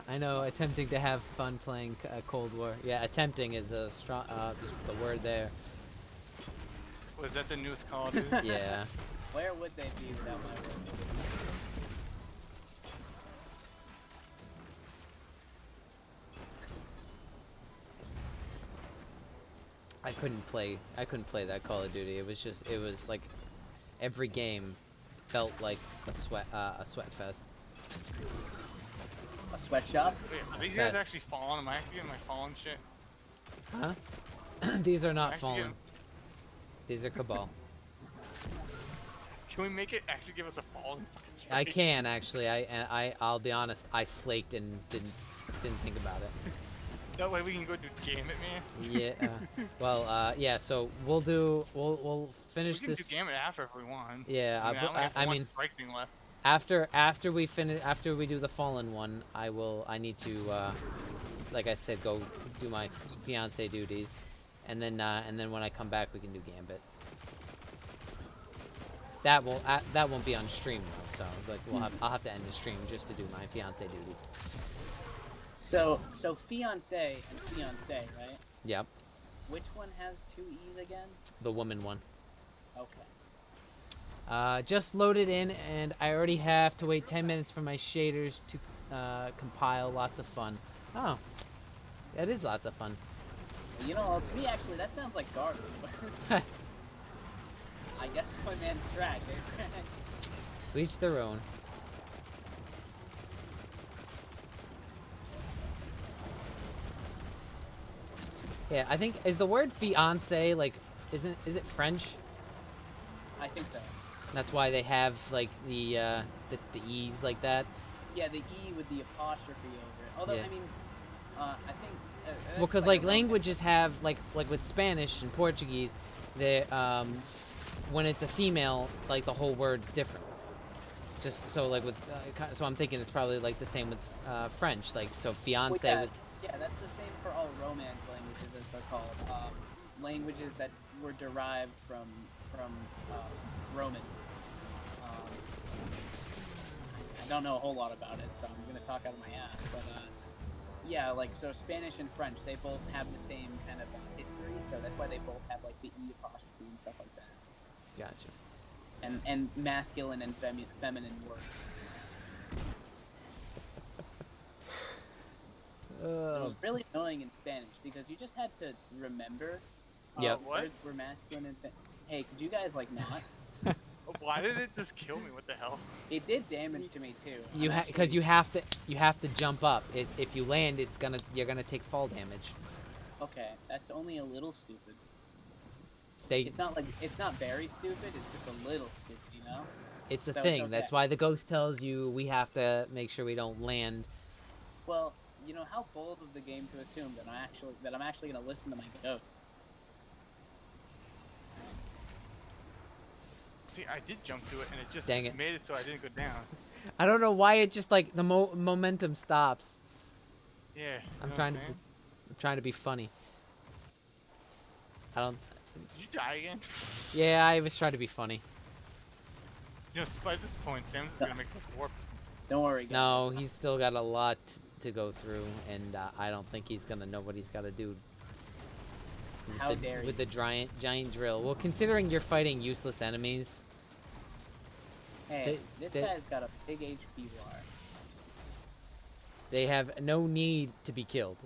I know, attempting to have fun playing Cold War. Yeah, attempting is a strong, just the word there. Was that the newest Call of Duty? Yeah. Where would they be without my work? I couldn't play that Call of Duty. It was like every game felt like a sweat fest. A sweatshop? Wait, are these guys Fast. actually falling? Am I actually getting my fallen shit? Huh? These are not Actually fallen. getting- These are Cabal. Can we make it actually give us a fallen fucking trade? I can actually. I'll be honest. I flaked and didn't think about it. That way we can go do Gambit, man. Yeah. Yeah. So we'll finish We can this. do Gambit after if we want. Yeah. I mean, strike thing left. After we do the fallen one, I need to, like I said, go do my fiance duties, and then when I come back, we can do Gambit. That won't be on stream though, so like I'll have to end the stream just to do my fiance duties. So fiance and fiance, right? Yep. Which one has 2 E's again? The woman one. Okay. Just loaded in, and I already have to wait 10 minutes for my shaders to compile. Lots of fun. Oh, that is lots of fun. You know, to me actually, that sounds like garbage. I guess my man's track. To each their own. Yeah, I think is the word fiance like is it French? I think so. That's why they have like the E's like that. Yeah, the E with the apostrophe over it. Although Yeah. I mean, I think. Well, because like languages have like with Spanish and Portuguese, they when it's a female, like the whole word's different. Just so like with so I'm thinking it's probably like the same with French, like so fiance Well, with. yeah, that's the same for all Romance languages, as they're called. Languages that were derived from Roman. I don't know a whole lot about it, so I'm gonna talk out of my ass. But yeah, like so Spanish and French, they both have the same kind of history, so that's why they both have like the E apostrophe and stuff like that. Gotcha. And masculine and feminine words. It was really annoying in Spanish because you just had to remember Yep. words were masculine and hey, could you guys like not? Why did it just kill me? What the hell? It did damage to me too. Because you have to jump up. If you land, you're gonna take fall damage. Okay, that's only a little stupid. They. It's not very stupid. It's just a little stupid, you know. It's a So thing. okay. That's why the ghost tells you we have to make sure we don't land. Well, you know how bold of the game to assume that I'm actually gonna listen to my ghost. See, I did jump to it, and it just Dang it. made it so I didn't go down. I don't know why it just like the momentum stops. Yeah. I'm trying to be funny. I don't. Did you die again? Yeah, I was trying to be funny. You know, by this point, Sam's gonna make this warp. Don't worry, guys. No, he's still got a lot to go through, and I don't think he's gonna know what he's got to do. How dare you? With the giant drill. Well, considering you're fighting useless enemies. Hey, this guy's got a big HP bar. They have no need to be killed.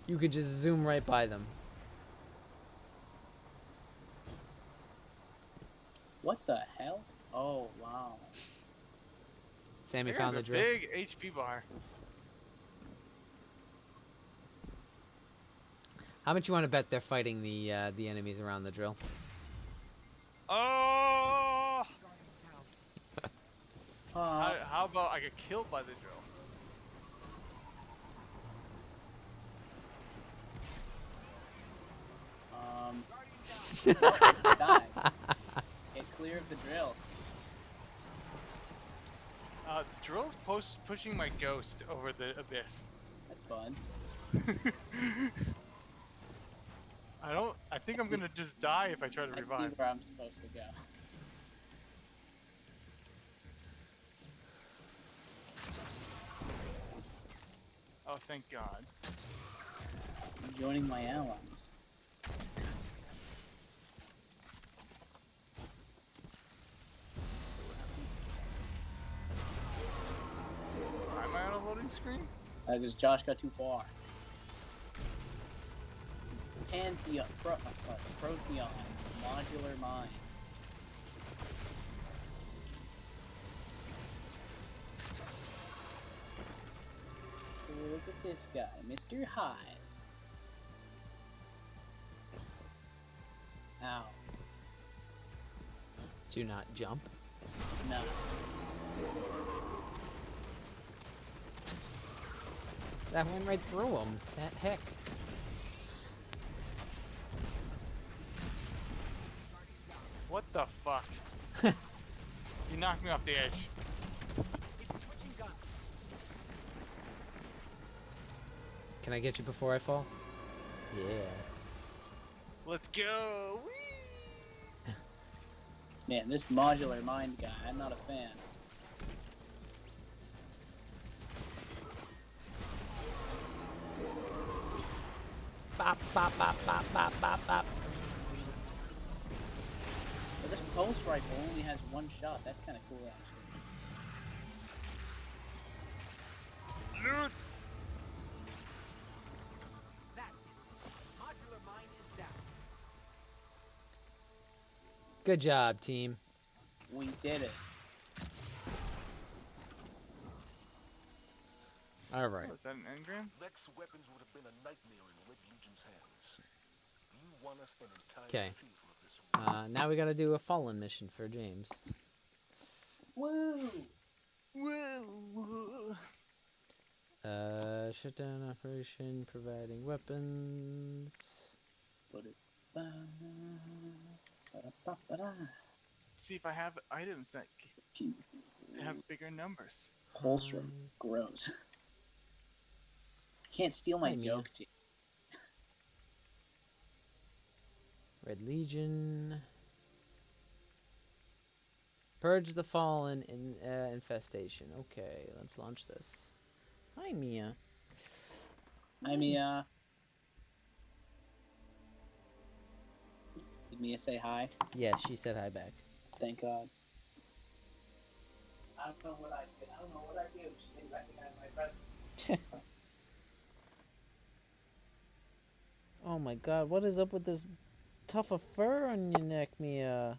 You could just zoom right by them. What the hell? Oh wow. Sammy found the drill. Big HP bar. How much you want to bet they're fighting the enemies around the drill? Oh! Uh, How about I get killed by the drill? Die. Get clear of the drill. Drill's pushing my ghost over the abyss. That's fun. I think I'm gonna just die if I try to I revive. see where I'm supposed to go. Oh, thank God. I'm joining my allies. Why am I on a loading screen? Because Josh got too far. Pantheon, Protheon, Modular Mind. look at this guy, Mr. Hive. Ow. Do not jump. No. That went right through him. That heck. What the fuck? You knocked me off the edge. Can I get you before I fall? Yeah. Let's go! Whee! Man, this modular mind guy, I'm not a fan. Bop, bop, bop, bop, bop, bop, bop. So this pulse rifle only has one shot. That's kind of cool, actually. Loot! Modular mine is down. Good job, team. We did it. All right. Oh, is that an engram? Vex weapons would have been a nightmare in Red Legion's hands. You won us an entire Okay. field of this war. Now we gotta do a fallen mission for James. Woo! Woo! Shutdown operation, providing weapons. Put it. Ba-da-ba-ba-da. See if I have items that have bigger numbers. Pulse rifle. Gross. Can't steal my Hey, man. joke, G. Red Legion. Purge the fallen in infestation. Okay, let's launch this. Hi, Mia. Hi, Mia. Did Mia say hi? Yeah, she said hi back. Thank God. I don't know what I did. I don't know what I did. She didn't recognize my presence. Oh my God, what is up with this tuft of fur on your neck, Mia?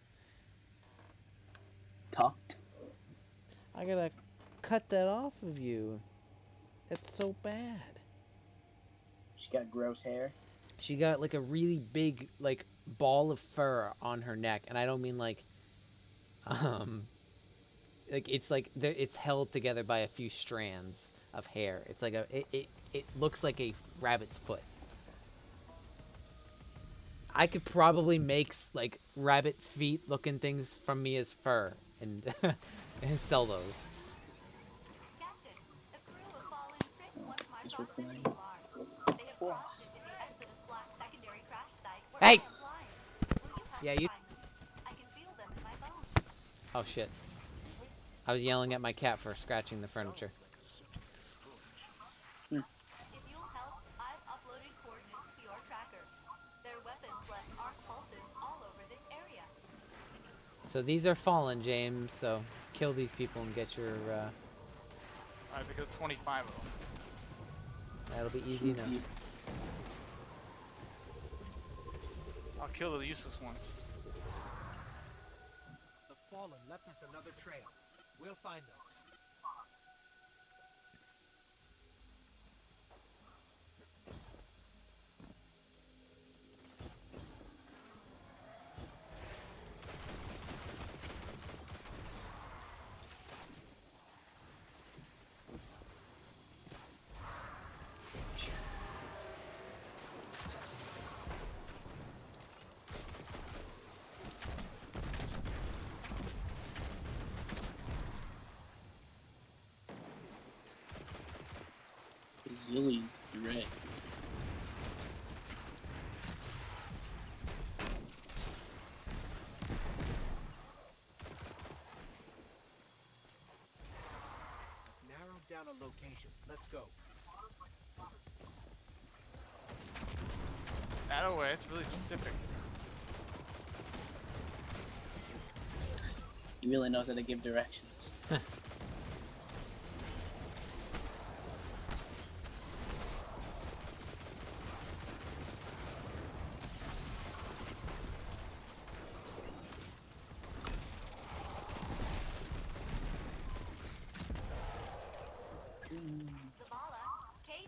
Tucked. I gotta cut that off of you. That's so bad. She got gross hair. She got like a really big like ball of fur on her neck, and I don't mean like it's like it's held together by a few strands of hair. It's like it looks like a rabbit's foot. I could probably make like rabbit feet looking things from Mia's fur and and sell those. Captain, the crew of Fallen tricked one of my It's proximity recording. alarms. They have Wow. crossed into the Exodus Black secondary crash site where Hey! I am flying. Will you help Yeah, me you- find them? I can feel them in my bones. Oh shit. I was yelling at my cat for scratching the furniture. If you'll help, I've uploaded coordinates to your tracker. Their weapons left arc pulses all over this area. So these are fallen, James, so kill these people and get your Alright, because 25 of them. that'll be easy enough. I'll kill the useless ones. The Fallen left us another trail. We'll find them. Zilly Ray. Narrow down a location. Let's go. That away, it's really specific. He really knows how to give directions. Zavala, Kate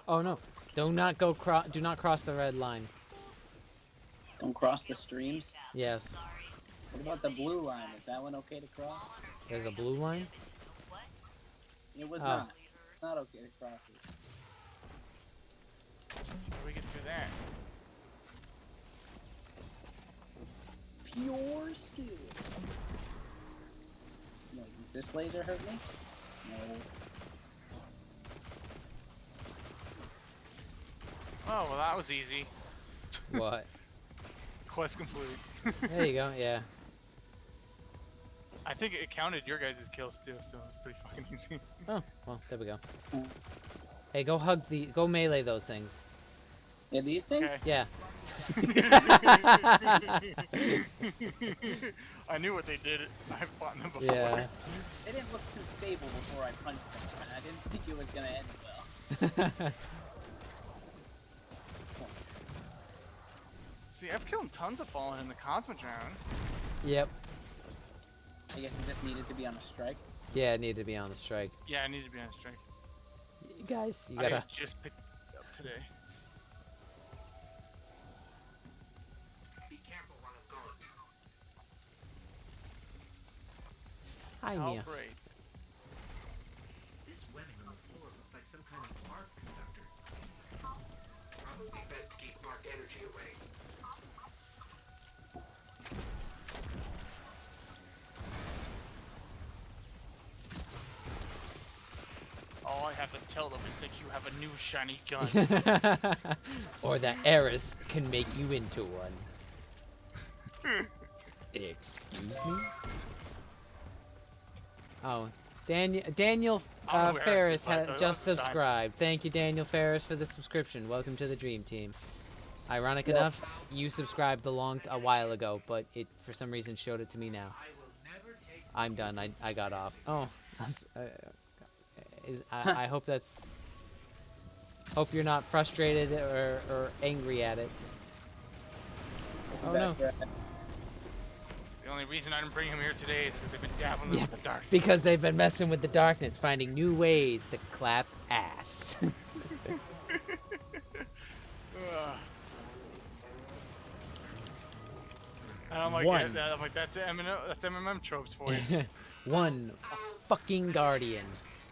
Oh no! Do not cross the red line. Don't cross the streams. Yes. What about the blue line? Is that one okay to cross? There's a blue line. It was Oh. not. Not okay to cross it. How do we get through that? Pure skill. No, does this laser hurt me? No. Oh, well, that was easy. What? Quest complete. There you go. Yeah. I think it counted your guys' kills too, so it's pretty fucking easy. Oh, well, there we go. Hey, go melee those things. Yeah, these things? Okay. Yeah. I knew what they did. I fought them before. Yeah. They didn't look too stable before I punched them, and I didn't think it was gonna end well. See, I've killed tons of Fallen in the Cosmos round. Yep. I guess it just needed to be on a strike. Yeah, it needed to be on the strike. Yeah, I need to be on strike. You guys, you I gotta. just picked it up today. Be careful while I'm going. Hi, Mia. Outbreak. This webbing on the floor looks like some kind of arc conductor. Probably best to keep arc energy away. All I have to tell them is that you have a new shiny gun. Or that Eris can make you into one. Excuse me? Oh, Daniel Ferris has just subscribed. Thank you, Daniel Ferris, for the subscription. Welcome to the Dream Team. Ironic enough, you subscribed a while ago, but it for some reason showed it to me now. I'm done. I got off. Oh, I hope that's. Hope you're not frustrated or angry at it. Oh no. The only reason I didn't bring him here today is because they've been dabbling with the dark. Because they've been messing with the darkness, finding new ways to clap ass. And I'm like, One. that's MMM tropes for you. One fucking guardian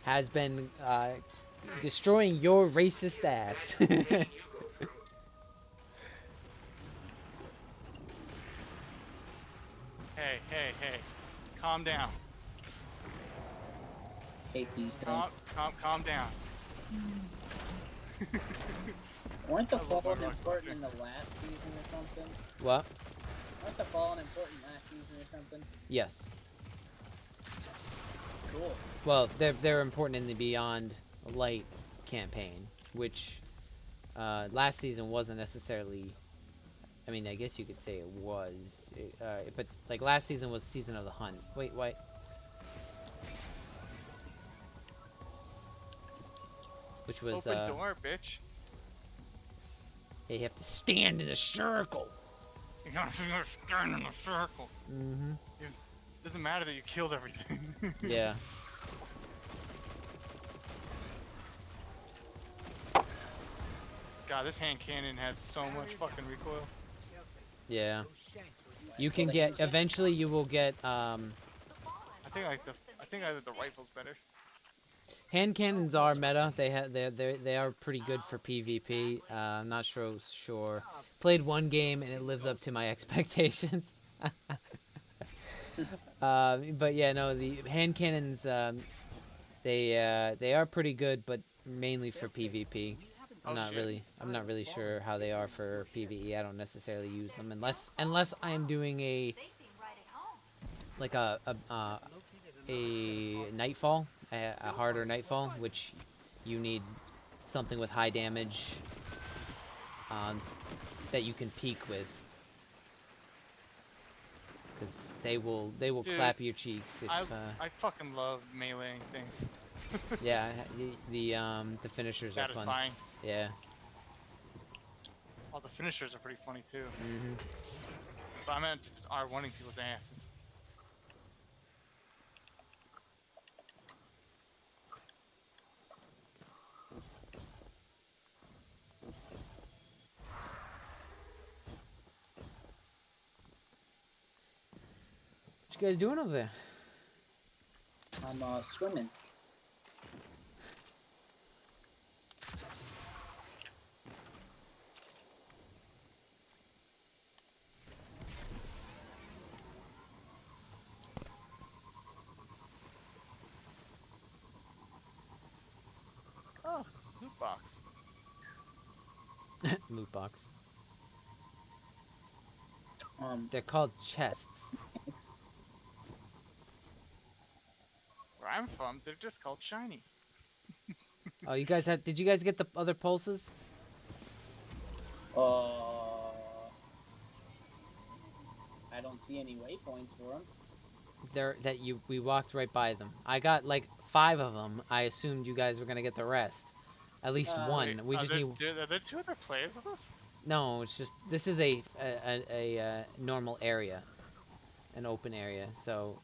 has been destroying your racist ass. Hey, calm down. Hate these things. Calm down. Weren't the Fallen important in the last season or something? What? Weren't the Fallen important last season or something? Yes. Cool. Well, they're important in the Beyond Light campaign, which last season wasn't necessarily. I mean, I guess you could say it was, but like last season was Season of the Hunt. Wait. Which was open door, bitch. You have to stand in a circle. You gotta stand in a circle. Mm-hmm. It doesn't matter that you killed everything. Yeah. God, this hand cannon has so much fucking recoil. Yeah. You can get. Eventually, you will get. I think the rifle's better. Hand cannons are meta. They are pretty good for PvP. I'm not sure. Played one game and it lives up to my expectations. But yeah, no, the hand cannons. They are pretty good, but mainly for PvP. I'm not really sure how they are for PvE. I don't necessarily use them unless I am doing a nightfall, a harder nightfall, which you need something with high damage that you can peek with, because they will Dude, clap your cheeks if. I fucking love meleeing things. Yeah, the finishers are fun. Satisfying. Yeah. All the finishers are pretty funny too. Mhm. But I meant just R1ing people's asses. What you guys doing over there? I'm swimming. Oh, loot box. Loot box. Um, They're called chests. thanks. Where I'm from, they're just called shiny. Oh, you guys have? Did you guys get the other pulses? I don't see any waypoints for them. We walked right by them. I got like 5 of them. I assumed you guys were gonna get the rest. At least one. Wait, We just need. are there 2 other players with us? No, it's just this is a normal area, an open area. So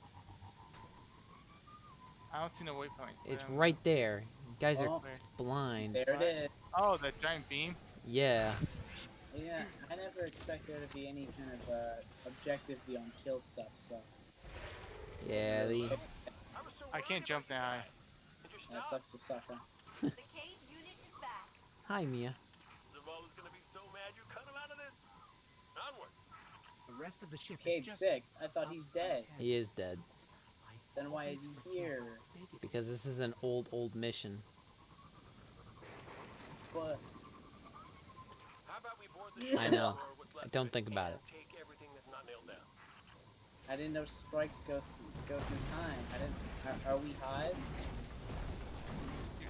I don't see no waypoint. it's right there. You guys are Oh, blind. there it is. Oh, that giant beam. Yeah. Yeah, I never expect there to be any kind of objective beyond kill stuff. So Yeah. I can't jump that high. that sucks to suck. Huh? The cave unit is back. Hi, Mia. Zaval is gonna be so mad you cut him out of this. Onward. The rest of the ship Cade is just 6. I thought he's dead. He is dead Then why is he here? because this is an old mission. But How about we board the I ship know. or what's left of Don't it think about and it. Take everything that's not nailed down. I didn't know strikes go through time. I didn't. Are we Hive?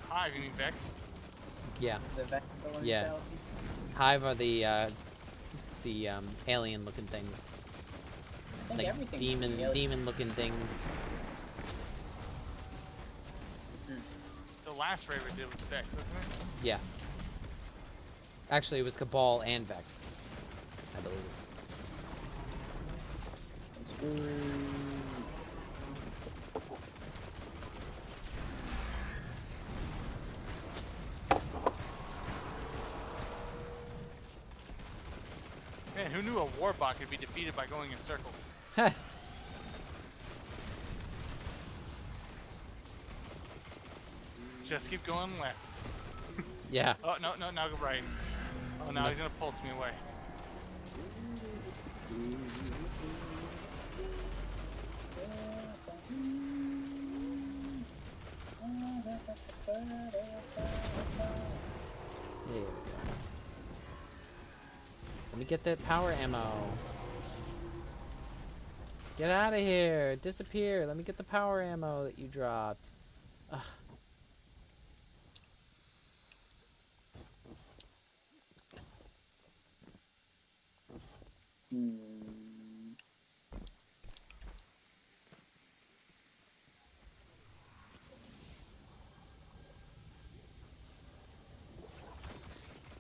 Hive, you mean Vex? Yeah. The Vex still Yeah. mentality? Hive are the alien-looking things, I think like everything's alien. demon-looking things. The last raid we did was Vex, wasn't it? Yeah. Actually, it was Cabal and Vex, I believe. Man, who knew a warbot could be defeated by going in circles? Just keep going left. Yeah. Oh, no, now go right. Oh, now he's gonna pulse me away. There we go. Let me get that power ammo. Get out of here! Disappear! Let me get the power ammo that you dropped. Ugh.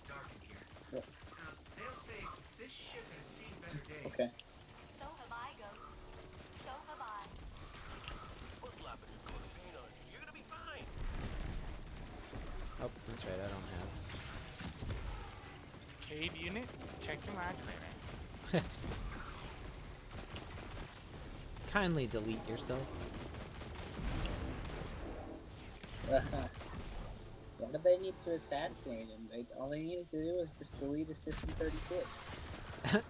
Dark in here. Yep. They'll say this ship has seen better days. Okay. So have I, Ghost. So have I. Put slapping your coat of paint on you. You're gonna be fine. Oh, that's right, I don't have. Cade unit, check your modulator. Kindly delete yourself. Why did they need to assassinate him? All they needed to do was just delete Assistant 32.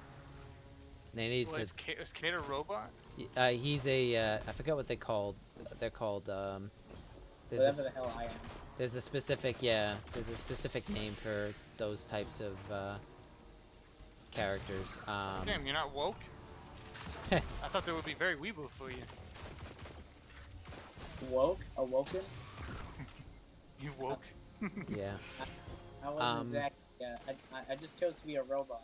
They need Well, to. is Cade a robot? He's a. I forget what they called. They're called. There's Whatever a, the hell I am. there's a specific. Yeah. There's a specific name for those types of characters. Damn, you're not woke? I thought they would be very weeble for you. Woke? Awoken? You woke? Yeah. I wasn't exactly. Yeah, I just chose to be a robot.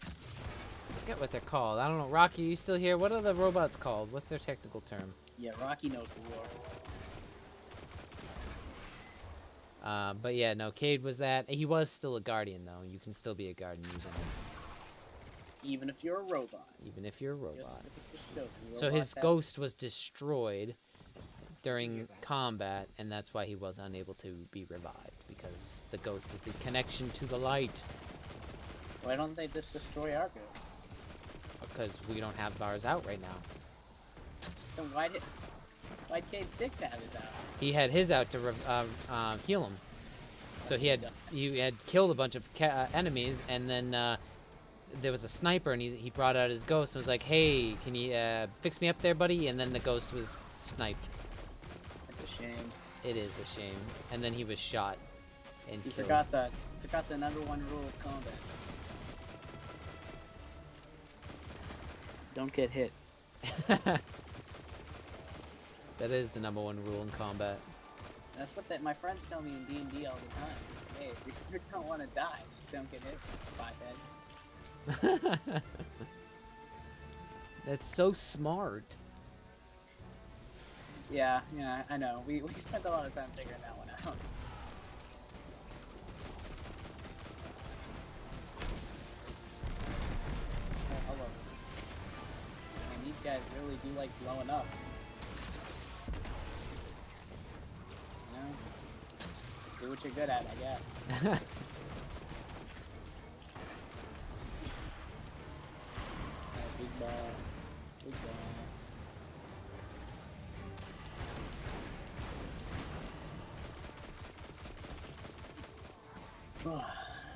I forget what they're called. I don't know. Rocky, you still here? What are the robots called? What's their technical term? Yeah, Rocky knows the war. But yeah, no. Cade was that. He was still a guardian though. You can still be a guardian Even if you're a robot. even if you're a Just robot. look at the show. So Robots his have- ghost was destroyed during combat, and that's why he was unable to be revived, because the ghost is the connection to the light. Why don't they just destroy our ghosts? Because we don't have ours out right now. Then why'd Cade 6 have his out? He had his out to heal him. So he had killed a bunch of enemies, and then there was a sniper, and he brought out his ghost and was like, "Hey, can you fix me up there, buddy?" And then the ghost was sniped. That's a shame. It is a shame. And then he was shot and You killed. forgot the number one rule of combat. Don't get hit. That is the number one rule in combat. That's what my friends tell me in D&D all the time. Hey, if you ever don't want to die, just don't get hit. Bye, That's so smart. Yeah, I know. We spent a lot of time figuring that one out. Oh, hello. Man, these guys really do like blowing up. You know? Do what you're good at, I guess. Big ball. Big ball.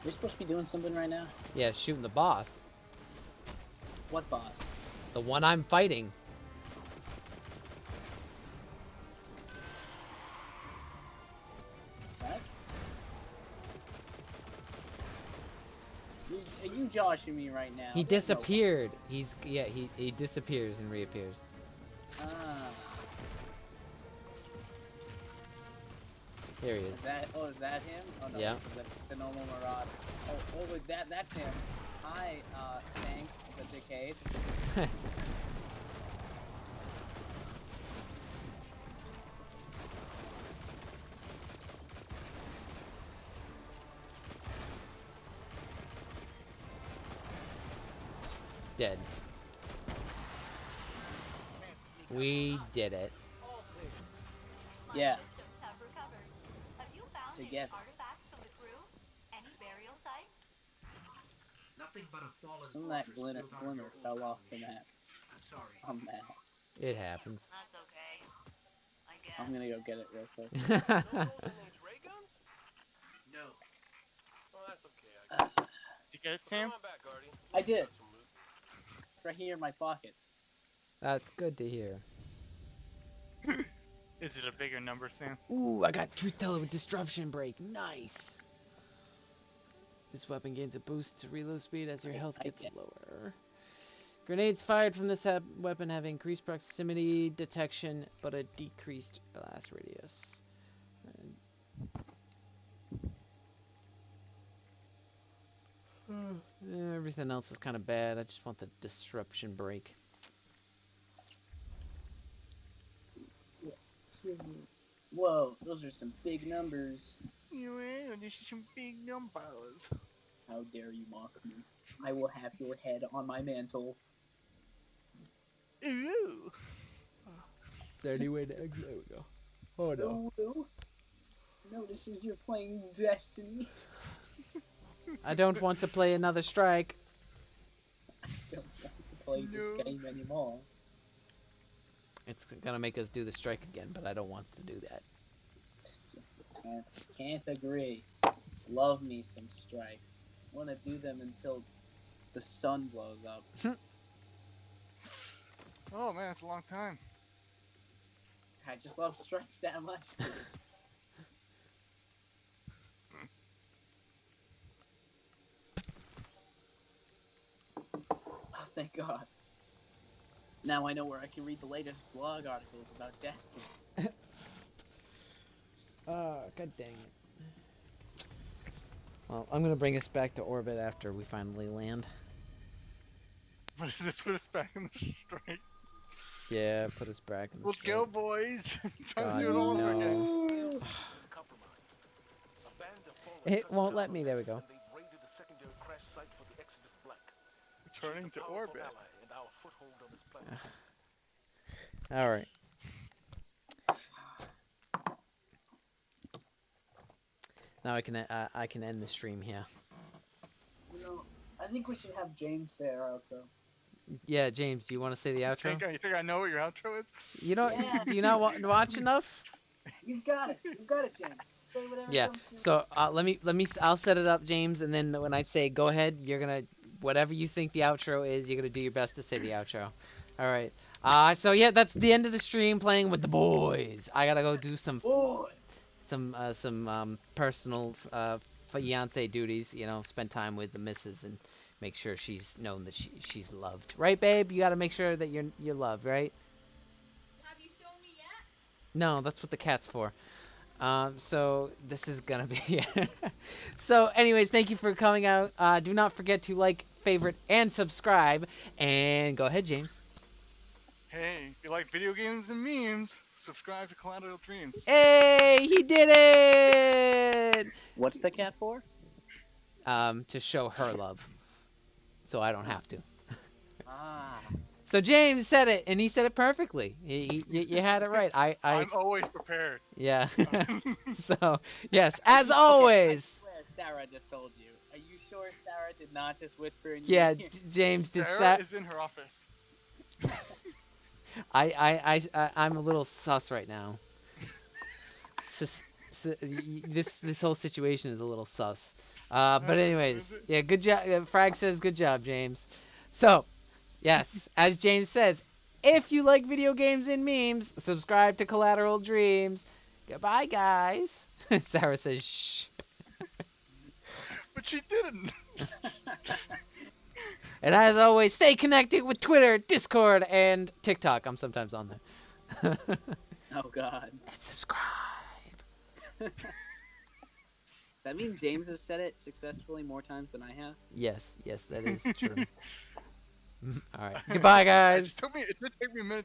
We're supposed to be doing something right now? Yeah, shooting the boss. What boss? The one I'm fighting. What? Are you joshing me right now? He disappeared. He disappears and reappears. Ah. There he is. Is that him? Oh no, yeah. That's the normal Marauder. Oh look, that's him. Hi, thanks, the Decade. Dead. We did it. Yeah. Have recovered. Have you found any Together. artifacts from the crew? Any burial sites? Nothing but a fallen Some of that fortress built out of glimmer your fell old off the foundation. map. I'm sorry. I'm mad. It happens. That's okay. I guess. I'm gonna go get it real quick. No those any ray guns? No. Well, that's okay, I guess. Did you get it, So Sam? come on back, Guardian. I did. Got some loot. It's right here in my pocket. That's good to hear. Is it a bigger number, Sam? Ooh, I got Truth Teller with Disruption Break. Nice. This weapon gains a boost to reload speed as your health gets lower. Grenades fired from this weapon have increased proximity detection, but a decreased blast radius. Everything else is kind of bad. I just want the Disruption Break. Whoa, those are some big numbers. Yeah, this is some big numbers. How dare you mock me? I will have your head on my mantle. Ooh. Is there any way to exit? There we go. Oh no. Ooh. Notices you're playing Destiny. I don't want to play another strike. I don't want to play this game anymore. It's gonna make us do the strike again, but I don't want to do that. Can't agree. Love me some strikes. Want to do them until the sun blows up. Oh man, it's a long time. I just love strikes that much. Dude. Oh, thank God. Now I know where I can read the latest blog articles about Destiny. God dang it. Well, I'm gonna bring us back to orbit after we finally land. What does it put us back in the strike? Yeah, put us back in the Let's strike. go, boys! Try God, to do it all over again. Ooh. It won't let me. There we go. Returning to orbit. All right. Now I can end the stream here. You know, I think we should have James say our outro. Yeah, James, do you want to say the outro? You think I know what your outro is? You don't? Yeah. Do you not watch enough? You've got it. You've got it, James. Say whatever Yeah. comes to your So I'll set it up, James, and then when I say go ahead, you're gonna whatever you think the outro is, you're gonna do your best to say the outro. All right. So yeah, that's the end of the stream playing with the boys. I gotta go do boy. some personal fiance duties. You know, spend time with the missus and make sure she's known that she's loved. Right, babe? You gotta make sure that you're loved, right? Have you shown me yet? No, that's what the cat's for. So this is gonna be so anyways, thank you for coming out. Do not forget to like, favorite, and subscribe. And go ahead, James. Hey, if you like video games and memes, subscribe to Collateral Dreams. Hey, he did it! What's the cat for? To show her love. So I don't have to. Ah. So James said it, and he said it perfectly. You had it right. I'm always prepared. Yeah. So, yes, as always. Okay, I swear Sarah just told you. Are you sure Sarah did not just whisper in Yeah, your ear? James did. Sarah is in her office. I'm a little sus right now. This whole situation is a little sus. But anyways, yeah, good job. Frag says good job, James. So, yes, as James says, if you like video games and memes, subscribe to Collateral Dreams. Goodbye, guys. Sarah says shh. But she didn't. And as always, stay connected with Twitter, Discord, and TikTok. I'm sometimes on there. Oh God. And subscribe. That means James has said it successfully more times than I have. Yes, that is true. All right. Goodbye, guys. It did take me a minute